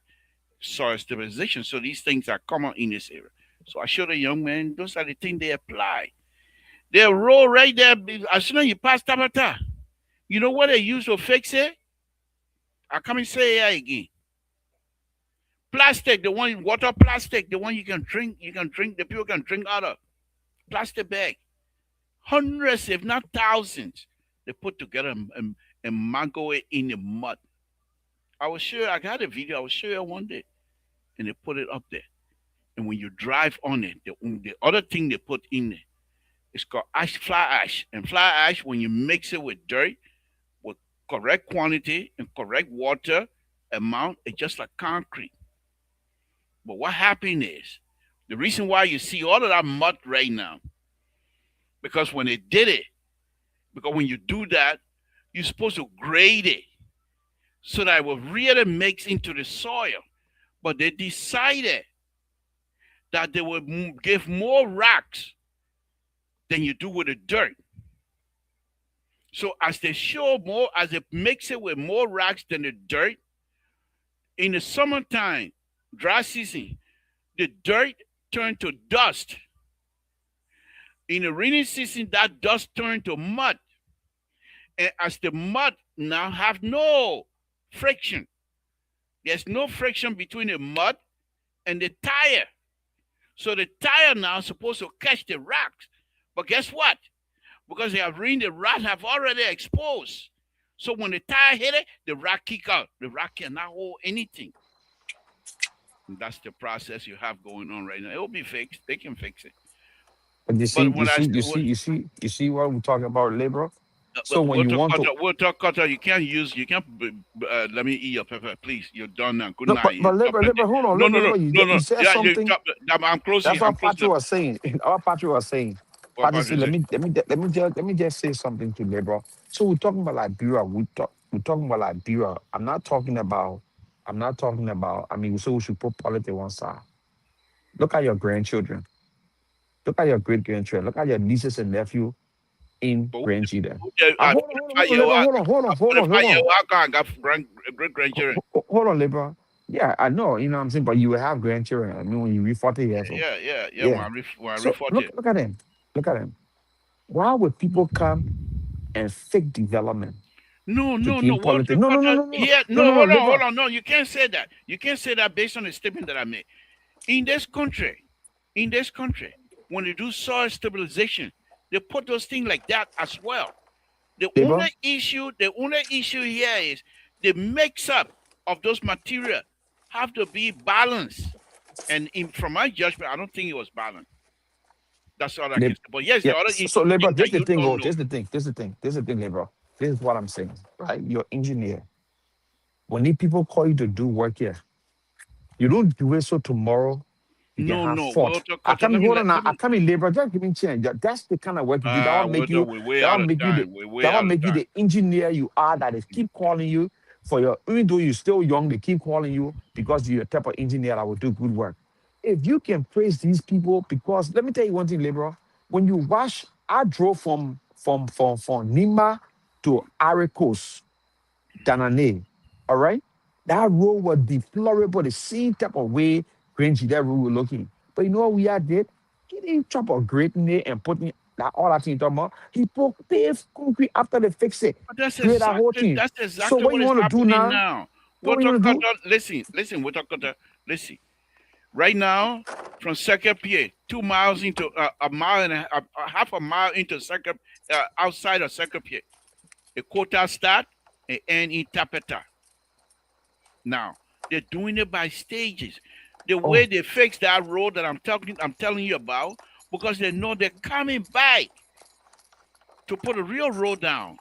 soil stabilization. So these things are common in this area. So I show the young man those are the things they apply. They roll right there as soon as you pass Tabata. You know what they use to fix it? I come and say it again. Plastic, the one water plastic, the one you can drink, the people can drink out of. Plastic bag. Hundreds, if not thousands, they put together and mango it in the mud. I will show you, I got a video, I will show you one day. And they put it up there. And when you drive on it, the other thing they put in there, it's called fly ash. And fly ash, when you mix it with dirt, with correct quantity and correct water amount, it's just like concrete. But what happened is, the reason why you see all of that mud right now, because when they did it, because when you do that, you're supposed to grade it so that it will really mix into the soil. But they decided that they would give more rocks than you do with the dirt. So as they mix it with more rocks than the dirt, in the summertime, dry season, the dirt turned to dust. In the rainy season, that dust turned to mud. And as the mud now have no friction, there's no friction between the mud and the tire. So the tire now is supposed to catch the rocks. But guess what? Because they have rained, the rocks have already exposed. So when the tire hit it, the rock kick out. The rock cannot hold anything. And that's the process you have going on right now. It will be fixed. They can fix it. But you see what we're talking about, labor. So when you want to, we'll talk cutter. You can't. Let me eat your pepper, please. You're done now. Good no, night. but labor, hold on, No. You said something. I'm closing. That's what Patrick was saying. Our Patrick was saying. Patrick, let me just say something to labor. So we're talking about Liberia. We're talking about Liberia. I'm not talking about. I mean, so we should put politics one side. Look at your grandchildren. Look at your great grandchildren. Look at your nieces and nephew in Grand Chile. Hold on. Great grandchildren. Hold on, Libra. Yeah, I know. You know what I'm saying? But you will have grandchildren. I mean, when you reach 40 years old. Yeah. When I reach 40. Look at them. Why would people come and fake development? No. Hold on. No, you can't say that. You can't say that based on the statement that I made. In this country, when they do soil stabilization, they put those things like that as well. The only issue here is the mix-up of those material have to be balanced. And from my judgment, I don't think it was balanced. That's all I can say. But yes, the other issue. So, labor, this is the thing, This is the thing, labor. This is what I'm saying, right? You're engineer. When these people call you to do work here, you don't do it so tomorrow. No. I come in labor. Just give me change. That's the kind of work you do. That will make you the engineer you are. That is keep calling you for your. Even though you're still young, they keep calling you because you're a type of engineer that will do good work. If you can praise these people, because let me tell you one thing, labor. When you wash, I drove from Nima to Aricos, Danane. All right, that road was deplorable. The same type of way. That we were looking. But you know what we had did? He didn't chop a great name and putting that all that thing talking about. He put paved concrete after they fix it. But that's exactly what you want to do now. Listen, listen. Right now, from Second Pier, 2 miles into a mile and half a mile into Second, outside of Second Pier, a quota start and end in Tapeta. Now, they're doing it by stages. the way they fix that road that I'm telling you about, because they know they're coming back to put a real road down.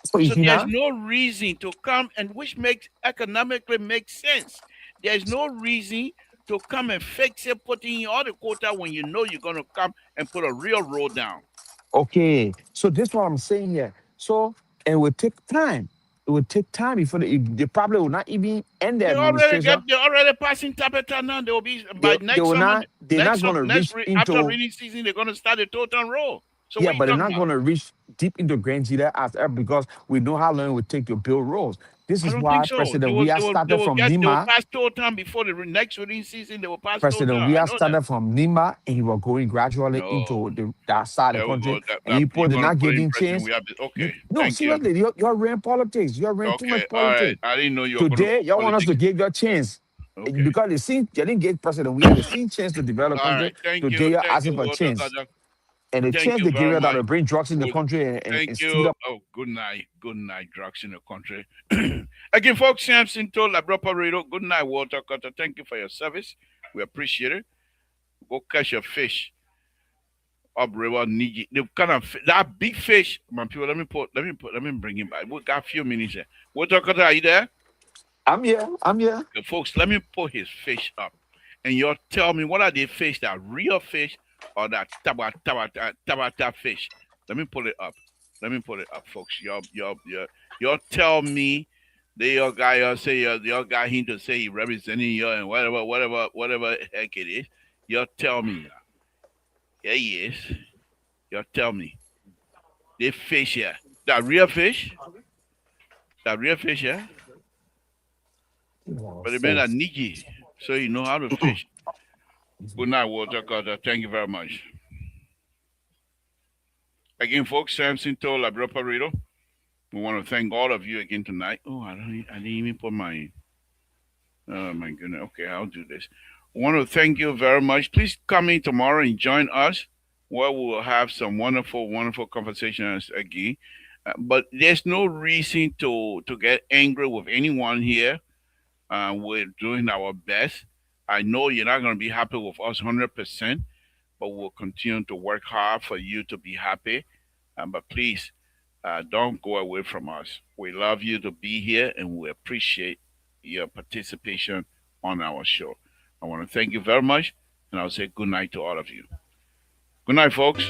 So there's no reason to come, and which economically makes sense. There's no reason to come and fix it, put in all the quota when you know you're gonna come and put a real road down. Okay, so this is what I'm saying here. So it will take time. It will take time before they probably will not even end their administration. They're already passing Tapeta now. They will be by next summer. They're not going to reach into after rainy season. They're going to start the total road. So yeah, but they're not going to reach deep into Grand Zeta after, because we know how long it would take to build roads. This is why President we are started from Nima. They will pass total before the next rainy season. They will pass President we are started from Nima, and he was going gradually into that side of the country. And people did not give him chance. Okay. No, seriously, you're running politics. You're running too much politics. Right. I didn't know you were today. Y'all want us to give your chance. Okay. Because they didn't get President we had the same chance to develop the country. Today you're asking for a chance. And the chance they give you that will bring drugs in the country and speed up. Oh, good night, drugs in the country. Again, folks, Samson told Labropa Radio, good night, Walter Cutter. Thank you for your service. We appreciate it. Go catch your fish. Up river, Niji. The kind of that big fish, my people. Let me bring him back. We got a few minutes here. Walter Cutter, are you there? I'm here. Okay, folks, let me put his fish up, and you'll tell me what are the fish, that real fish or that tabata fish. Let me pull it up, folks. Y'all tell me. Your guy say your guy him to say he representing you and whatever heck it is. Y'all tell me. Yeah, he is. Y'all tell me. The fish here. That real fish? Yeah? But it been a niggy, so you know how to fish. Good night, Walter Carter. Thank you very much. Again, folks, Samson told Labropa Radio. We want to thank all of you again tonight. Oh, I didn't even put my. Oh my goodness. Okay, I'll do this. I want to thank you very much. Please come in tomorrow and join us, where we will have some wonderful, wonderful conversations again. But there's no reason to get angry with anyone here. We're doing our best. I know you're not going to be happy with us 100%, but we'll continue to work hard for you to be happy. But please, don't go away from us. We love you to be here, and we appreciate your participation on our show. I want to thank you very much, and I'll say good night to all of you. Good night, folks.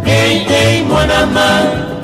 Hey, hey, mon amant.